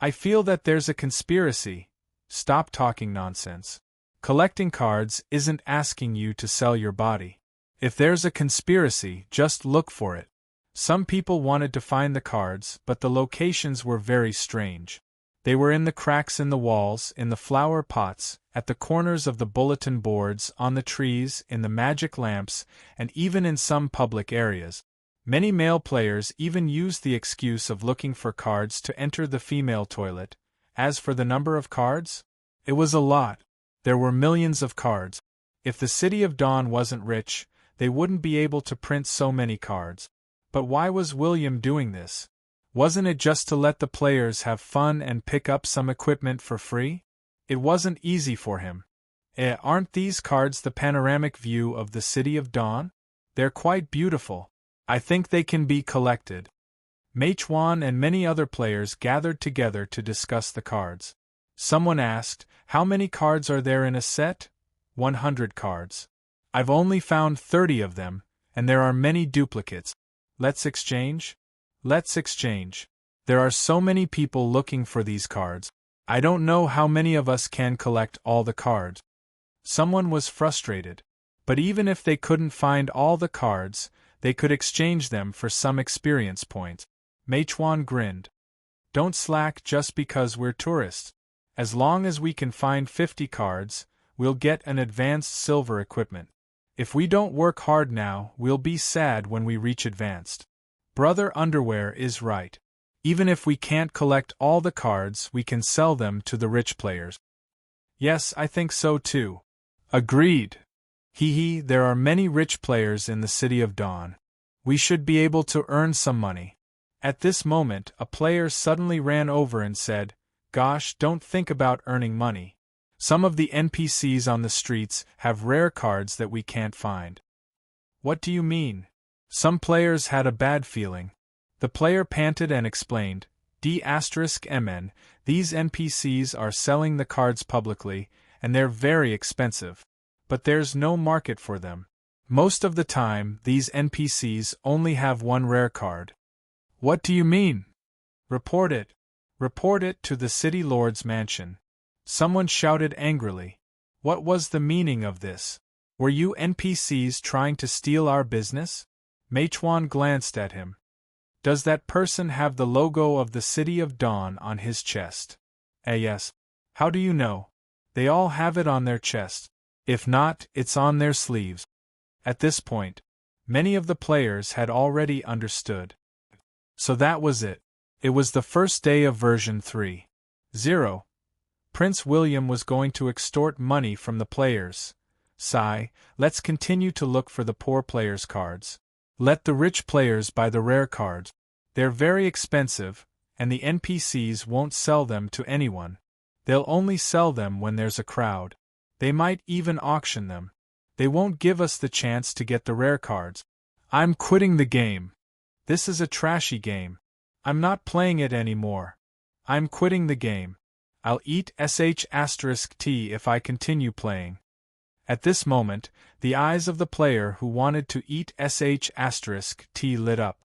I feel that there's a conspiracy. Stop talking nonsense. Collecting cards isn't asking you to sell your body. If there's a conspiracy, just look for it. Some people wanted to find the cards, but the locations were very strange. They were in the cracks in the walls, in the flower pots, at the corners of the bulletin boards, on the trees, in the magic lamps, and even in some public areas. Many male players even used the excuse of looking for cards to enter the female toilet. As for the number of cards, it was a lot. There were millions of cards. If the City of Dawn wasn't rich, they wouldn't be able to print so many cards. But why was William doing this? Wasn't it just to let the players have fun and pick up some equipment for free? It wasn't easy for him. Aren't these cards the panoramic view of the City of Dawn? They're quite beautiful. I think they can be collected. Meichuan and many other players gathered together to discuss the cards. Someone asked, how many cards are there in a set? 100 cards. I've only found 30 of them, and there are many duplicates. Let's exchange? Let's exchange. There are so many people looking for these cards. I don't know how many of us can collect all the cards. Someone was frustrated. But even if they couldn't find all the cards, they could exchange them for some experience points. Meichuan grinned. Don't slack just because we're tourists. As long as we can find 50 cards, we'll get an advanced silver equipment. If we don't work hard now, we'll be sad when we reach advanced. Brother Underwear is right. Even if we can't collect all the cards, we can sell them to the rich players. Yes, I think so too. Agreed. There are many rich players in the City of Dawn. We should be able to earn some money. At this moment, a player suddenly ran over and said, Gosh, don't think about earning money. Some of the NPCs on the streets have rare cards that we can't find. What do you mean? Some players had a bad feeling. The player panted and explained, D*MN, these NPCs are selling the cards publicly, and they're very expensive. But there's no market for them. Most of the time, these NPCs only have one rare card. What do you mean? Report it. Report it to the City Lord's mansion. Someone shouted angrily. What was the meaning of this? Were you NPCs trying to steal our business? Meichuan glanced at him. Does that person have the logo of the City of Dawn on his chest? Yes. How do you know? They all have it on their chest. If not, it's on their sleeves. At this point, many of the players had already understood. So that was it. It was the first day of version 3.0. Prince William was going to extort money from the players. Sigh, let's continue to look for the poor players' cards. Let the rich players buy the rare cards. They're very expensive, and the NPCs won't sell them to anyone. They'll only sell them when there's a crowd. They might even auction them. They won't give us the chance to get the rare cards. I'm quitting the game. This is a trashy game. I'm not playing it anymore. I'm quitting the game. I'll eat *T if I continue playing. At this moment, the eyes of the player who wanted to eat *T lit up.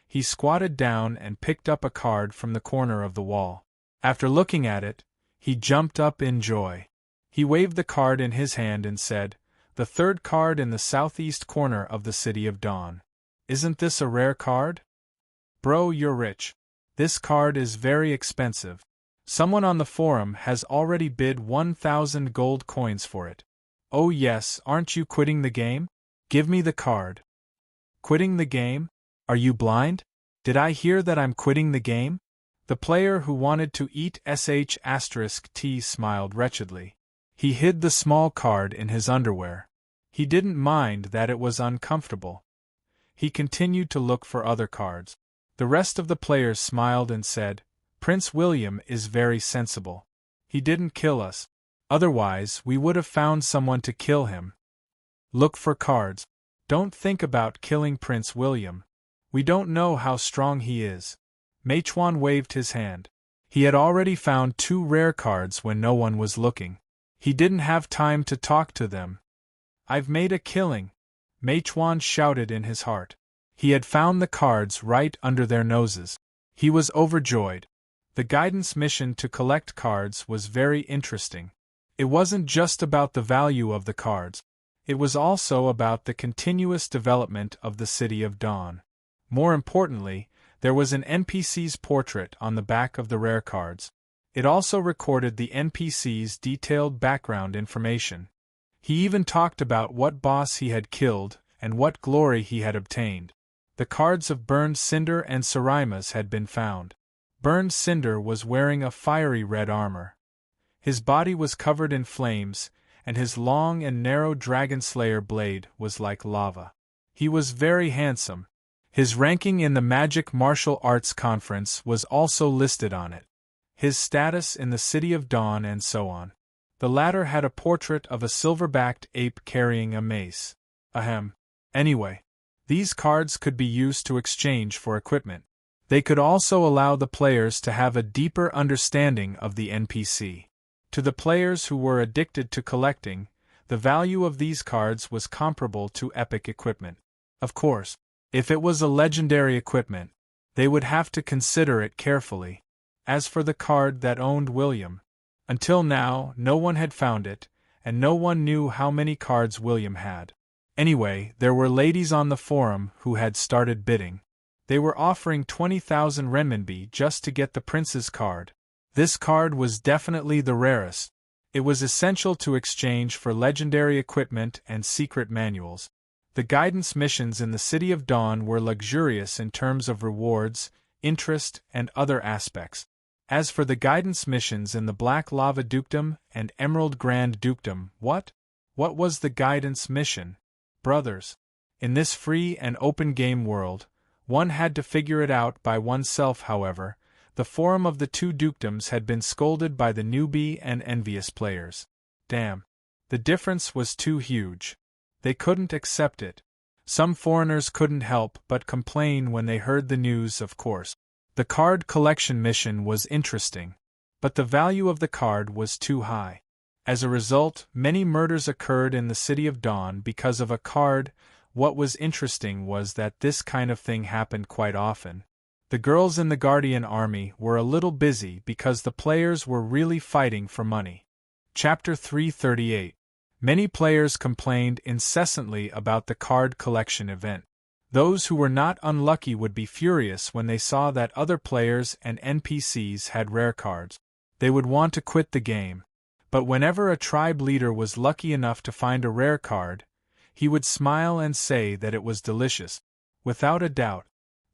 He squatted down and picked up a card from the corner of the wall. After looking at it, he jumped up in joy. He waved the card in his hand and said, The third card in the southeast corner of the City of Dawn. Isn't this a rare card? Bro, you're rich. This card is very expensive. Someone on the forum has already bid 1,000 gold coins for it. Oh yes, aren't you quitting the game? Give me the card. Quitting the game? Are you blind? Did I hear that I'm quitting the game? The player who wanted to eat *T smiled wretchedly. He hid the small card in his underwear. He didn't mind that it was uncomfortable. He continued to look for other cards. The rest of the players smiled and said, Prince William is very sensible. He didn't kill us. Otherwise, we would have found someone to kill him. Look for cards. Don't think about killing Prince William. We don't know how strong he is. Meichuan waved his hand. He had already found 2 rare cards when no one was looking. He didn't have time to talk to them. I've made a killing, Meichuan shouted in his heart. He had found the cards right under their noses. He was overjoyed. The guidance mission to collect cards was very interesting. It wasn't just about the value of the cards. It was also about the continuous development of the City of Dawn. More importantly, there was an NPC's portrait on the back of the rare cards. It also recorded the NPC's detailed background information. He even talked about what boss he had killed and what glory he had obtained. The cards of Burned Cinder and Sarimas had been found. Burned Cinder was wearing a fiery red armor. His body was covered in flames, and his long and narrow Dragon Slayer blade was like lava. He was very handsome. His ranking in the Magic Martial Arts Conference was also listed on it. His status in the City of Dawn and so on. The latter had a portrait of a silver-backed ape carrying a mace. Ahem. Anyway, these cards could be used to exchange for equipment. They could also allow the players to have a deeper understanding of the NPC. To the players who were addicted to collecting, the value of these cards was comparable to epic equipment. Of course, if it was a legendary equipment, They would have to consider it carefully. As for the card that owned William, until now, no one had found it, and no one knew how many cards William had. Anyway, there were ladies on the forum who had started bidding. They were offering 20,000 renminbi just to get the prince's card. This card was definitely the rarest. It was essential to exchange for legendary equipment and secret manuals. The guidance missions in the City of Dawn were luxurious in terms of rewards, interest, and other aspects. As for the guidance missions in the Black Lava Dukedom and Emerald Grand Dukedom, what was the guidance mission? Brothers. In this free and open game world, one had to figure it out by oneself. However, the forum of the two dukedoms had been scolded by the newbie and envious players. Damn. The difference was too huge. They couldn't accept it. Some foreigners couldn't help but complain when they heard the news, of course. The card collection mission was interesting, but the value of the card was too high. As a result, many murders occurred in the City of Dawn because of a card. What was interesting was that this kind of thing happened quite often. The girls in the Guardian Army were a little busy because the players were really fighting for money. Chapter 338. Many players complained incessantly about the card collection event. Those who were not unlucky would be furious when they saw that other players and NPCs had rare cards. They would want to quit the game. But whenever a tribe leader was lucky enough to find a rare card, he would smile and say that it was delicious. Without a doubt,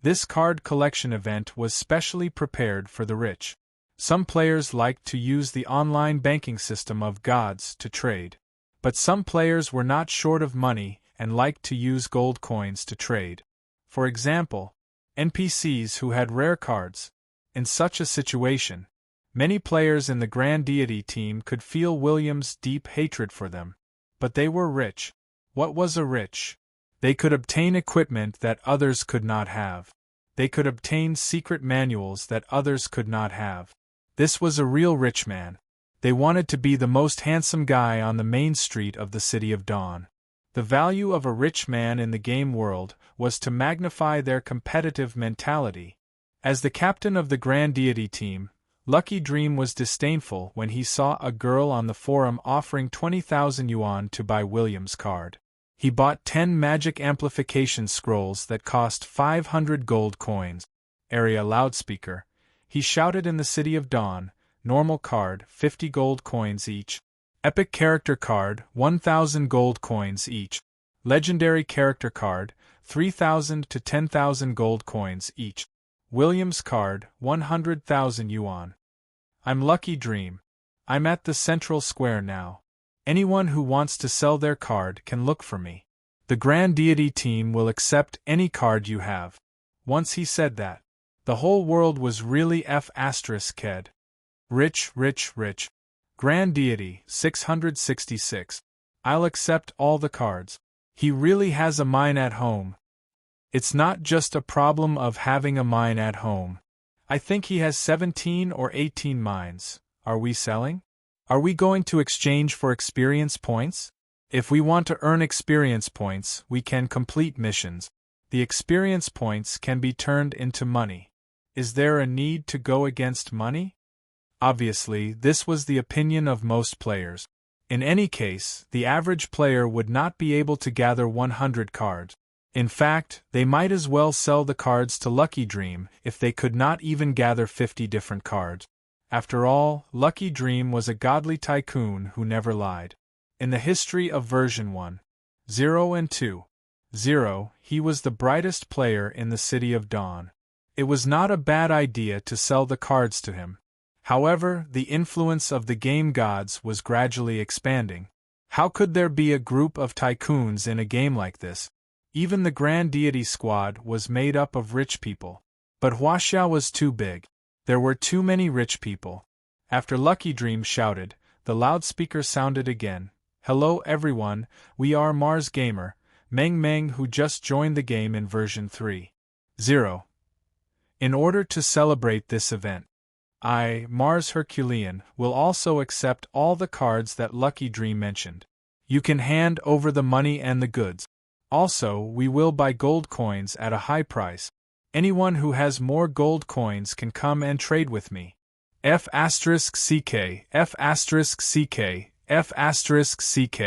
this card collection event was specially prepared for the rich. Some players liked to use the online banking system of gods to trade. But some players were not short of money and liked to use gold coins to trade. For example, NPCs who had rare cards. In such a situation, many players in the Grand Deity team could feel William's deep hatred for them. But they were rich. What was a rich? They could obtain equipment that others could not have. They could obtain secret manuals that others could not have. This was a real rich man. They wanted to be the most handsome guy on the main street of the City of Dawn. The value of a rich man in the game world was to magnify their competitive mentality. As the captain of the Grand Deity team, Lucky Dream was disdainful when he saw a girl on the forum offering 20,000 yuan to buy William's card. He bought 10 magic amplification scrolls that cost 500 gold coins. Area loudspeaker. He shouted in the City of Dawn, normal card, 50 gold coins each. Epic character card, 1,000 gold coins each. Legendary character card, 3,000 to 10,000 gold coins each. William's card, 100,000 yuan. I'm Lucky Dream. I'm at the central square now. Anyone who wants to sell their card can look for me. The Grand Deity team will accept any card you have. Once he said that, the whole world was really f***ed. Rich, rich, rich. Grand Deity, 666. I'll accept all the cards. He really has a mine at home. It's not just a problem of having a mine at home. I think he has 17 or 18 mines. Are we selling? Are we going to exchange for experience points? If we want to earn experience points, we can complete missions. The experience points can be turned into money. Is there a need to go against money? Obviously, this was the opinion of most players. In any case, the average player would not be able to gather 100 cards. In fact, they might as well sell the cards to Lucky Dream if they could not even gather 50 different cards. After all, Lucky Dream was a godly tycoon who never lied. In the history of version 1.0 and 2.0, he was the brightest player in the City of Dawn. It was not a bad idea to sell the cards to him. However, the influence of the game gods was gradually expanding. How could there be a group of tycoons in a game like this? Even the Grand Deity squad was made up of rich people. But Huaxia was too big. There were too many rich people. After Lucky Dream shouted, the loudspeaker sounded again. Hello everyone, we are Mars Gamer, Meng Meng, who just joined the game in version 3.0. In order to celebrate this event, I, Mars Herculean, will also accept all the cards that Lucky Dream mentioned. You can hand over the money and the goods. Also, we will buy gold coins at a high price. Anyone who has more gold coins can come and trade with me. F*CK, F*CK, F*CK.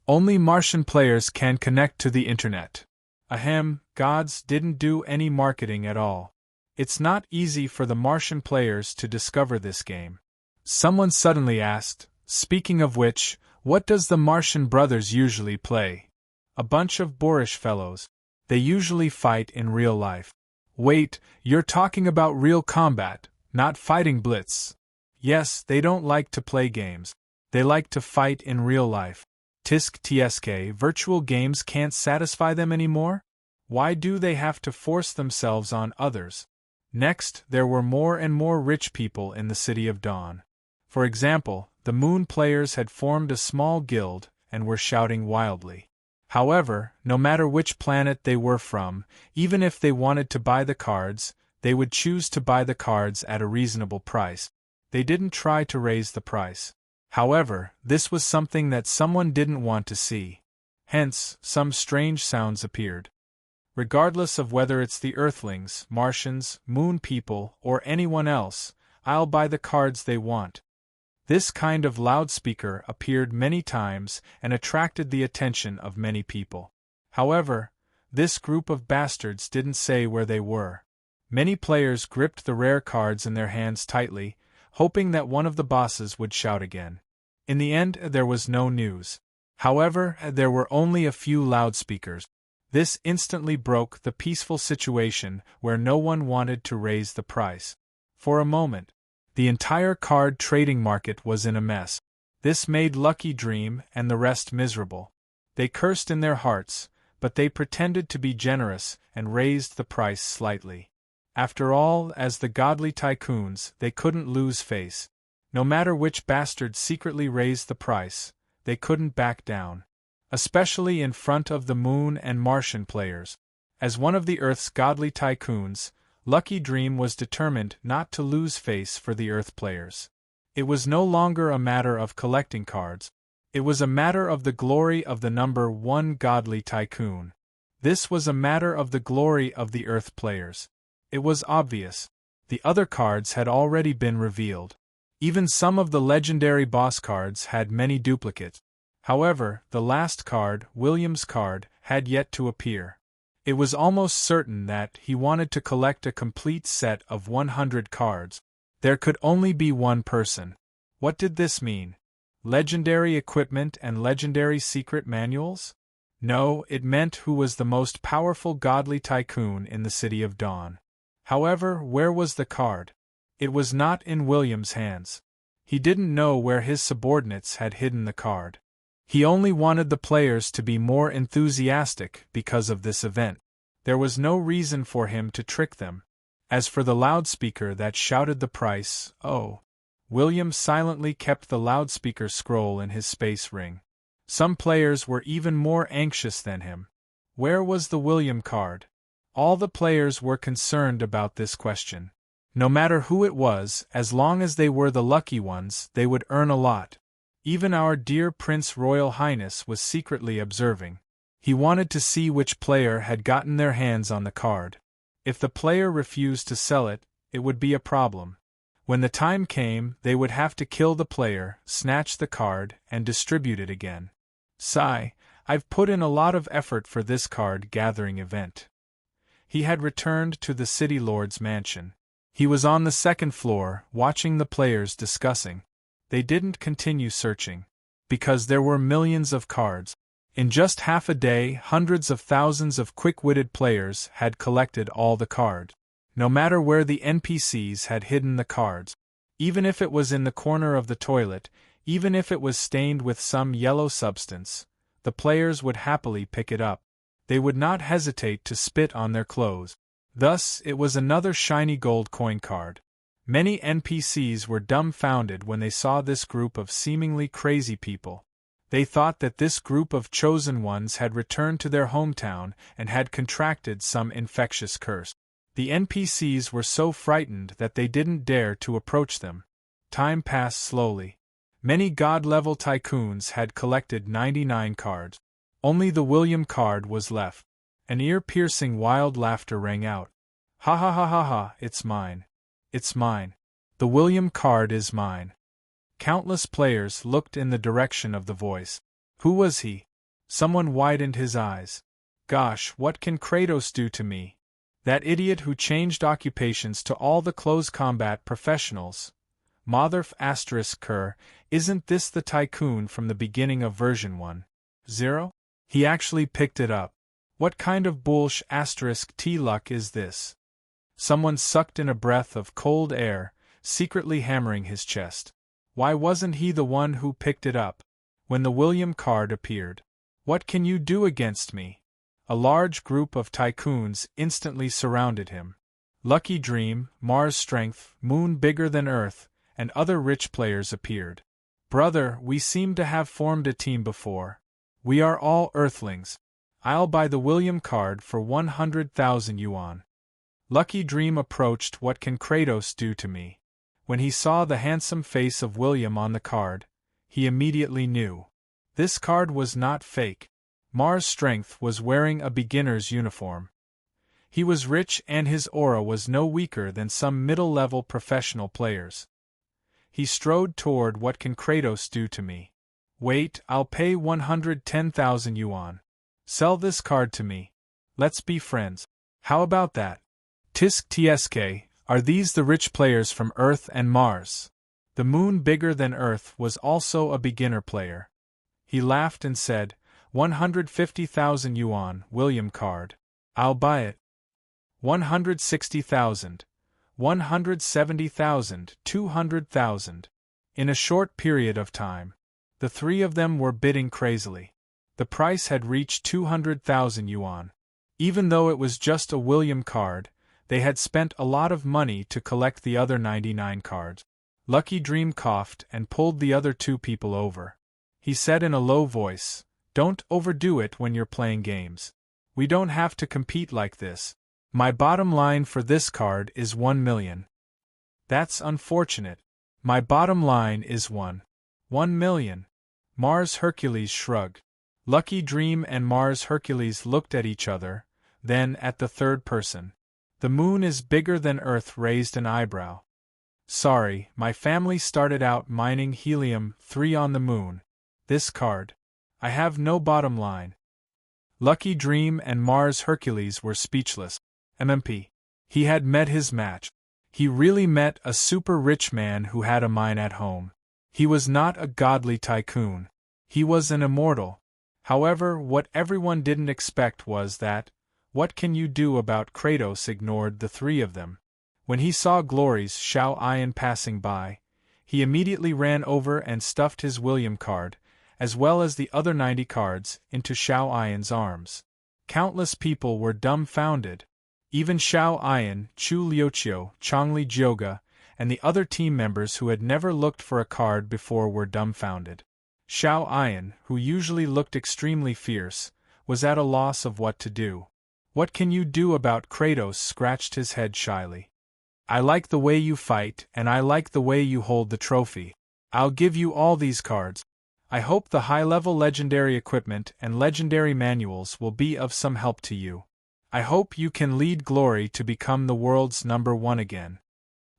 Only Martian players can connect to the internet. Ahem, gods didn't do any marketing at all. It's not easy for the Martian players to discover this game. Someone suddenly asked, speaking of which, what does the Martian brothers usually play? A bunch of boorish fellows. They usually fight in real life. Wait, you're talking about real combat, not fighting blitz. Yes, they don't like to play games. They like to fight in real life. Tisk tsk, virtual games can't satisfy them anymore? Why do they have to force themselves on others? Next, there were more and more rich people in the City of Dawn. For example, the Moon players had formed a small guild and were shouting wildly. However, no matter which planet they were from, even if they wanted to buy the cards, they would choose to buy the cards at a reasonable price. They didn't try to raise the price. However, this was something that someone didn't want to see. Hence, some strange sounds appeared. Regardless of whether it's the Earthlings, Martians, Moon people, or anyone else, I'll buy the cards they want. This kind of loudspeaker appeared many times and attracted the attention of many people. However, this group of bastards didn't say where they were. Many players gripped the rare cards in their hands tightly, hoping that one of the bosses would shout again. In the end, there was no news. However, there were only a few loudspeakers. This instantly broke the peaceful situation where no one wanted to raise the price. For a moment, the entire card trading market was in a mess. This made Lucky Dream and the rest miserable. They cursed in their hearts, but they pretended to be generous and raised the price slightly. After all, as the godly tycoons, they couldn't lose face. No matter which bastard secretly raised the price, they couldn't back down. Especially in front of the Moon and Martian players. As one of the Earth's godly tycoons, Lucky Dream was determined not to lose face for the Earth players. It was no longer a matter of collecting cards. It was a matter of the glory of the number one godly tycoon. This was a matter of the glory of the Earth players. It was obvious. The other cards had already been revealed. Even some of the legendary boss cards had many duplicates. However, the last card, William's card, had yet to appear. It was almost certain that he wanted to collect a complete set of 100 cards. There could only be one person. What did this mean? Legendary equipment and legendary secret manuals? No, it meant who was the most powerful godly tycoon in the City of Dawn. However, where was the card? It was not in William's hands. He didn't know where his subordinates had hidden the card. He only wanted the players to be more enthusiastic because of this event. There was no reason for him to trick them. As for the loudspeaker that shouted the price, William silently kept the loudspeaker scroll in his space ring. Some players were even more anxious than him. Where was the William card? All the players were concerned about this question. No matter who it was, as long as they were the lucky ones, they would earn a lot. Even our dear Prince Royal Highness was secretly observing. He wanted to see which player had gotten their hands on the card. If the player refused to sell it, it would be a problem. When the time came, they would have to kill the player, snatch the card, and distribute it again. Sigh, I've put in a lot of effort for this card gathering event. He had returned to the City Lord's mansion. He was on the second floor, watching the players discussing. They didn't continue searching. Because there were millions of cards. In just half a day, hundreds of thousands of quick-witted players had collected all the cards. No matter where the NPCs had hidden the cards. Even if it was in the corner of the toilet, even if it was stained with some yellow substance, the players would happily pick it up. They would not hesitate to spit on their clothes. Thus, it was another shiny gold coin card. Many NPCs were dumbfounded when they saw this group of seemingly crazy people. They thought that this group of chosen ones had returned to their hometown and had contracted some infectious curse. The NPCs were so frightened that they didn't dare to approach them. Time passed slowly. Many god-level tycoons had collected 99 cards. Only the William card was left. An ear-piercing wild laughter rang out. Ha ha ha ha ha, it's mine. It's mine. The William card is mine. Countless players looked in the direction of the voice. Who was he? Someone widened his eyes. Gosh, what can Kratos do to me? That idiot who changed occupations to all the close combat professionals. Motherf asterisk Kerr, isn't this the tycoon from the beginning of version 1.0? He actually picked it up. What kind of bullsh asterisk T luck is this? Someone sucked in a breath of cold air, secretly hammering his chest. Why wasn't he the one who picked it up? When the William card appeared. What can you do against me? A large group of tycoons instantly surrounded him. Lucky Dream, Mars Strength, Moon Bigger Than Earth, and other rich players appeared. Brother, we seem to have formed a team before. We are all Earthlings. I'll buy the William card for 100,000 yuan. Lucky Dream approached. What can Kratos do to me? When he saw the handsome face of William on the card, he immediately knew. This card was not fake. Mars Strength was wearing a beginner's uniform. He was rich and his aura was no weaker than some middle-level professional players. He strode toward. What can Kratos do to me? Wait, I'll pay 110,000 yuan. Sell this card to me. Let's be friends. How about that? Tisk tsk, are these the rich players from Earth and Mars? The Moon Bigger Than Earth was also a beginner player. He laughed and said, 150,000 yuan, William card. I'll buy it. 160,000. 170,000, 200,000. In a short period of time, the three of them were bidding crazily. The price had reached 200,000 yuan. Even though it was just a William card, they had spent a lot of money to collect the other 99 cards. Lucky Dream coughed and pulled the other two people over. He said in a low voice, "Don't overdo it when you're playing games. We don't have to compete like this. My bottom line for this card is 1 million. That's unfortunate. My bottom line is 1 million. Mars Hercules shrugged. Lucky Dream and Mars Hercules looked at each other, then at the third person. The Moon is Bigger Than Earth raised an eyebrow. Sorry, my family started out mining helium-3 on the Moon. This card. I have no bottom line. Lucky Dream and Mars Hercules were speechless. MMP. He had met his match. He really met a super rich man who had a mine at home. He was not a godly tycoon. He was an immortal. However, what everyone didn't expect was that, what can you do about Kratos ignored the three of them. When he saw Glory's Xiao Ian passing by, he immediately ran over and stuffed his William card, as well as the other 90 cards, into Xiao Ian's arms. Countless people were dumbfounded. Even Xiao Ian, Chu Liuqiu, Chongli Jioga, and the other team members who had never looked for a card before were dumbfounded. Xiao Ian, who usually looked extremely fierce, was at a loss of what to do. What can you do about Kratos? Scratched his head shyly. I like the way you fight, and I like the way you hold the trophy. I'll give you all these cards. I hope the high-level legendary equipment and legendary manuals will be of some help to you. I hope you can lead Glory to become the world's #1 again.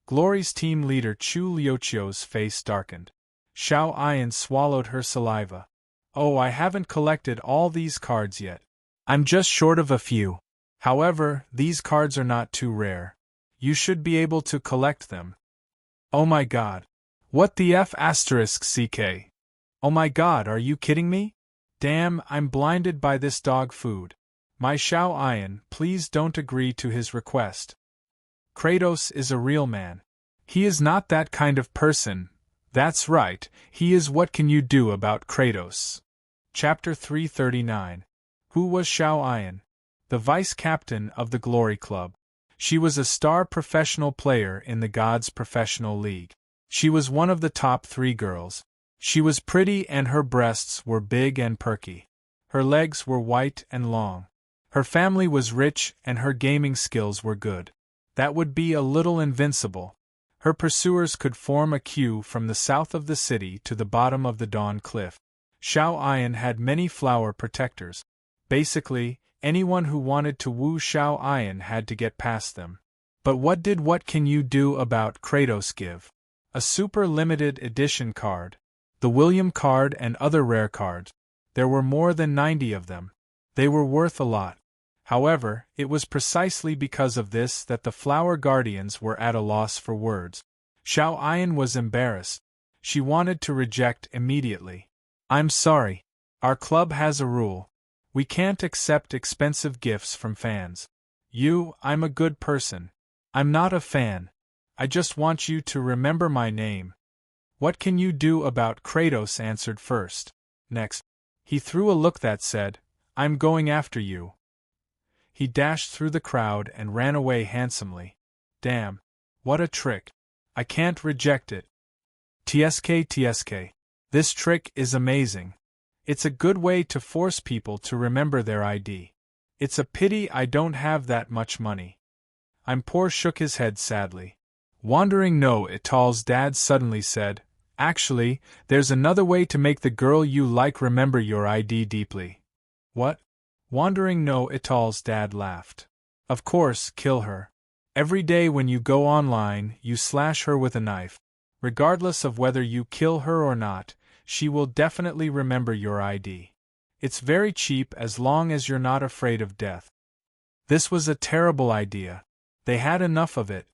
Glory's team leader Chu Liuqiu's face darkened. Xiao Ian swallowed her saliva. Oh, I haven't collected all these cards yet. I'm just short of a few. However, these cards are not too rare. You should be able to collect them. Oh my god. What the F asterisk CK? Oh my god, are you kidding me? Damn, I'm blinded by this dog food. My Xiao Ian, please don't agree to his request. Kratos is a real man. He is not that kind of person. That's right, he is. What can you do about Kratos? Chapter 339. Who was Xiao Ian? The vice-captain of the Glory Club. She was a star professional player in the Gods Professional League. She was one of the top 3 girls. She was pretty and her breasts were big and perky. Her legs were white and long. Her family was rich and her gaming skills were good. That would be a little invincible. Her pursuers could form a queue from the south of the city to the bottom of the Dawn Cliff. Xiao Ian had many flower protectors. Basically, anyone who wanted to woo Xiao Ian had to get past them. But what can you do about Kratos give? A super limited edition card. The William card and other rare cards. There were more than 90 of them. They were worth a lot. However, it was precisely because of this that the Flower Guardians were at a loss for words. Xiao Ayan was embarrassed. She wanted to reject immediately. I'm sorry. Our club has a rule. We can't accept expensive gifts from fans. I'm a good person. I'm not a fan. I just want you to remember my name. What can you do about Kratos answered first. Next, he threw a look that said, I'm going after you. He dashed through the crowd and ran away handsomely. Damn. What a trick. I can't reject it. TSK. This trick is amazing. It's a good way to force people to remember their ID. It's a pity I don't have that much money. I'm poor shook his head sadly. Wandering No Ital's dad suddenly said, Actually, there's another way to make the girl you like remember your ID deeply. What? Wandering No Ital's dad laughed. Of course, kill her. Every day when you go online, you slash her with a knife. Regardless of whether you kill her or not, she will definitely remember your ID. It's very cheap as long as you're not afraid of death. This was a terrible idea. They had enough of it.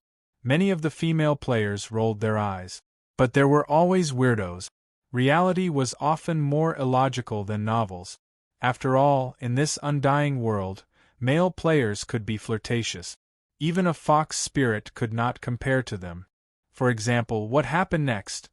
Many of the female players rolled their eyes. But there were always weirdos. Reality was often more illogical than novels. After all, in this undying world, male players could be flirtatious. Even a fox spirit could not compare to them. For example, what happened next?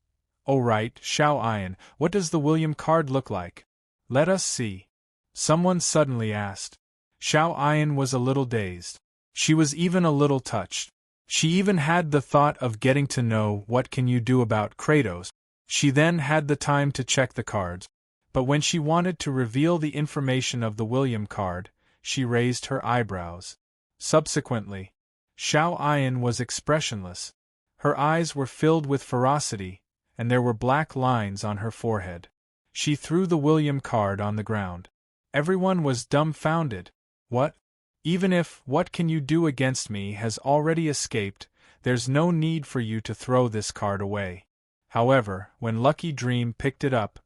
Oh right, Xiao Ayan, what does the William card look like? Let us see. Someone suddenly asked. Xiao Ayan was a little dazed. She was even a little touched. She even had the thought of getting to know what can you do about Kratos. She then had the time to check the cards. But when she wanted to reveal the information of the William card, she raised her eyebrows. Subsequently, Xiao Ayan was expressionless. Her eyes were filled with ferocity, and there were black lines on her forehead. She threw the William card on the ground. Everyone was dumbfounded. What? Even if what can you do against me has already escaped, there's no need for you to throw this card away. However, when Lucky Dream picked it up,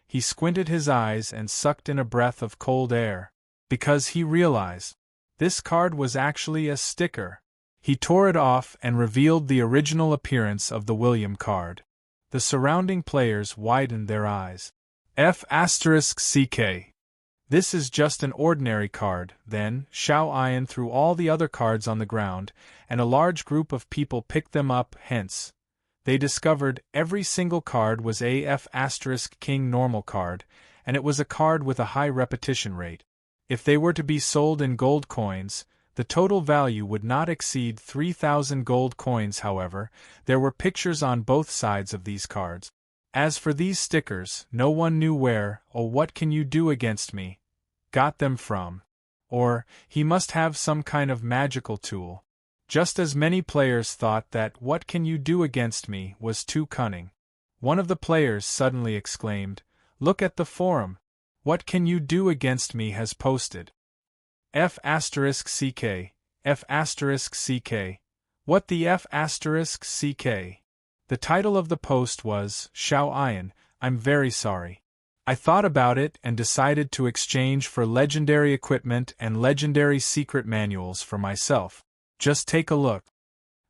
he squinted his eyes and sucked in a breath of cold air, because he realized this card was actually a sticker. He tore it off and revealed the original appearance of the William card. The surrounding players widened their eyes. F***CK. This is just an ordinary card. Then, Xiao Ayan threw all the other cards on the ground, and a large group of people picked them up, hence. They discovered every single card was a F***King normal card, and it was a card with a high repetition rate. If they were to be sold in gold coins, the total value would not exceed 3,000 gold coins. However, there were pictures on both sides of these cards. As for these stickers, no one knew where, oh what can you do against me, got them from. Or, he must have some kind of magical tool. Just as many players thought that what can you do against me was too cunning. One of the players suddenly exclaimed, Look at the forum. What can you do against me has posted. F***CK. F***CK. What the F***CK? The title of the post was, Xiao Ayan, I'm very sorry. I thought about it and decided to exchange for legendary equipment and legendary secret manuals for myself. Just take a look.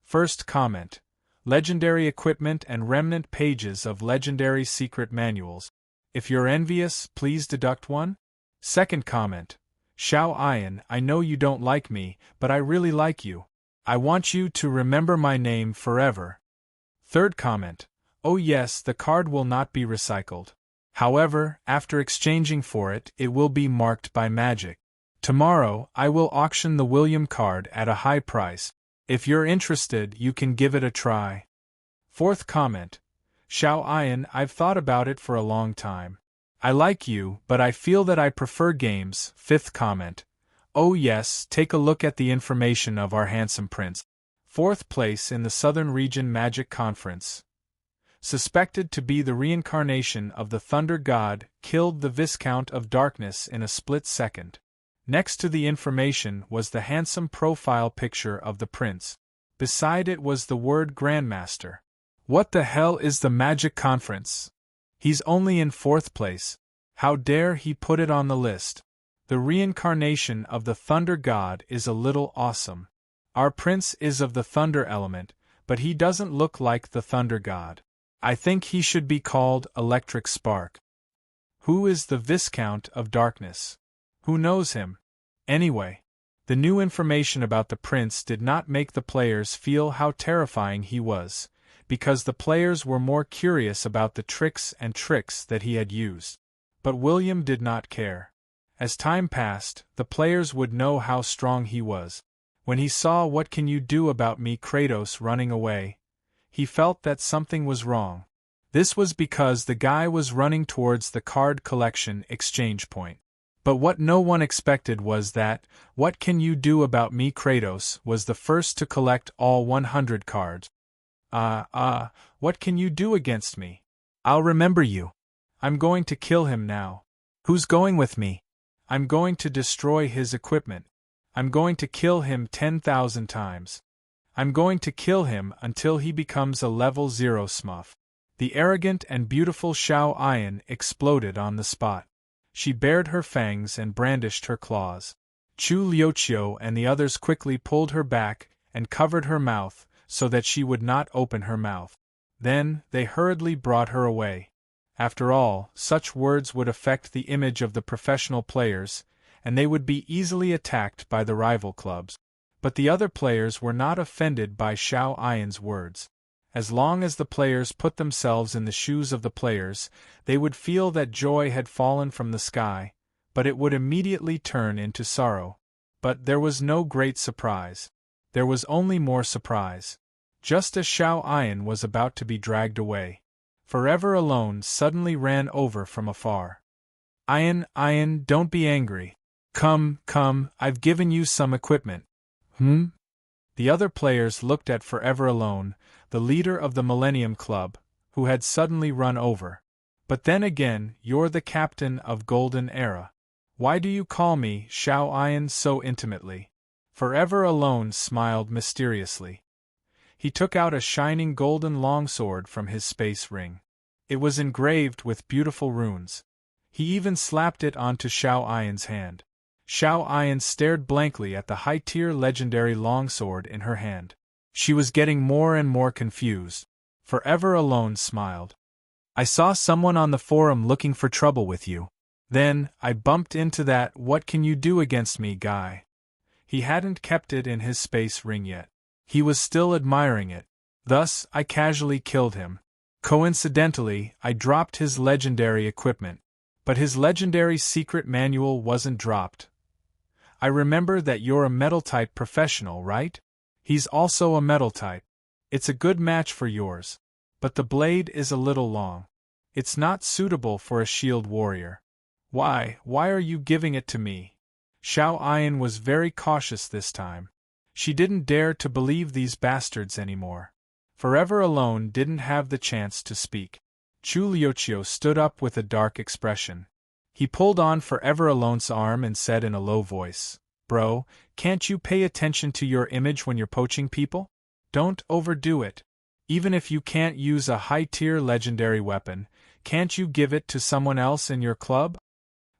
First comment. Legendary equipment and remnant pages of legendary secret manuals. If you're envious, please deduct one. Second comment. Xiao Ayan, I know you don't like me, but I really like you. I want you to remember my name forever. Third comment. Oh yes, the card will not be recycled. However, after exchanging for it, it will be marked by magic. Tomorrow, I will auction the William card at a high price. If you're interested, you can give it a try. Fourth comment. Xiao Ayan, I've thought about it for a long time. I like you, but I feel that I prefer games. Fifth comment. Oh yes, take a look at the information of our handsome prince. Fourth place in the Southern Region Magic Conference. Suspected to be the reincarnation of the Thunder God, killed the Viscount of Darkness in a split second. Next to the information was the handsome profile picture of the prince. Beside it was the word Grandmaster. What the hell is the Magic Conference? He's only in 4th place. How dare he put it on the list? The reincarnation of the Thunder God is a little awesome. Our prince is of the Thunder element, but he doesn't look like the Thunder God. I think he should be called Electric Spark. Who is the Viscount of Darkness? Who knows him? Anyway, the new information about the prince did not make the players feel how terrifying he was, because the players were more curious about the tricks that he had used. But William did not care. As time passed, the players would know how strong he was. When he saw "What can you do about me, Kratos" running away, he felt that something was wrong. This was because the guy was running towards the card collection exchange point. But what no one expected was that "What can you do about me, Kratos" was the first to collect all 100 cards. What can you do against me? I'll remember you. I'm going to kill him now. Who's going with me? I'm going to destroy his equipment. I'm going to kill him 10,000 times. I'm going to kill him until he becomes a level 0 smurf. The arrogant and beautiful Xiao Ayan exploded on the spot. She bared her fangs and brandished her claws. Chu Liuqiu and the others quickly pulled her back and covered her mouth so that she would not open her mouth. Then, they hurriedly brought her away. After all, such words would affect the image of the professional players, and they would be easily attacked by the rival clubs. But the other players were not offended by Xiao Ayan's words. As long as the players put themselves in the shoes of the players, they would feel that joy had fallen from the sky, but it would immediately turn into sorrow. But there was no great surprise. There was only more surprise. Just as Xiao Ayan was about to be dragged away, Forever Alone suddenly ran over from afar. Ayan, don't be angry. Come, I've given you some equipment. The other players looked at Forever Alone, the leader of the Millennium Club, who had suddenly run over. But then again, you're the captain of Golden Era. Why do you call me Xiao Ayan so intimately? Forever Alone smiled mysteriously. He took out a shining golden longsword from his space ring. It was engraved with beautiful runes. He even slapped it onto Xiao Ayan's hand. Xiao Ayan stared blankly at the high-tier legendary longsword in her hand. She was getting more and more confused. Forever Alone smiled. I saw someone on the forum looking for trouble with you. Then, I bumped into that "What can you do against me" guy. He hadn't kept it in his space ring yet. He was still admiring it. Thus, I casually killed him. Coincidentally, I dropped his legendary equipment. But his legendary secret manual wasn't dropped. I remember that you're a metal-type professional, right? He's also a metal-type. It's a good match for yours. But the blade is a little long. It's not suitable for a shield warrior. Why are you giving it to me? Xiao Ayan was very cautious this time. She didn't dare to believe these bastards anymore. Forever Alone didn't have the chance to speak. Chu Liuqiu stood up with a dark expression. He pulled on Forever Alone's arm and said in a low voice, "Bro, can't you pay attention to your image when you're poaching people? Don't overdo it. Even if you can't use a high-tier legendary weapon, can't you give it to someone else in your club?"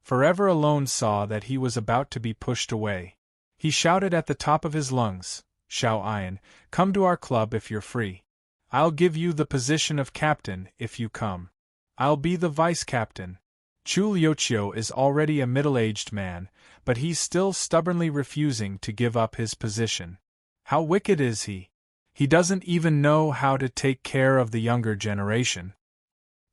Forever Alone saw that he was about to be pushed away. He shouted at the top of his lungs, "Xiao Ayan, come to our club if you're free. I'll give you the position of captain if you come. I'll be the vice-captain." Chu Liuqiu is already a middle-aged man, but he's still stubbornly refusing to give up his position. How wicked is he? He doesn't even know how to take care of the younger generation.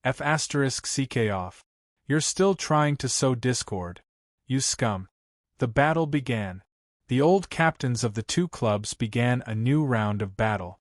F***ck off. You're still trying to sow discord. You scum. The battle began. The old captains of the two clubs began a new round of battle.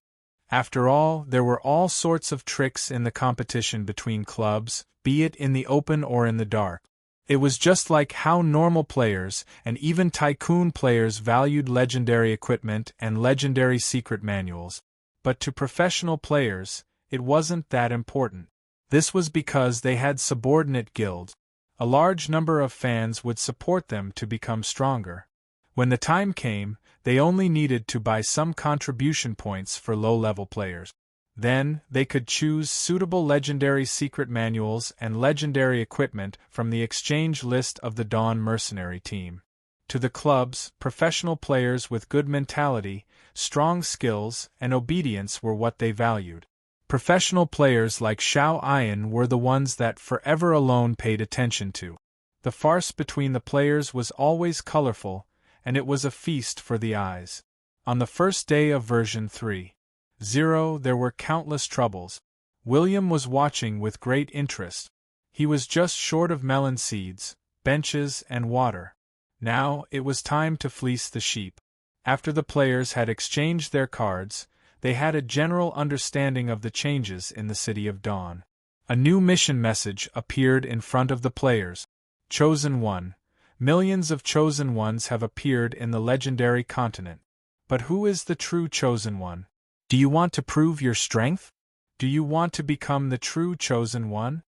After all, there were all sorts of tricks in the competition between clubs, be it in the open or in the dark. It was just like how normal players and even tycoon players valued legendary equipment and legendary secret manuals. But to professional players, it wasn't that important. This was because they had subordinate guilds. A large number of fans would support them to become stronger. When the time came, They only needed to buy some contribution points for low-level players. Then, they could choose suitable legendary secret manuals and legendary equipment from the exchange list of the Dawn mercenary team. To the clubs, professional players with good mentality, strong skills, and obedience were what they valued. Professional players like Xiao Ayan were the ones that Forever Alone paid attention to. The farce between the players was always colorful, and it was a feast for the eyes. On the first day of version 3.0, there were countless troubles. William was watching with great interest. He was just short of melon seeds, benches, and water. Now, it was time to fleece the sheep. After the players had exchanged their cards, they had a general understanding of the changes in the City of Dawn. A new mission message appeared in front of the players. Chosen One. Millions of Chosen Ones have appeared in the legendary continent. But who is the true Chosen One? Do you want to prove your strength? Do you want to become the true Chosen One?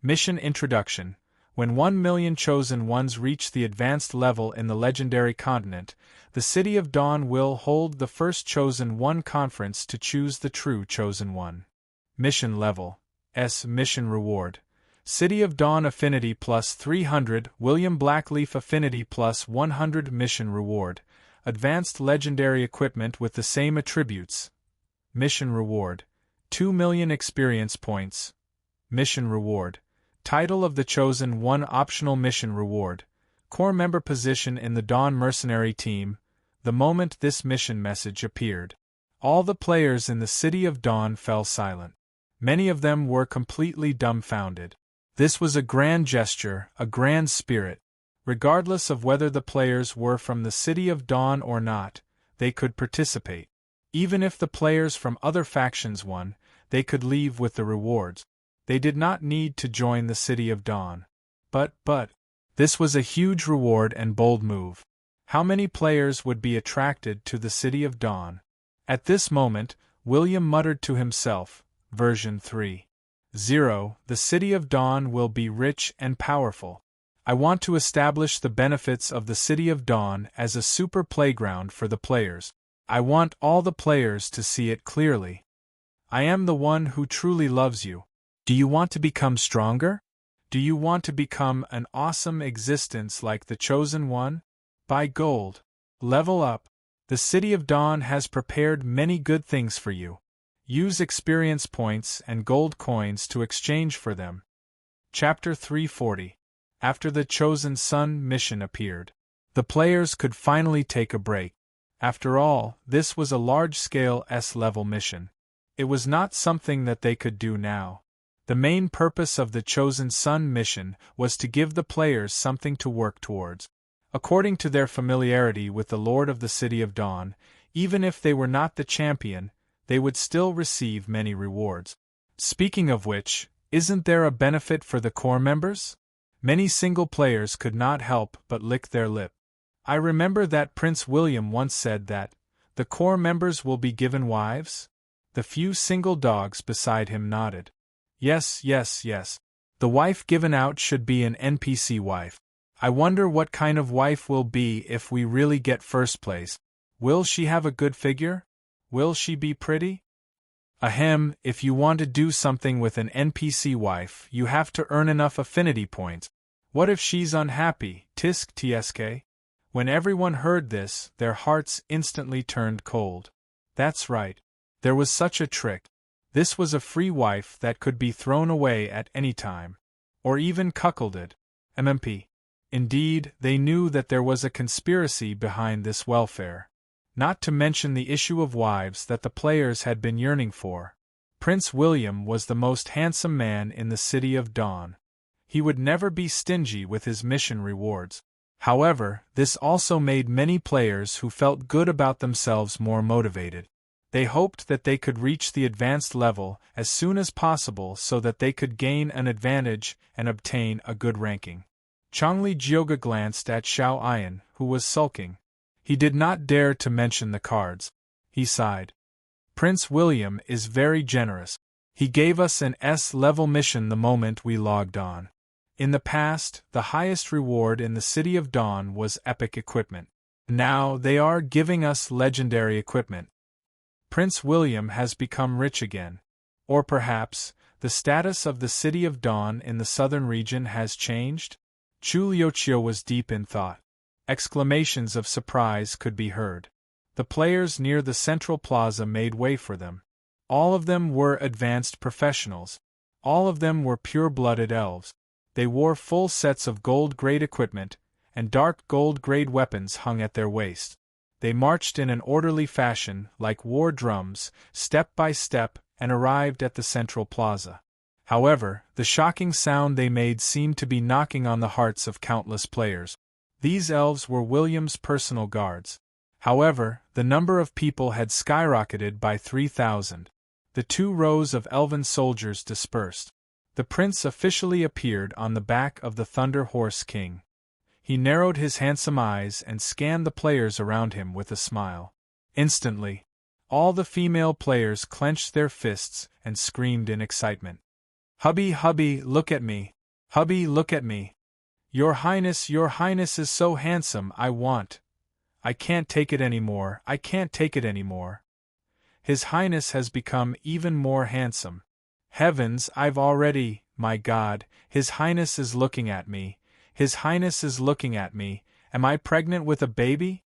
Mission Introduction. When 1 million Chosen Ones reach the advanced level in the legendary continent, the City of Dawn will hold the first Chosen One conference to choose the true Chosen One. Mission Level S. Mission Reward. City of Dawn Affinity plus 300, William Blackleaf Affinity plus 100. Mission Reward. Advanced Legendary Equipment with the same attributes. Mission Reward. 2 million Experience Points. Mission Reward. Title of the Chosen One Optional Mission Reward. Core member position in the Dawn Mercenary Team. The moment this mission message appeared, all the players in the City of Dawn fell silent. Many of them were completely dumbfounded. This was a grand gesture, a grand spirit. Regardless of whether the players were from the City of Dawn or not, they could participate. Even if the players from other factions won, they could leave with the rewards. They did not need to join the City of Dawn. But, this was a huge reward and bold move. How many players would be attracted to the City of Dawn? At this moment, William muttered to himself, version 3.0, the City of Dawn will be rich and powerful. I want to establish the benefits of the City of Dawn as a super playground for the players. I want all the players to see it clearly. I am the one who truly loves you. Do you want to become stronger? Do you want to become an awesome existence like the Chosen One? Buy gold. Level up. The City of Dawn has prepared many good things for you. Use experience points and gold coins to exchange for them. Chapter 340. After the Chosen Sun mission appeared, the players could finally take a break. After all, this was a large-scale S-level mission. It was not something that they could do now. The main purpose of the Chosen Sun mission was to give the players something to work towards. According to their familiarity with the Lord of the City of Dawn, even if they were not the champion, they would still receive many rewards. Speaking of which, isn't there a benefit for the core members? Many single players could not help but lick their lip. I remember that Prince William once said that, the core members will be given wives? The few single dogs beside him nodded. Yes. The wife given out should be an NPC wife. I wonder what kind of wife will be if we really get first place. Will she have a good figure? Will she be pretty? Ahem, if you want to do something with an NPC wife, you have to earn enough affinity points. What if she's unhappy, tisk tsk? When everyone heard this, their hearts instantly turned cold. That's right. There was such a trick. This was a free wife that could be thrown away at any time. Or even cuckolded. MMP. Indeed, they knew that there was a conspiracy behind this welfare. Not to mention the issue of wives that the players had been yearning for. Prince William was the most handsome man in the City of Dawn. He would never be stingy with his mission rewards. However, this also made many players who felt good about themselves more motivated. They hoped that they could reach the advanced level as soon as possible so that they could gain an advantage and obtain a good ranking. Changli Jioga glanced at Xiao Ayan, who was sulking. He did not dare to mention the cards. He sighed. Prince William is very generous. He gave us an S-level mission the moment we logged on. In the past, the highest reward in the City of Dawn was epic equipment. Now they are giving us legendary equipment. Prince William has become rich again. Or perhaps, the status of the City of Dawn in the southern region has changed? Chu Liuqiu was deep in thought. Exclamations of surprise could be heard. The players near the central plaza made way for them. All of them were advanced professionals. All of them were pure-blooded elves. They wore full sets of gold-grade equipment, and dark gold-grade weapons hung at their waist. They marched in an orderly fashion, like war drums, step by step, and arrived at the central plaza. However, the shocking sound they made seemed to be knocking on the hearts of countless players. These elves were William's personal guards. However, the number of people had skyrocketed by 3,000. The 2 rows of elven soldiers dispersed. The prince officially appeared on the back of the Thunder Horse King. He narrowed his handsome eyes and scanned the players around him with a smile. Instantly, all the female players clenched their fists and screamed in excitement. "Hubby, hubby, look at me! Hubby, look at me! Your Highness is so handsome, I can't take it anymore, I can't take it anymore. His Highness has become even more handsome. Heavens, my God, His Highness is looking at me, His Highness is looking at me, am I pregnant with a baby?"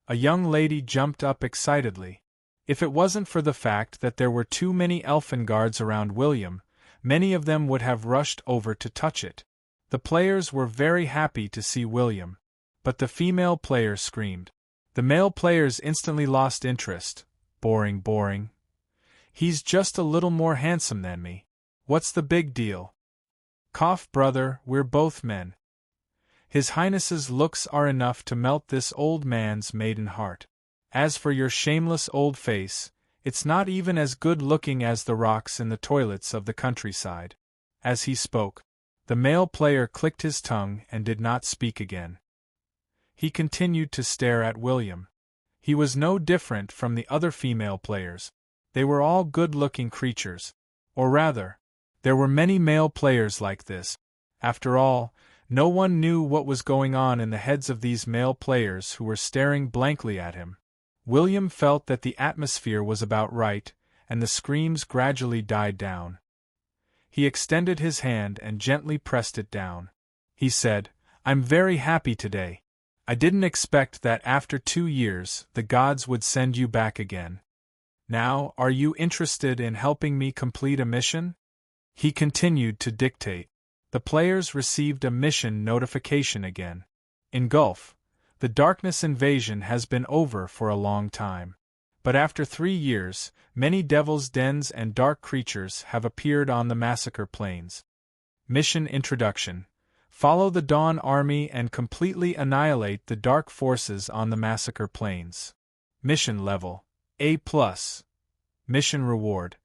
A young lady jumped up excitedly. If it wasn't for the fact that there were too many elfin guards around William, many of them would have rushed over to touch it. The players were very happy to see William. But the female players screamed. The male players instantly lost interest. Boring, boring. He's just a little more handsome than me. What's the big deal? Cough, brother, we're both men. His Highness's looks are enough to melt this old man's maiden heart. As for your shameless old face, it's not even as good-looking as the rocks in the toilets of the countryside. As he spoke, the male player clicked his tongue and did not speak again. He continued to stare at William. He was no different from the other female players. They were all good-looking creatures. Or rather, there were many male players like this. After all, no one knew what was going on in the heads of these male players who were staring blankly at him. William felt that the atmosphere was about right, and the screams gradually died down. He extended his hand and gently pressed it down. He said, "I'm very happy today. I didn't expect that after 2 years the gods would send you back again. Now, are you interested in helping me complete a mission?" He continued to dictate. The players received a mission notification again. In Gulf, the darkness invasion has been over for a long time. But after 3 years, many devil's dens and dark creatures have appeared on the massacre plains. Mission Introduction. Follow the Dawn Army and completely annihilate the dark forces on the massacre plains. Mission Level A+. Mission Reward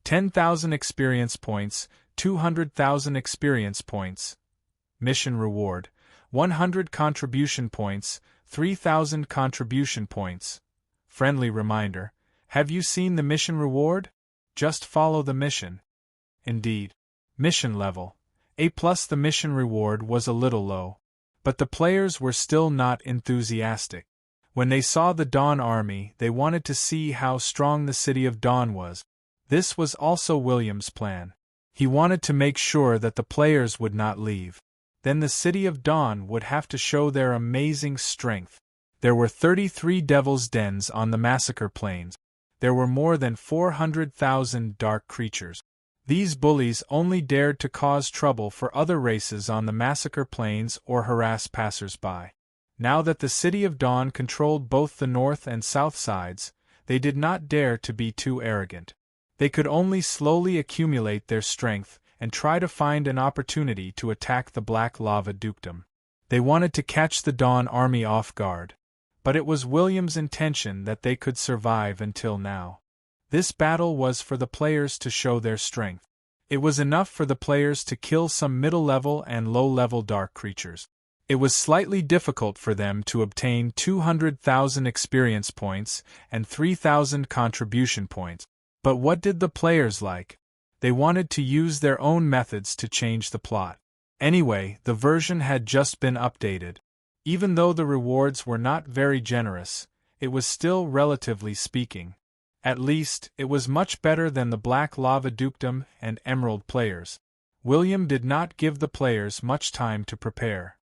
10,000 experience points, 200,000 experience points. Mission Reward 100 contribution points, 3,000 contribution points. Friendly reminder, have you seen the mission reward? Just follow the mission. Indeed. Mission Level A+. The mission reward was a little low. But the players were still not enthusiastic. When they saw the Dawn Army, they wanted to see how strong the City of Dawn was. This was also William's plan. He wanted to make sure that the players would not leave. Then the City of Dawn would have to show their amazing strength. There were 33 Devil's Dens on the massacre plains. There were more than 400,000 dark creatures. These bullies only dared to cause trouble for other races on the massacre plains or harass passers-by. Now that the City of Dawn controlled both the north and south sides, they did not dare to be too arrogant. They could only slowly accumulate their strength and try to find an opportunity to attack the Black Lava Dukedom. They wanted to catch the Dawn Army off guard. But it was William's intention that they could survive until now. This battle was for the players to show their strength. It was enough for the players to kill some middle-level and low-level dark creatures. It was slightly difficult for them to obtain 200,000 experience points and 3,000 contribution points. But what did the players like? They wanted to use their own methods to change the plot. Anyway, the version had just been updated. Even though the rewards were not very generous, it was still relatively speaking. At least, it was much better than the Black Lava Dukedom and Emerald players. William did not give the players much time to prepare.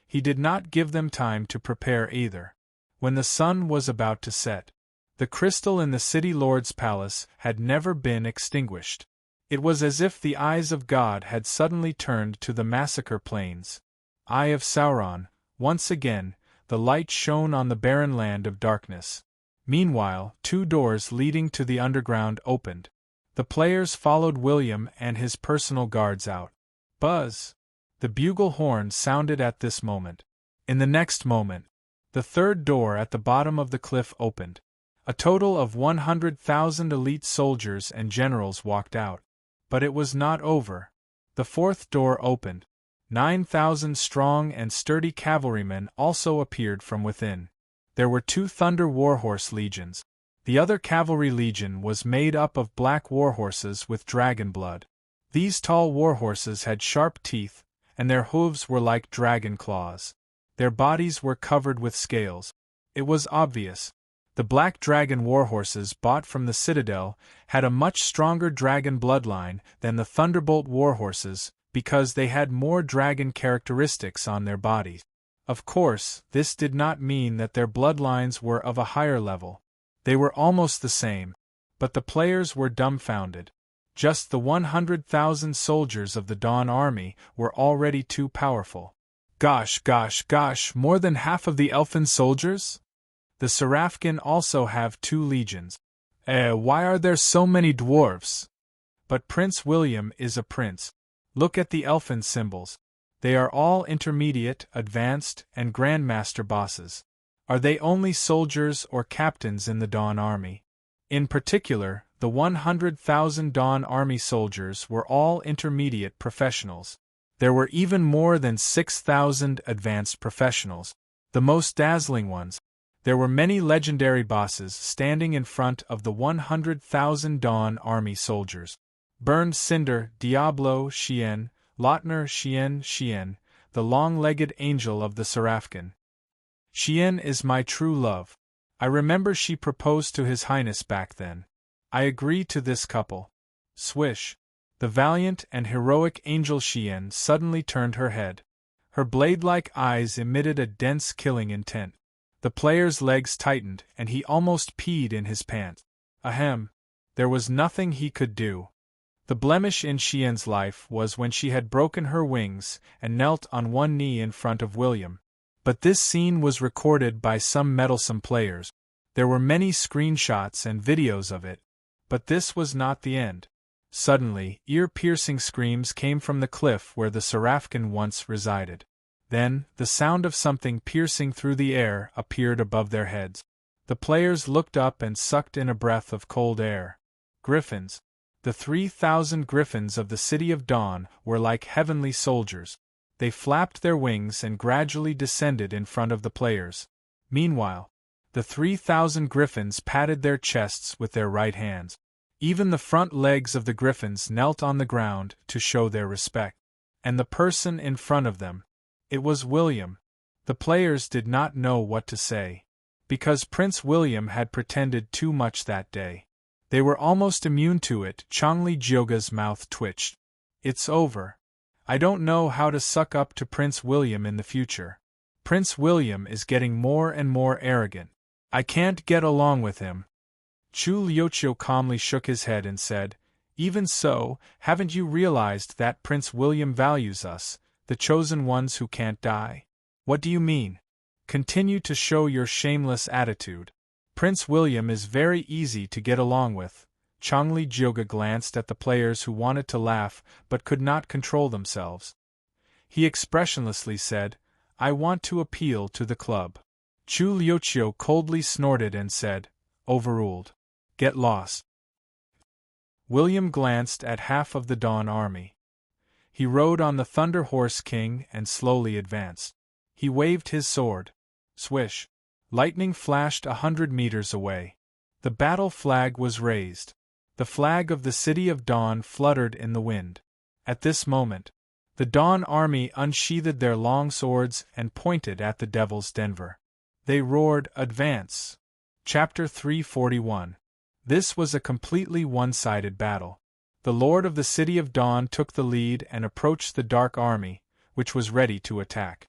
He did not give them time to prepare either. When the sun was about to set, the crystal in the City Lord's palace had never been extinguished. It was as if the eyes of God had suddenly turned to the massacre plains. Eye of Sauron, once again, the light shone on the barren land of darkness. Meanwhile, 2 doors leading to the underground opened. The players followed William and his personal guards out. Buzz! The bugle horn sounded at this moment. In the next moment, the 3rd door at the bottom of the cliff opened. A total of 100,000 elite soldiers and generals walked out. But it was not over. The 4th door opened. 9,000 strong and sturdy cavalrymen also appeared from within. There were 2 Thunder Warhorse legions. The other cavalry legion was made up of black warhorses with dragon blood. These tall warhorses had sharp teeth, and their hooves were like dragon claws. Their bodies were covered with scales. It was obvious. The black dragon warhorses bought from the citadel had a much stronger dragon bloodline than the Thunderbolt warhorses because they had more dragon characteristics on their bodies. Of course, this did not mean that their bloodlines were of a higher level. They were almost the same, but the players were dumbfounded. Just the 100,000 soldiers of the Dawn Army were already too powerful. Gosh, more than half of the elfin soldiers? The Serafkin also have 2 legions. Why are there so many dwarves? But Prince William is a prince. Look at the elfin symbols. They are all intermediate, advanced, and grandmaster bosses. Are they only soldiers or captains in the Dawn Army? In particular, the 100,000 Dawn Army soldiers were all intermediate professionals. There were even more than 6,000 advanced professionals, the most dazzling ones. There were many legendary bosses standing in front of the 100,000 Dawn Army soldiers. Burned Cinder, Diablo, Shien, Lautner, Shien, the long-legged angel of the Serafkin. Shien is my true love. I remember she proposed to His Highness back then. I agree to this couple. Swish. The valiant and heroic angel Shien suddenly turned her head. Her blade-like eyes emitted a dense killing intent. The player's legs tightened, and he almost peed in his pants. Ahem. There was nothing he could do. The blemish in Shien's life was when she had broken her wings and knelt on one knee in front of William. But this scene was recorded by some meddlesome players. There were many screenshots and videos of it. But this was not the end. Suddenly, ear-piercing screams came from the cliff where the Serafkin once resided. Then, the sound of something piercing through the air appeared above their heads. The players looked up and sucked in a breath of cold air. Griffins. The 3,000 griffins of the City of Dawn were like heavenly soldiers. They flapped their wings and gradually descended in front of the players. Meanwhile, the 3,000 griffins patted their chests with their right hands. Even the front legs of the griffins knelt on the ground to show their respect. And the person in front of them, it was William. The players did not know what to say. Because Prince William had pretended too much that day. They were almost immune to it. Chongli Jyoga's mouth twitched. It's over. I don't know how to suck up to Prince William in the future. Prince William is getting more and more arrogant. I can't get along with him. Chu Liuqiu calmly shook his head and said, Even so, haven't you realized that Prince William values us, the chosen ones who can't die? What do you mean? Continue to show your shameless attitude. Prince William is very easy to get along with. Chongli Jyoga glanced at the players who wanted to laugh but could not control themselves. He expressionlessly said, I want to appeal to the club. Chu Liuqiu coldly snorted and said, Overruled. Get lost. William glanced at half of the Dawn Army. He rode on the Thunder Horse King and slowly advanced. He waved his sword. Swish. Lightning flashed 100 meters away. The battle flag was raised. The flag of the City of Dawn fluttered in the wind. At this moment, The Dawn army unsheathed their long swords and pointed at the Devil's Denver. They roared, "Advance!" Chapter 341. This was a completely one-sided battle. The Lord of the City of Dawn took the lead and approached the Dark Army, which was ready to attack.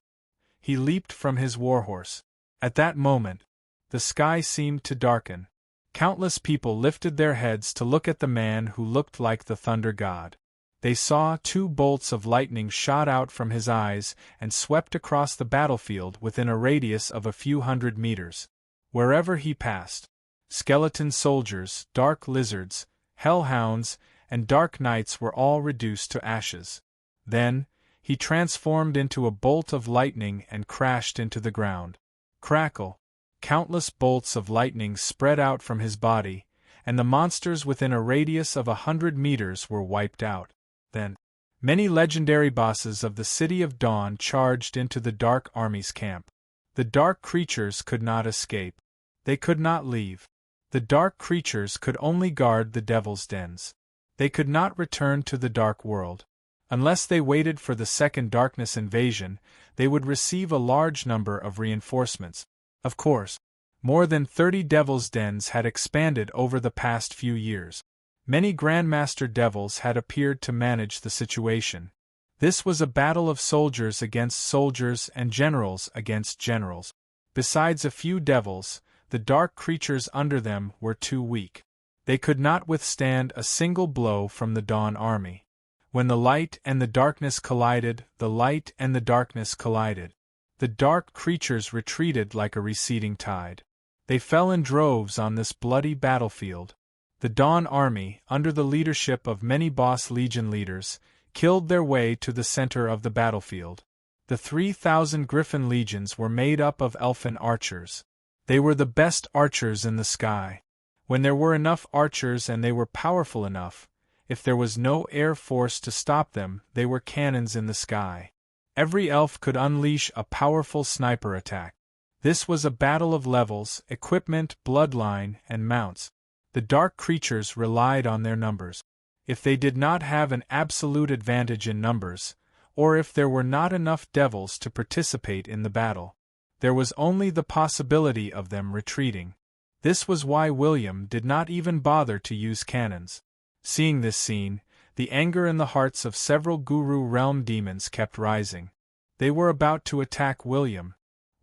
He leaped from his warhorse. At that moment, the sky seemed to darken. Countless people lifted their heads to look at the man who looked like the Thunder God. They saw 2 bolts of lightning shot out from his eyes and swept across the battlefield within a radius of a few hundred meters. Wherever he passed, skeleton soldiers, dark lizards, hellhounds, and dark knights were all reduced to ashes. Then, he transformed into a bolt of lightning and crashed into the ground. Crackle! Countless bolts of lightning spread out from his body, and the monsters within a radius of 100 meters were wiped out. Then, many legendary bosses of the City of Dawn charged into the Dark Army's camp. The dark creatures could not escape. They could not leave. The dark creatures could only guard the Devil's dens. They could not return to the Dark World. Unless they waited for the second Darkness invasion, they would receive a large number of reinforcements. Of course, more than 30 Devil's Dens had expanded over the past few years. Many Grandmaster Devils had appeared to manage the situation. This was a battle of soldiers against soldiers and generals against generals. Besides a few devils, the dark creatures under them were too weak. They could not withstand a single blow from the Dawn army. When the light and the darkness collided, the light and the darkness collided. The dark creatures retreated like a receding tide. They fell in droves on this bloody battlefield. The Dawn army, under the leadership of many Boss Legion leaders, killed their way to the center of the battlefield. The 3,000 Griffin legions were made up of elfin archers. They were the best archers in the sky. When there were enough archers and they were powerful enough, if there was no air force to stop them, they were cannons in the sky. Every elf could unleash a powerful sniper attack. This was a battle of levels, equipment, bloodline, and mounts. The dark creatures relied on their numbers. If they did not have an absolute advantage in numbers, or if there were not enough devils to participate in the battle, there was only the possibility of them retreating. This was why William did not even bother to use cannons. Seeing this scene, the anger in the hearts of several Guru Realm demons kept rising. They were about to attack William.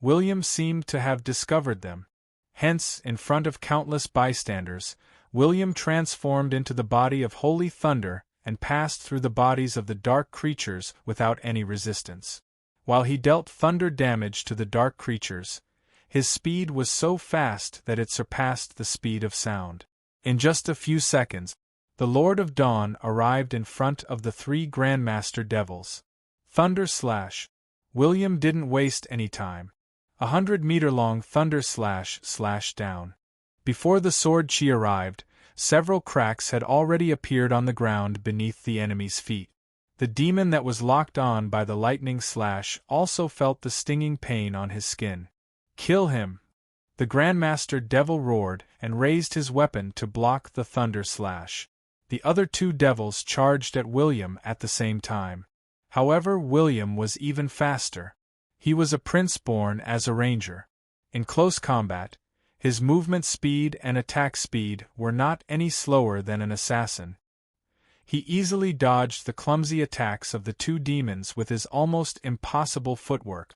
William seemed to have discovered them. Hence, in front of countless bystanders, William transformed into the body of Holy Thunder and passed through the bodies of the dark creatures without any resistance. While he dealt thunder damage to the dark creatures, his speed was so fast that it surpassed the speed of sound. In just a few seconds, the Lord of Dawn arrived in front of the 3 Grandmaster Devils. Thunder Slash! William didn't waste any time. 100-meter-long Thunder Slash slashed down. Before the sword chi arrived, several cracks had already appeared on the ground beneath the enemy's feet. The demon that was locked on by the lightning slash also felt the stinging pain on his skin. "Kill him!" The Grandmaster Devil roared and raised his weapon to block the Thunder Slash. The other 2 devils charged at William at the same time. However, William was even faster. He was a prince born as a ranger. In close combat, his movement speed and attack speed were not any slower than an assassin. He easily dodged the clumsy attacks of the 2 demons with his almost impossible footwork.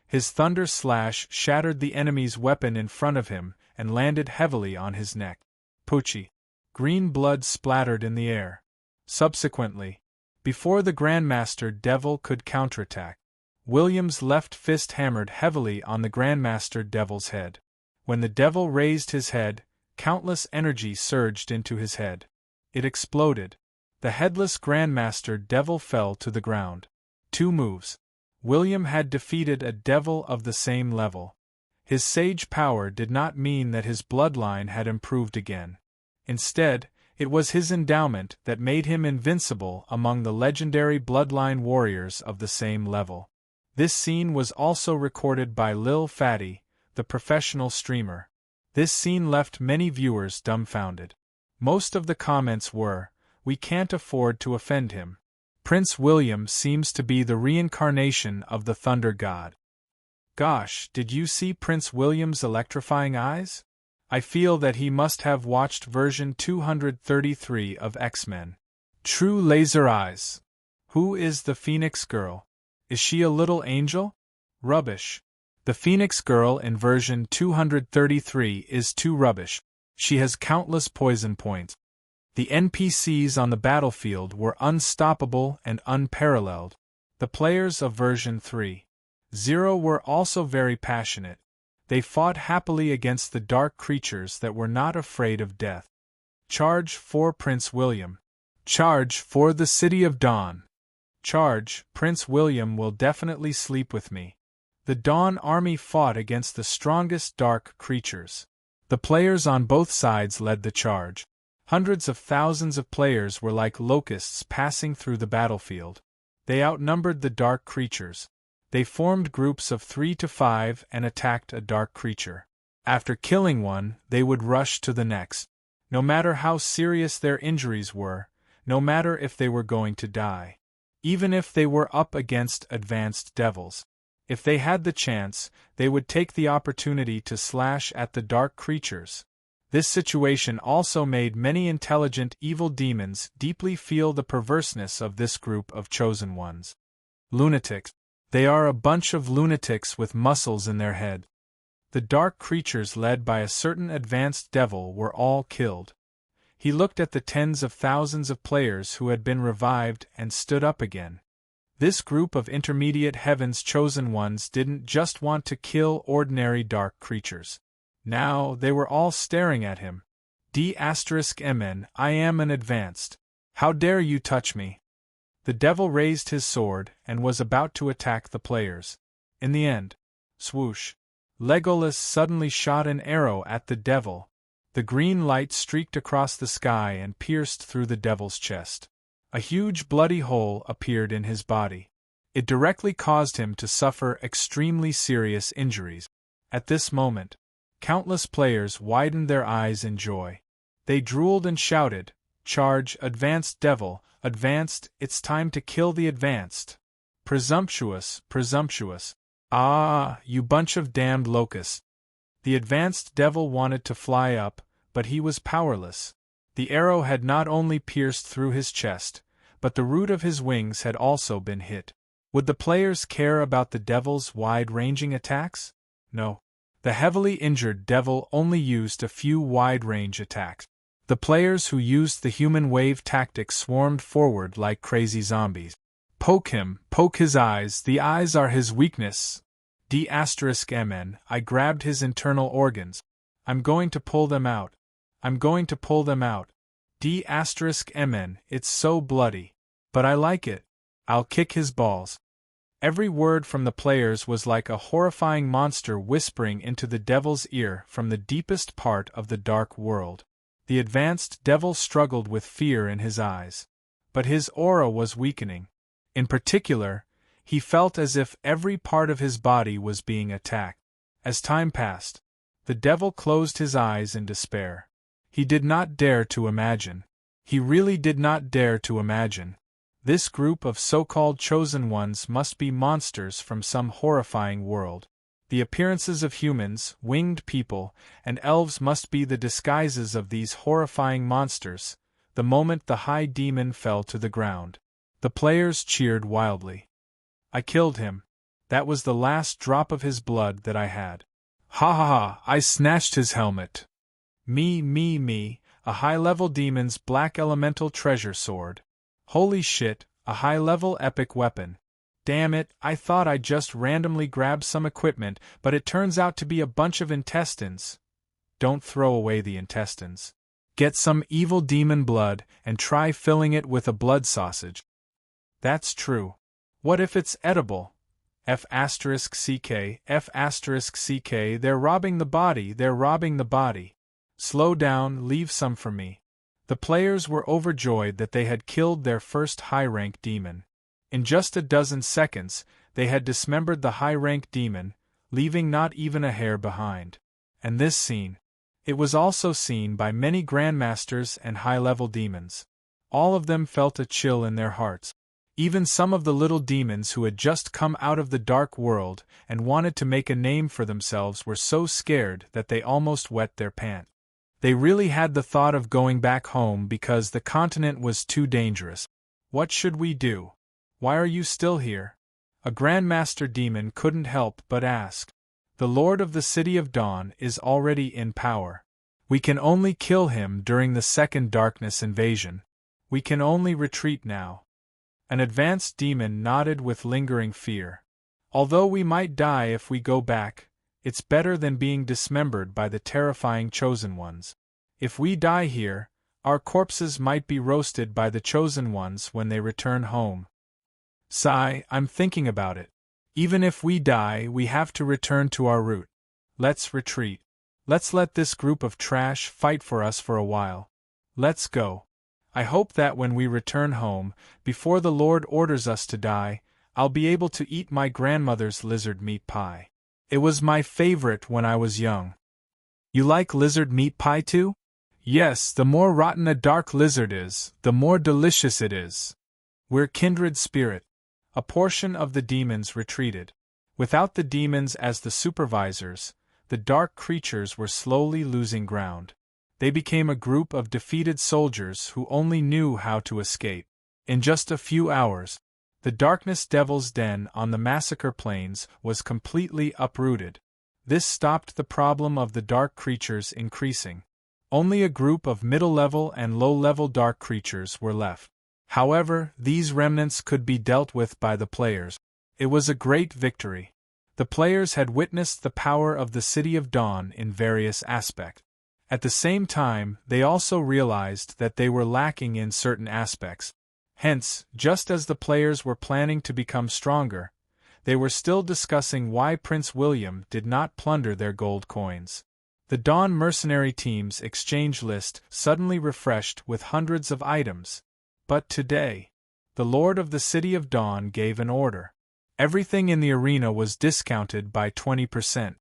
His Thunder Slash shattered the enemy's weapon in front of him and landed heavily on his neck. Poochie! Green blood splattered in the air. Subsequently, before the Grandmaster Devil could counterattack, William's left fist hammered heavily on the Grandmaster Devil's head. When the Devil raised his head, countless energy surged into his head. It exploded. The headless Grandmaster Devil fell to the ground. 2 moves. William had defeated a devil of the same level. His sage power did not mean that his bloodline had improved again. Instead, it was his endowment that made him invincible among the legendary bloodline warriors of the same level. This scene was also recorded by Lil Fatty, the professional streamer. This scene left many viewers dumbfounded. Most of the comments were, "We can't afford to offend him. Prince William seems to be the reincarnation of the thunder god. Gosh, did you see Prince William's electrifying eyes? I feel that he must have watched version 233 of X-Men. True laser eyes. Who is the Phoenix Girl? Is she a little angel? Rubbish. The Phoenix Girl in version 233 is too rubbish. She has countless poison points. The NPCs on the battlefield were unstoppable and unparalleled. The players of version 3.0 were also very passionate. They fought happily against the dark creatures that were not afraid of death. Charge for Prince William. Charge for the City of Dawn. Charge, Prince William will definitely sleep with me. The Dawn Army fought against the strongest dark creatures. The players on both sides led the charge. Hundreds of thousands of players were like locusts passing through the battlefield. They outnumbered the dark creatures. They formed groups of 3 to 5 and attacked a dark creature. After killing one, they would rush to the next. No matter how serious their injuries were, no matter if they were going to die. Even if they were up against advanced devils. If they had the chance, they would take the opportunity to slash at the dark creatures. This situation also made many intelligent evil demons deeply feel the perverseness of this group of chosen ones. Lunatics. They are a bunch of lunatics with muscles in their head. The dark creatures led by a certain advanced devil were all killed. He looked at the tens of thousands of players who had been revived and stood up again. This group of intermediate heaven's chosen ones didn't just want to kill ordinary dark creatures. Now they were all staring at him. D*MN, I am an advanced. How dare you touch me? The devil raised his sword and was about to attack the players. In the end, swoosh, Legolas suddenly shot an arrow at the devil. The green light streaked across the sky and pierced through the devil's chest. A huge bloody hole appeared in his body. It directly caused him to suffer extremely serious injuries. At this moment, countless players widened their eyes in joy. They drooled and shouted, "Charge, advanced devil, advanced, it's time to kill the advanced. Presumptuous, presumptuous. Ah, you bunch of damned locusts." The advanced devil wanted to fly up, but he was powerless. The arrow had not only pierced through his chest, but the root of his wings had also been hit. Would the players care about the devil's wide-ranging attacks? No. The heavily injured devil only used a few wide-range attacks. The players who used the human wave tactic swarmed forward like crazy zombies. Poke him, poke his eyes, the eyes are his weakness. D*MN, I grabbed his internal organs. I'm going to pull them out. I'm going to pull them out. D*MN, it's so bloody. But I like it. I'll kick his balls. Every word from the players was like a horrifying monster whispering into the devil's ear from the deepest part of the dark world. The advanced devil struggled with fear in his eyes. But his aura was weakening. In particular, he felt as if every part of his body was being attacked. As time passed, the devil closed his eyes in despair. He did not dare to imagine. He really did not dare to imagine. This group of so-called chosen ones must be monsters from some horrifying world. The appearances of humans, winged people, and elves must be the disguises of these horrifying monsters. The moment the high demon fell to the ground, the players cheered wildly. I killed him. That was the last drop of his blood that I had. Ha ha ha, I snatched his helmet. Me, a high-level demon's black elemental treasure sword. Holy shit, a high-level epic weapon. Damn it, I thought I just randomly grabbed some equipment, but it turns out to be a bunch of intestines. Don't throw away the intestines. Get some evil demon blood and try filling it with a blood sausage. That's true. What if it's edible? F***ck, F***ck, they're robbing the body, they're robbing the body. Slow down, leave some for me. The players were overjoyed that they had killed their first high-rank demon. In just a dozen seconds, they had dismembered the high-rank demon, leaving not even a hair behind. And this scene. It was also seen by many grandmasters and high-level demons. All of them felt a chill in their hearts. Even some of the little demons who had just come out of the dark world and wanted to make a name for themselves were so scared that they almost wet their pants. They really had the thought of going back home because the continent was too dangerous. What should we do? Why are you still here? A Grandmaster Demon couldn't help but ask. The Lord of the City of Dawn is already in power. We can only kill him during the second darkness invasion. We can only retreat now. An advanced demon nodded with lingering fear. Although we might die if we go back, it's better than being dismembered by the terrifying Chosen Ones. If we die here, our corpses might be roasted by the Chosen Ones when they return home. Sigh, I'm thinking about it. Even if we die, we have to return to our root. Let's retreat. Let's let this group of trash fight for us for a while. Let's go. I hope that when we return home, before the Lord orders us to die, I'll be able to eat my grandmother's lizard meat pie. It was my favorite when I was young. You like lizard meat pie too? Yes, the more rotten a dark lizard is, the more delicious it is. We're kindred spirit. A portion of the demons retreated. Without the demons as the supervisors, the dark creatures were slowly losing ground. They became a group of defeated soldiers who only knew how to escape. In just a few hours, the Darkness Devil's den on the Massacre Plains was completely uprooted. This stopped the problem of the dark creatures increasing. Only a group of middle-level and low-level dark creatures were left. However, these remnants could be dealt with by the players. It was a great victory. The players had witnessed the power of the City of Dawn in various aspects. At the same time, they also realized that they were lacking in certain aspects. Hence, just as the players were planning to become stronger, they were still discussing why Prince William did not plunder their gold coins. The Dawn mercenary team's exchange list suddenly refreshed with hundreds of items. But today, the Lord of the City of Dawn gave an order. Everything in the arena was discounted by 20%.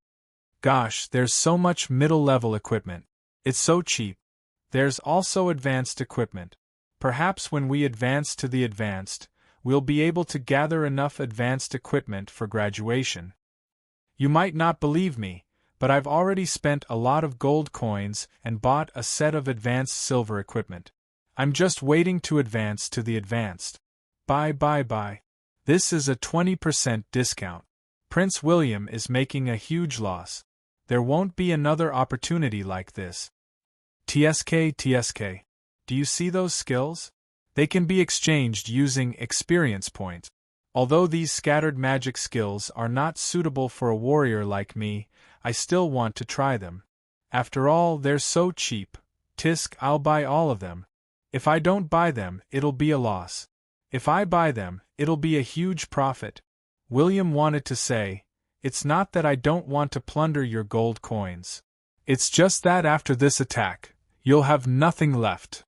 Gosh, there's so much middle-level equipment. It's so cheap. There's also advanced equipment. Perhaps when we advance to the advanced, we'll be able to gather enough advanced equipment for graduation. You might not believe me, but I've already spent a lot of gold coins and bought a set of advanced silver equipment. I'm just waiting to advance to the advanced. Bye. This is a 20% discount. Prince William is making a huge loss. There won't be another opportunity like this. TSK. Do you see those skills? They can be exchanged using experience points. Although these scattered magic skills are not suitable for a warrior like me, I still want to try them. After all, they're so cheap. Tisk, I'll buy all of them. If I don't buy them, it'll be a loss. If I buy them, it'll be a huge profit. William wanted to say, it's not that I don't want to plunder your gold coins. It's just that after this attack, you'll have nothing left.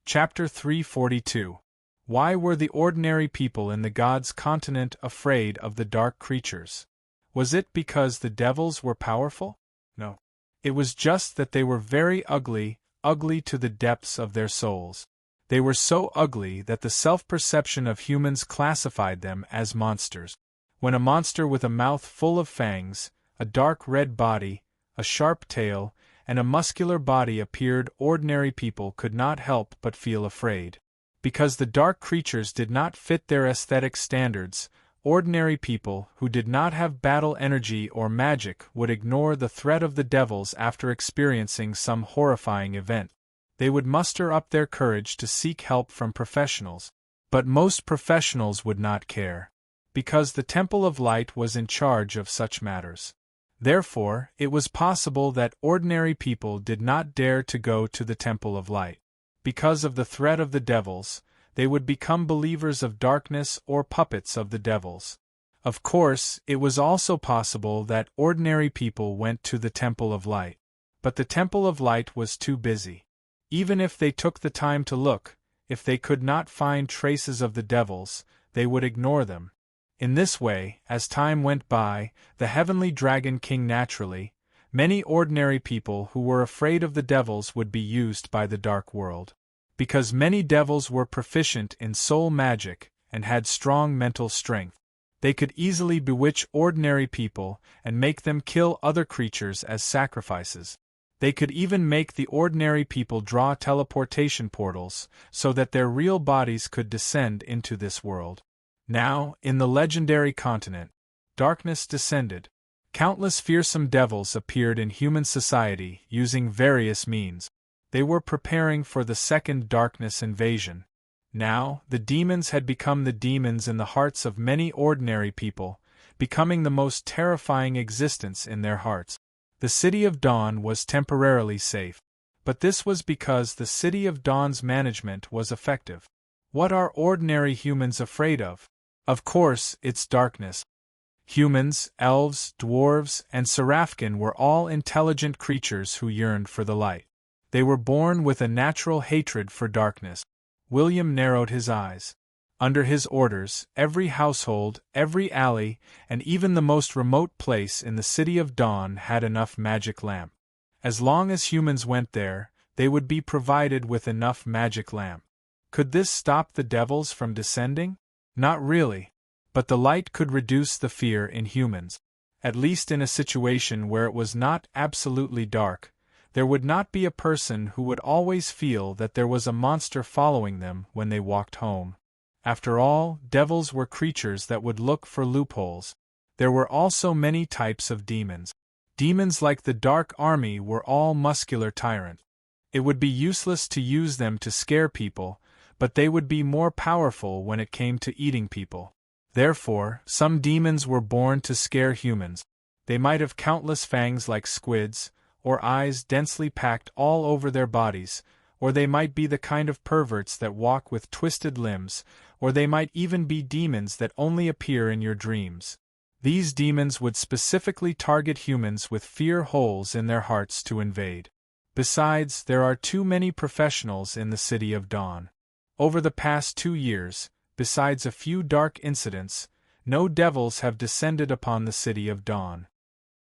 Chapter 342. Why were the ordinary people in the gods' continent afraid of the dark creatures? Was it because the devils were powerful? No. It was just that they were very ugly to the depths of their souls. They were so ugly that the self-perception of humans classified them as monsters. When a monster with a mouth full of fangs, a dark red body, a sharp tail, and a muscular body appeared, ordinary people could not help but feel afraid. Because the dark creatures did not fit their aesthetic standards, ordinary people who did not have battle energy or magic would ignore the threat of the devils after experiencing some horrifying event. They would muster up their courage to seek help from professionals. But most professionals would not care, because the Temple of Light was in charge of such matters. Therefore, it was possible that ordinary people did not dare to go to the Temple of Light. Because of the threat of the devils, they would become believers of darkness or puppets of the devils. Of course, it was also possible that ordinary people went to the Temple of Light. But the Temple of Light was too busy. Even if they took the time to look, if they could not find traces of the devils, they would ignore them. In this way, as time went by, the Heavenly Dragon King naturally, many ordinary people who were afraid of the devils would be used by the Dark World. Because many devils were proficient in soul magic, and had strong mental strength. They could easily bewitch ordinary people and make them kill other creatures as sacrifices. They could even make the ordinary people draw teleportation portals so that their real bodies could descend into this world. Now, in the legendary continent, darkness descended. Countless fearsome devils appeared in human society using various means. They were preparing for the second darkness invasion. Now, the demons had become the demons in the hearts of many ordinary people, becoming the most terrifying existence in their hearts. The City of Dawn was temporarily safe. But this was because the City of Dawn's management was effective. What are ordinary humans afraid of? Of course, it's darkness. Humans, elves, dwarves, and Seraphkin were all intelligent creatures who yearned for the light. They were born with a natural hatred for darkness. William narrowed his eyes. Under his orders, every household, every alley, and even the most remote place in the City of Dawn had enough magic lamp. As long as humans went there, they would be provided with enough magic lamp. Could this stop the devils from descending? Not really. But the light could reduce the fear in humans. At least in a situation where it was not absolutely dark, there would not be a person who would always feel that there was a monster following them when they walked home. After all, devils were creatures that would look for loopholes. There were also many types of demons. Demons like the Dark Army were all muscular tyrants. It would be useless to use them to scare people, but they would be more powerful when it came to eating people. Therefore, some demons were born to scare humans. They might have countless fangs like squids, or eyes densely packed all over their bodies, or they might be the kind of perverts that walk with twisted limbs, or they might even be demons that only appear in your dreams. These demons would specifically target humans with fear holes in their hearts to invade. Besides, there are too many professionals in the City of Dawn. Over the past 2 years, besides a few dark incidents, no devils have descended upon the City of Dawn.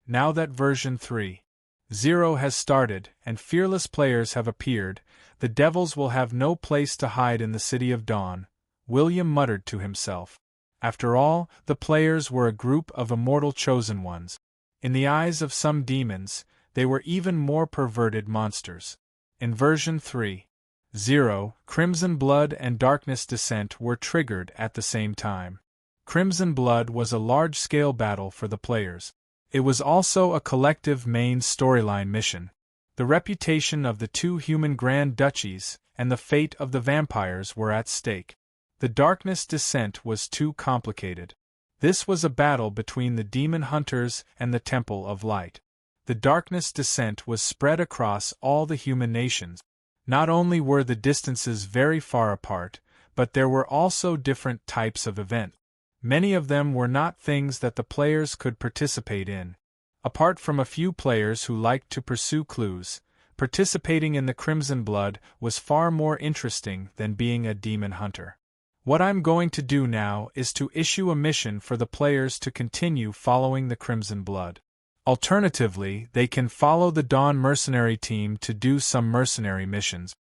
Now that version 3.0 has started and fearless players have appeared, the devils will have no place to hide in the City of Dawn, William muttered to himself. After all, the players were a group of immortal chosen ones. In the eyes of some demons, they were even more perverted monsters. In version 3.0, Crimson Blood and Darkness Descent were triggered at the same time. Crimson Blood was a large-scale battle for the players. It was also a collective main storyline mission. The reputation of the 2 human Grand Duchies and the fate of the vampires were at stake. The Darkness Descent was too complicated. This was a battle between the demon hunters and the Temple of Light. The Darkness Descent was spread across all the human nations. Not only were the distances very far apart, but there were also different types of events. Many of them were not things that the players could participate in. Apart from a few players who liked to pursue clues, participating in the Crimson Blood was far more interesting than being a demon hunter. What I'm going to do now is to issue a mission for the players to continue following the Crimson Blood. Alternatively, they can follow the Dawn Mercenary team to do some mercenary missions.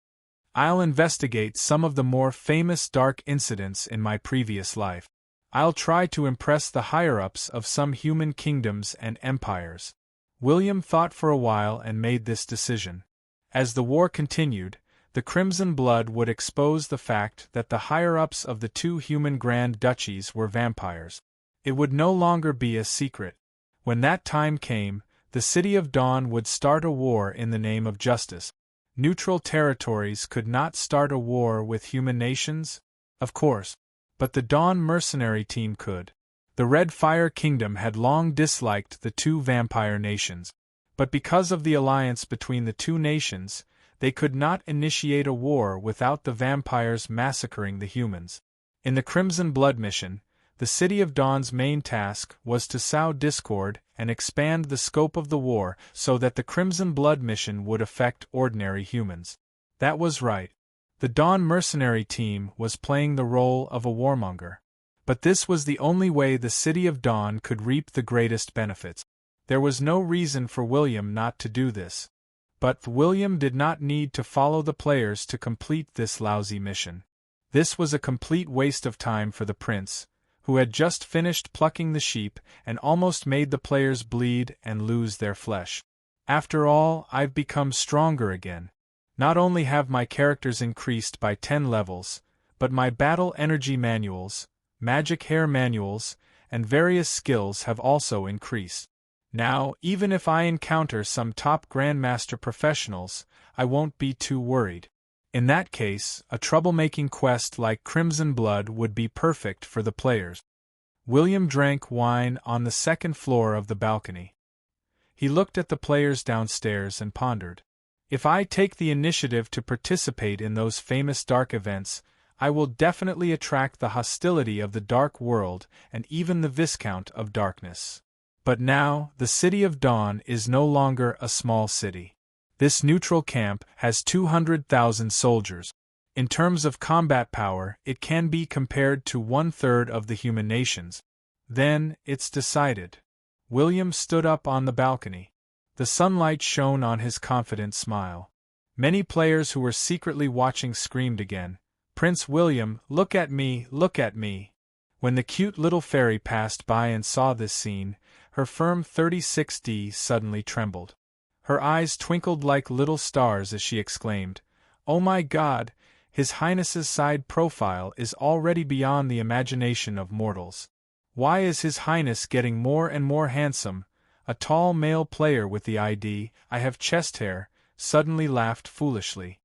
I'll investigate some of the more famous dark incidents in my previous life. I'll try to impress the higher-ups of some human kingdoms and empires. William thought for a while and made this decision. As the war continued, the Crimson Blood would expose the fact that the higher-ups of the 2 human Grand Duchies were vampires. It would no longer be a secret. When that time came, the City of Dawn would start a war in the name of justice. Neutral territories could not start a war with human nations, of course. But the Dawn Mercenary team could. The Red Fire Kingdom had long disliked the 2 vampire nations. But because of the alliance between the 2 nations, they could not initiate a war without the vampires massacring the humans. In the Crimson Blood mission, the City of Dawn's main task was to sow discord and expand the scope of the war so that the Crimson Blood mission would affect ordinary humans. That was right. The Dawn Mercenary team was playing the role of a warmonger. But this was the only way the City of Dawn could reap the greatest benefits. There was no reason for William not to do this. But William did not need to follow the players to complete this lousy mission. This was a complete waste of time for the prince, who had just finished plucking the sheep and almost made the players bleed and lose their flesh. After all, I've become stronger again. Not only have my characters increased by 10 levels, but my battle energy manuals, magic hair manuals, and various skills have also increased. Now, even if I encounter some top Grandmaster professionals, I won't be too worried. In that case, a troublemaking quest like Crimson Blood would be perfect for the players. William drank wine on the second floor of the balcony. He looked at the players downstairs and pondered. If I take the initiative to participate in those famous dark events, I will definitely attract the hostility of the Dark World and even the Viscount of Darkness. But now, the City of Dawn is no longer a small city. This neutral camp has 200,000 soldiers. In terms of combat power, it can be compared to 1/3 of the human nations. Then, it's decided. William stood up on the balcony. The sunlight shone on his confident smile. Many players who were secretly watching screamed again, "Prince William, look at me, look at me!" When the cute little fairy passed by and saw this scene, her firm 36D suddenly trembled. Her eyes twinkled like little stars as she exclaimed, "Oh my God, His Highness's side profile is already beyond the imagination of mortals. Why is His Highness getting more and more handsome?" A tall male player with the ID, "I have chest hair," suddenly laughed foolishly.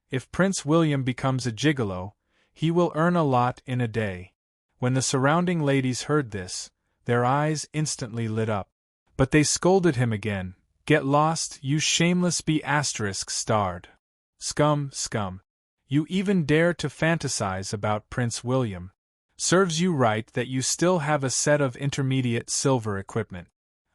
If Prince William becomes a gigolo, he will earn a lot in a day. When the surrounding ladies heard this, their eyes instantly lit up. But they scolded him again. "Get lost, you shameless B****starred. Scum, scum. You even dare to fantasize about Prince William. Serves you right that you still have a set of intermediate silver equipment."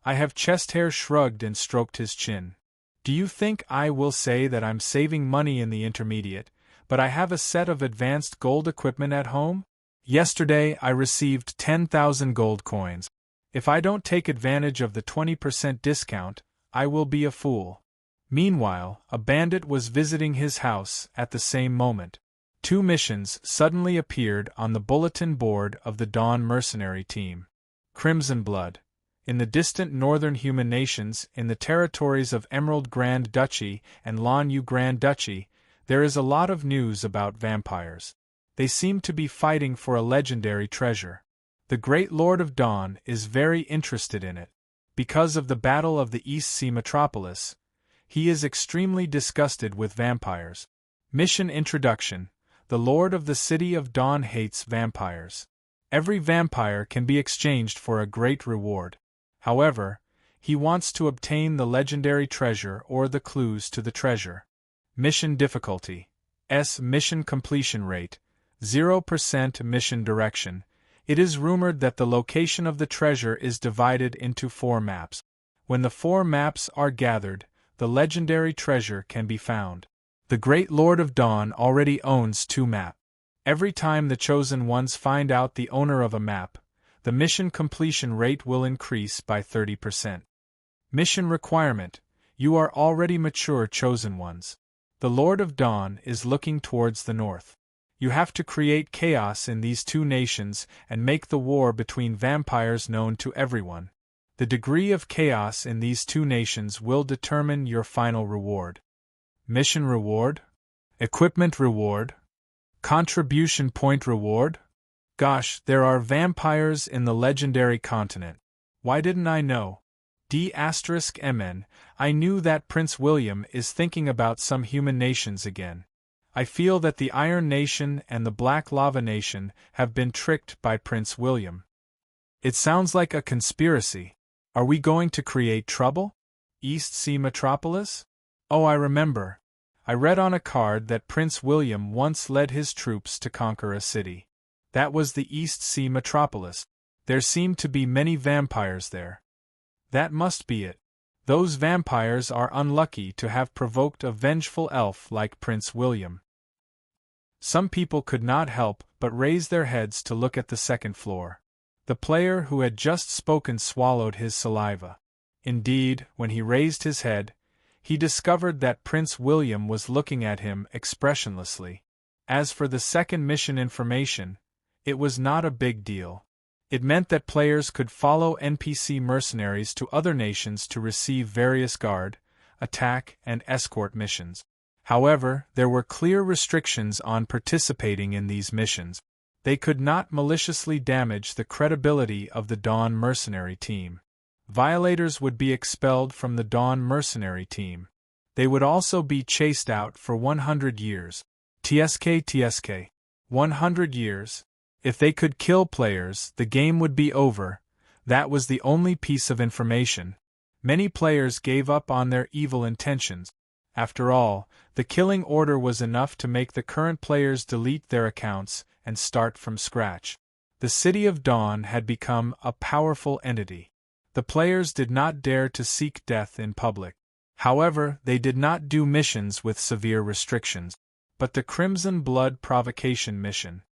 I have chest hair shrugged and stroked his chin. "Do you think I will say that I'm saving money in the intermediate, but I have a set of advanced gold equipment at home? Yesterday I received 10,000 gold coins. If I don't take advantage of the 20% discount, I will be a fool." Meanwhile, a bandit was visiting his house at the same moment. 2 missions suddenly appeared on the bulletin board of the Dawn mercenary team. Crimson Blood. In the distant northern human nations, in the territories of Emerald Grand Duchy and Lanyu Grand Duchy, there is a lot of news about vampires. They seem to be fighting for a legendary treasure. The Great Lord of Dawn is very interested in it. Because of the Battle of the East Sea Metropolis, he is extremely disgusted with vampires. Mission Introduction. The Lord of the City of Dawn hates vampires. Every vampire can be exchanged for a great reward. However, he wants to obtain the legendary treasure or the clues to the treasure. Mission Difficulty. S. Mission Completion Rate. 0% Mission Direction. It is rumored that the location of the treasure is divided into 4 maps. When the 4 maps are gathered, the legendary treasure can be found. The Great Lord of Dawn already owns 2 maps. Every time the Chosen Ones find out the owner of a map, the mission completion rate will increase by 30%. Mission Requirement. You are already mature Chosen Ones. The Lord of Dawn is looking towards the north. You have to create chaos in these 2 nations and make the war between vampires known to everyone. The degree of chaos in these 2 nations will determine your final reward. Mission Reward? Equipment Reward? Contribution Point Reward? Gosh, there are vampires in the legendary continent. Why didn't I know? D***MN, I knew that Prince William is thinking about some human nations again. I feel that the Iron Nation and the Black Lava Nation have been tricked by Prince William. It sounds like a conspiracy. Are we going to create trouble? East Sea Metropolis? Oh, I remember. I read on a card that Prince William once led his troops to conquer a city. That was the East Sea Metropolis. There seemed to be many vampires there. That must be it. Those vampires are unlucky to have provoked a vengeful elf like Prince William. Some people could not help but raise their heads to look at the second floor. The player who had just spoken swallowed his saliva. Indeed, when he raised his head, he discovered that Prince William was looking at him expressionlessly. As for the second mission information, it was not a big deal. It meant that players could follow NPC mercenaries to other nations to receive various guard, attack, and escort missions. However, there were clear restrictions on participating in these missions. They could not maliciously damage the credibility of the Dawn mercenary team. Violators would be expelled from the Dawn mercenary team. They would also be chased out for 100 years. TSK 100 years. If they could kill players, the game would be over. That was the only piece of information. Many players gave up on their evil intentions. After all, the killing order was enough to make the current players delete their accounts and start from scratch. The City of Dawn had become a powerful entity. The players did not dare to seek death in public. However, they did not do missions with severe restrictions. But the Crimson Blood Provocation mission.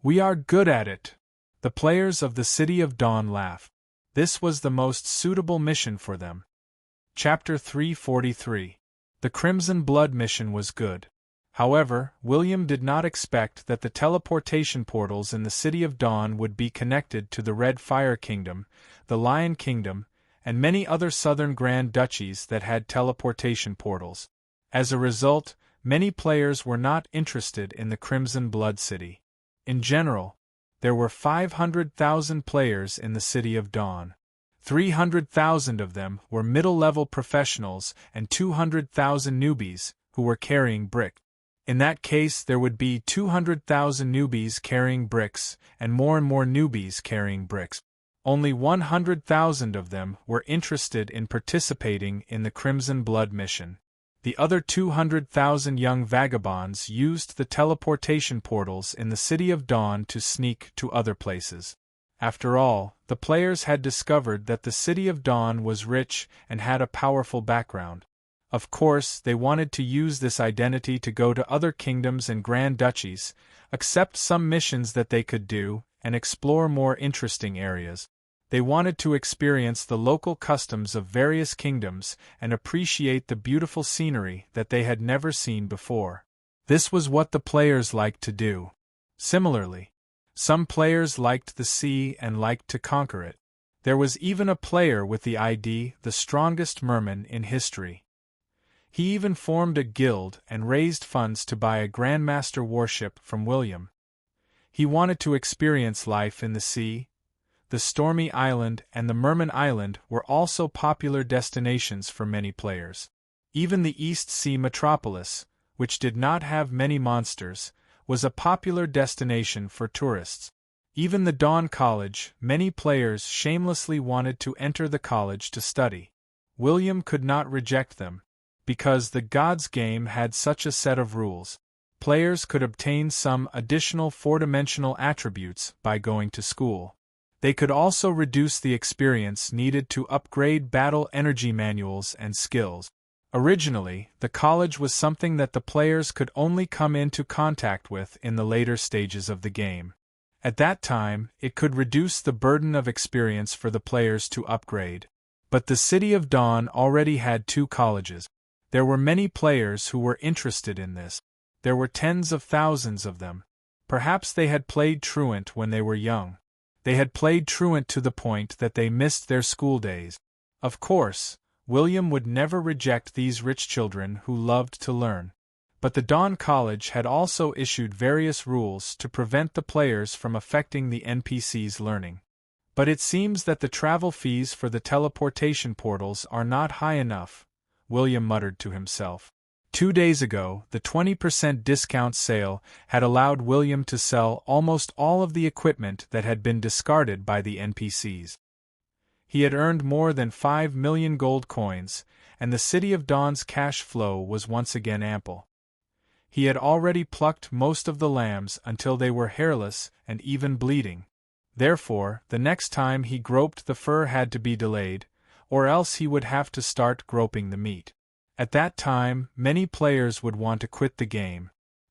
We are good at it. The players of the City of Dawn laughed. This was the most suitable mission for them. Chapter 343. The Crimson Blood mission was good. However, William did not expect that the teleportation portals in the City of Dawn would be connected to the Red Fire Kingdom, the Lion Kingdom, and many other southern Grand Duchies that had teleportation portals. As a result, many players were not interested in the Crimson Blood City. In general, there were 500,000 players in the City of Dawn. 300,000 of them were middle-level professionals and 200,000 newbies who were carrying bricks. In that case, there would be 200,000 newbies carrying bricks and more newbies carrying bricks. Only 100,000 of them were interested in participating in the Crimson Blood mission. The other 200,000 young vagabonds used the teleportation portals in the City of Dawn to sneak to other places. After all, the players had discovered that the City of Dawn was rich and had a powerful background. Of course, they wanted to use this identity to go to other kingdoms and grand duchies, accept some missions that they could do, and explore more interesting areas. They wanted to experience the local customs of various kingdoms and appreciate the beautiful scenery that they had never seen before. This was what the players liked to do. Similarly, some players liked the sea and liked to conquer it. There was even a player with the ID, the strongest merman in history. He even formed a guild and raised funds to buy a Grandmaster warship from William. He wanted to experience life in the sea. The Stormy Island and the Merman Island were also popular destinations for many players. Even the East Sea Metropolis, which did not have many monsters, was a popular destination for tourists. Even the Dawn College, many players shamelessly wanted to enter the college to study. William could not reject them, because the Gods game had such a set of rules. Players could obtain some additional four-dimensional attributes by going to school. They could also reduce the experience needed to upgrade battle energy manuals and skills. Originally, the college was something that the players could only come into contact with in the later stages of the game. At that time, it could reduce the burden of experience for the players to upgrade. But the City of Dawn already had 2 colleges. There were many players who were interested in this. There were tens of thousands of them. Perhaps they had played truant when they were young. They had played truant to the point that they missed their school days. Of course, William would never reject these rich children who loved to learn. But the Dawn College had also issued various rules to prevent the players from affecting the NPCs' learning. But it seems that the travel fees for the teleportation portals are not high enough, William muttered to himself. 2 days ago, the 20% discount sale had allowed William to sell almost all of the equipment that had been discarded by the NPCs. He had earned more than 5 million gold coins, and the City of Dawn's cash flow was once again ample. He had already plucked most of the lambs until they were hairless and even bleeding. Therefore, the next time he groped the fur had to be delayed, or else he would have to start groping the meat. At that time, many players would want to quit the game.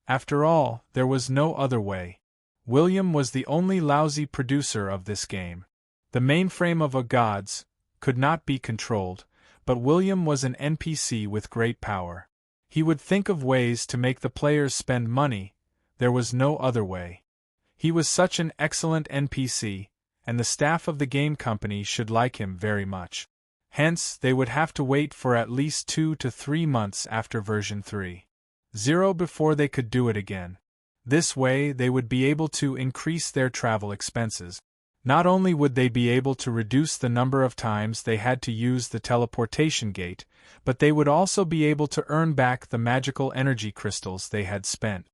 After all, there was no other way. William was the only lousy producer of this game. The mainframe of a Gods could not be controlled, but William was an NPC with great power. He would think of ways to make the players spend money, There was no other way. He was such an excellent NPC, and the staff of the game company should like him very much. Hence, they would have to wait for at least 2 to 3 months after version 3.0 before they could do it again. This way, they would be able to increase their travel expenses. Not only would they be able to reduce the number of times they had to use the teleportation gate, but they would also be able to earn back the magical energy crystals they had spent.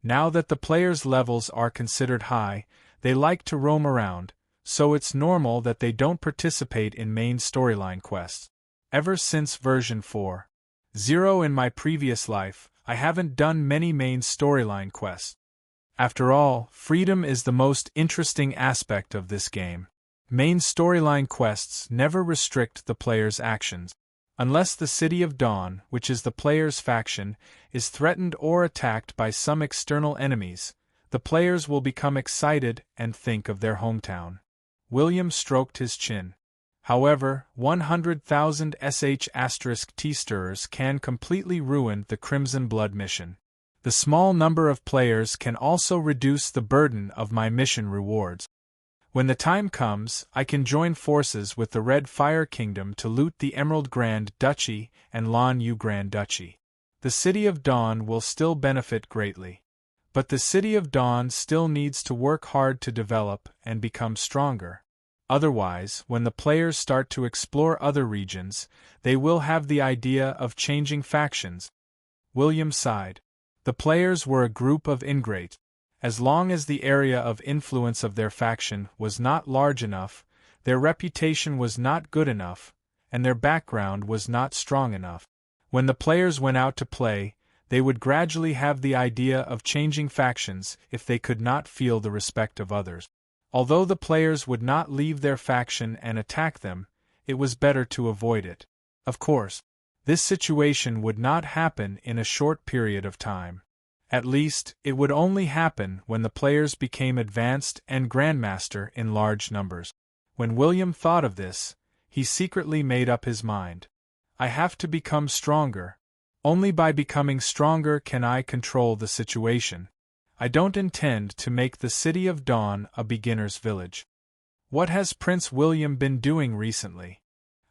Now that the players' levels are considered high, they like to roam around, so it's normal that they don't participate in main storyline quests. Ever since version 4.0 in my previous life, I haven't done many main storyline quests. After all, freedom is the most interesting aspect of this game. Main storyline quests never restrict the player's actions. Unless the City of Dawn, which is the player's faction, is threatened or attacked by some external enemies, the players will become excited and think of their hometown. William stroked his chin. However, 100,000 *T-stirrers can completely ruin the Crimson Blood mission. The small number of players can also reduce the burden of my mission rewards. When the time comes, I can join forces with the Red Fire Kingdom to loot the Emerald Grand Duchy and Lan Yu Grand Duchy. The City of Dawn will still benefit greatly. But the City of Dawn still needs to work hard to develop and become stronger. Otherwise, when the players start to explore other regions, they will have the idea of changing factions. William sighed. The players were a group of ingrates. As long as the area of influence of their faction was not large enough, their reputation was not good enough, and their background was not strong enough. When the players went out to play, they would gradually have the idea of changing factions if they could not feel the respect of others. Although the players would not leave their faction and attack them, it was better to avoid it. Of course, this situation would not happen in a short period of time. At least, it would only happen when the players became advanced and grandmaster in large numbers. When William thought of this, he secretly made up his mind. I have to become stronger. Only by becoming stronger can I control the situation. I don't intend to make the City of Dawn a beginner's village. What has Prince William been doing recently?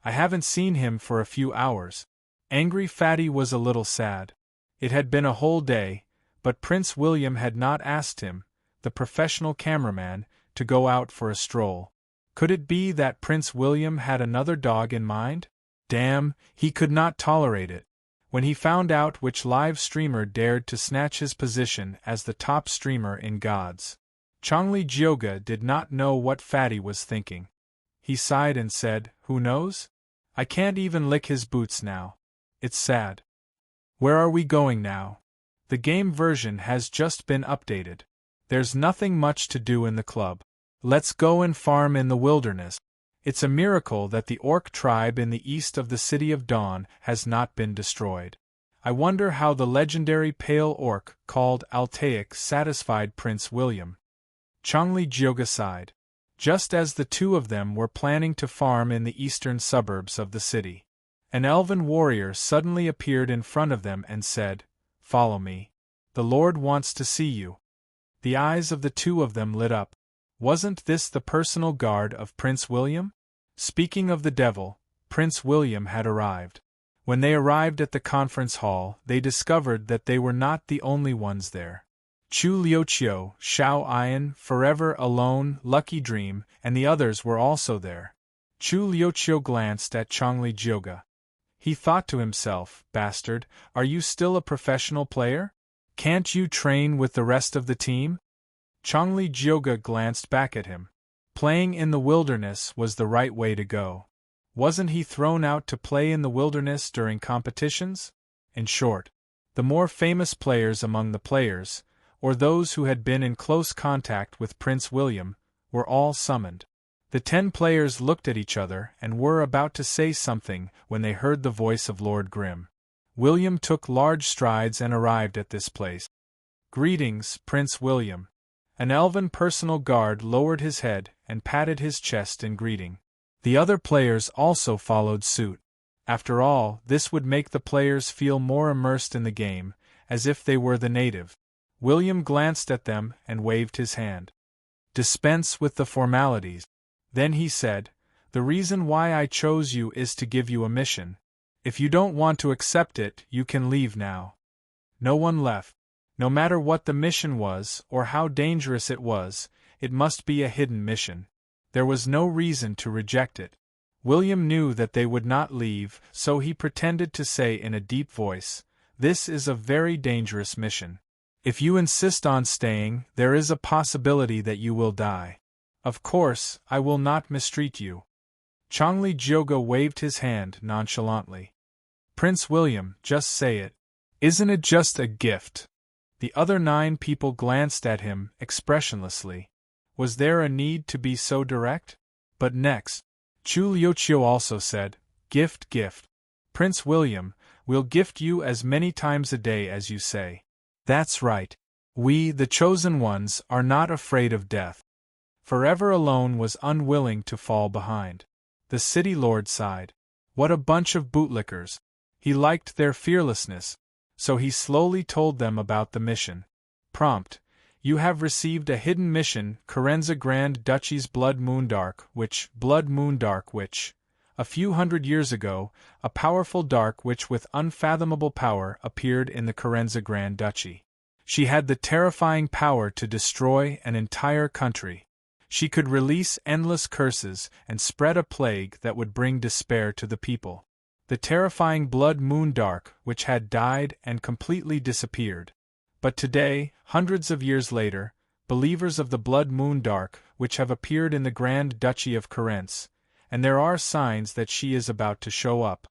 I haven't seen him for a few hours. Angry Fatty was a little sad. It had been a whole day, but Prince William had not asked him, the professional cameraman, to go out for a stroll. Could it be that Prince William had another dog in mind? Damn, he could not tolerate it. When he found out which live streamer dared to snatch his position as the top streamer in Gods, Chongli Jyoga did not know what Fatty was thinking. He sighed and said, "Who knows? I can't even lick his boots now. It's sad." Where are we going now? The game version has just been updated. There's nothing much to do in the club. Let's go and farm in the wilderness. It's a miracle that the orc tribe in the east of the City of Dawn has not been destroyed. I wonder how the legendary pale orc called Altaic satisfied Prince William. Chongli Jyoga sighed. Just as the two of them were planning to farm in the eastern suburbs of the city, an elven warrior suddenly appeared in front of them and said, "Follow me. The Lord wants to see you." The eyes of the two of them lit up. Wasn't this the personal guard of Prince William? Speaking of the devil, Prince William had arrived. When they arrived at the conference hall, they discovered that they were not the only ones there. Chu Liuqiu, Xiao Ian, Forever Alone, Lucky Dream, and the others were also there. Chu Liuqiu glanced at Chongli Jyoga. He thought to himself, "Bastard, are you still a professional player? Can't you train with the rest of the team?" Chongli Jyoga glanced back at him. Playing in the wilderness was the right way to go. Wasn't he thrown out to play in the wilderness during competitions? In short, the more famous players among the players, or those who had been in close contact with Prince William, were all summoned. The 10 players looked at each other and were about to say something when they heard the voice of Lord Grimm. William took large strides and arrived at this place. "Greetings, Prince William." An elven personal guard lowered his head and patted his chest in greeting. The other players also followed suit. After all, this would make the players feel more immersed in the game, as if they were the native. William glanced at them and waved his hand. Dispense with the formalities. Then he said, The reason why I chose you is to give you a mission. If you don't want to accept it, you can leave now. No one left. No matter what the mission was, or how dangerous it was, it must be a hidden mission. There was no reason to reject it. William knew that they would not leave, so he pretended to say in a deep voice, This is a very dangerous mission. If you insist on staying, there is a possibility that you will die. Of course, I will not mistreat you. Changli Jioga waved his hand nonchalantly. Prince William, just say it. Isn't it just a gift? The other 9 people glanced at him expressionlessly. Was there a need to be so direct? But next, Chu Liuqiu also said, Gift, gift. Prince William, we'll gift you as many times a day as you say. That's right. We, the chosen ones, are not afraid of death. Forever Alone was unwilling to fall behind. The city lord sighed. What a bunch of bootlickers. He liked their fearlessness, so he slowly told them about the mission. Prompt. You have received a hidden mission, Carenza Grand Duchy's Blood Moon Dark Witch, a few hundred years ago, a powerful dark witch with unfathomable power appeared in the Carenza Grand Duchy. She had the terrifying power to destroy an entire country. She could release endless curses and spread a plague that would bring despair to the people. The terrifying Blood Moon Dark Witch had died and completely disappeared. But today, hundreds of years later, believers of the Blood Moon Dark Witch have appeared in the Grand Duchy of Carenza, and there are signs that she is about to show up.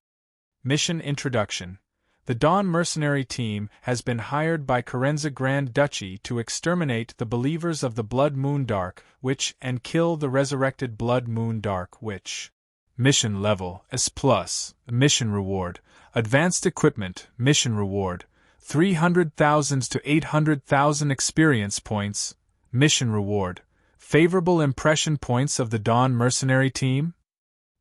Mission Introduction. The Dawn Mercenary Team has been hired by Carenza Grand Duchy to exterminate the believers of the Blood Moon Dark Witch and kill the resurrected Blood Moon Dark Witch. Mission Level S+. Mission Reward. Advanced Equipment. Mission Reward. 300,000 to 800,000 experience points. Mission Reward. Favorable impression points of the Dawn Mercenary Team?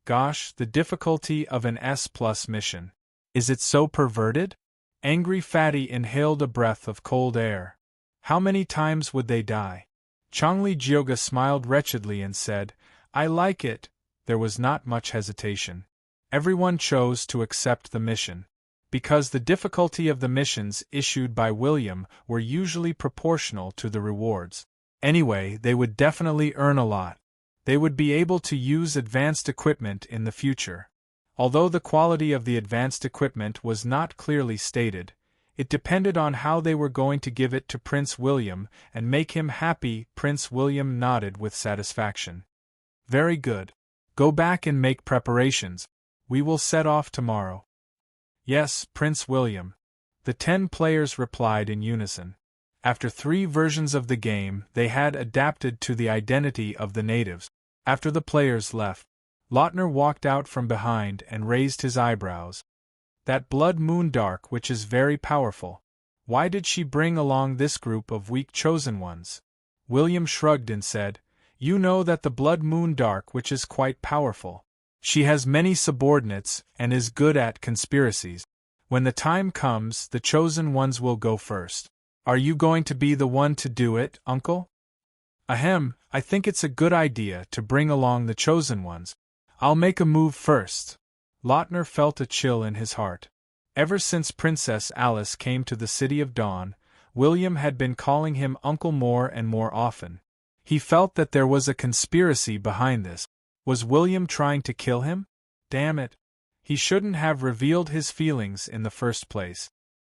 Gosh, the difficulty of an S+ mission. Is it so perverted? Angry Fatty inhaled a breath of cold air. How many times would they die? Changli Jioga smiled wretchedly and said, I like it. There was not much hesitation. Everyone chose to accept the mission. Because the difficulty of the missions issued by William were usually proportional to the rewards. Anyway, they would definitely earn a lot. They would be able to use advanced equipment in the future. Although the quality of the advanced equipment was not clearly stated, it depended on how they were going to give it to Prince William and make him happy. Prince William nodded with satisfaction. Very good. Go back and make preparations. We will set off tomorrow. Yes, Prince William. The 10 players replied in unison. After 3 versions of the game, they had adapted to the identity of the natives. After the players left, Lautner walked out from behind and raised his eyebrows. That Blood Moon Dark Witch is very powerful. Why did she bring along this group of weak chosen ones? William shrugged and said, You know that the Blood Moon Dark Witch is quite powerful. She has many subordinates and is good at conspiracies. When the time comes, the chosen ones will go first. Are you going to be the one to do it, Uncle? Ahem, I think it's a good idea to bring along the chosen ones. I'll make a move first. Lautner felt a chill in his heart. Ever since Princess Alice came to the City of Dawn, William had been calling him Uncle more and more often. He felt that there was a conspiracy behind this. Was William trying to kill him? Damn it. He shouldn't have revealed his feelings in the first place.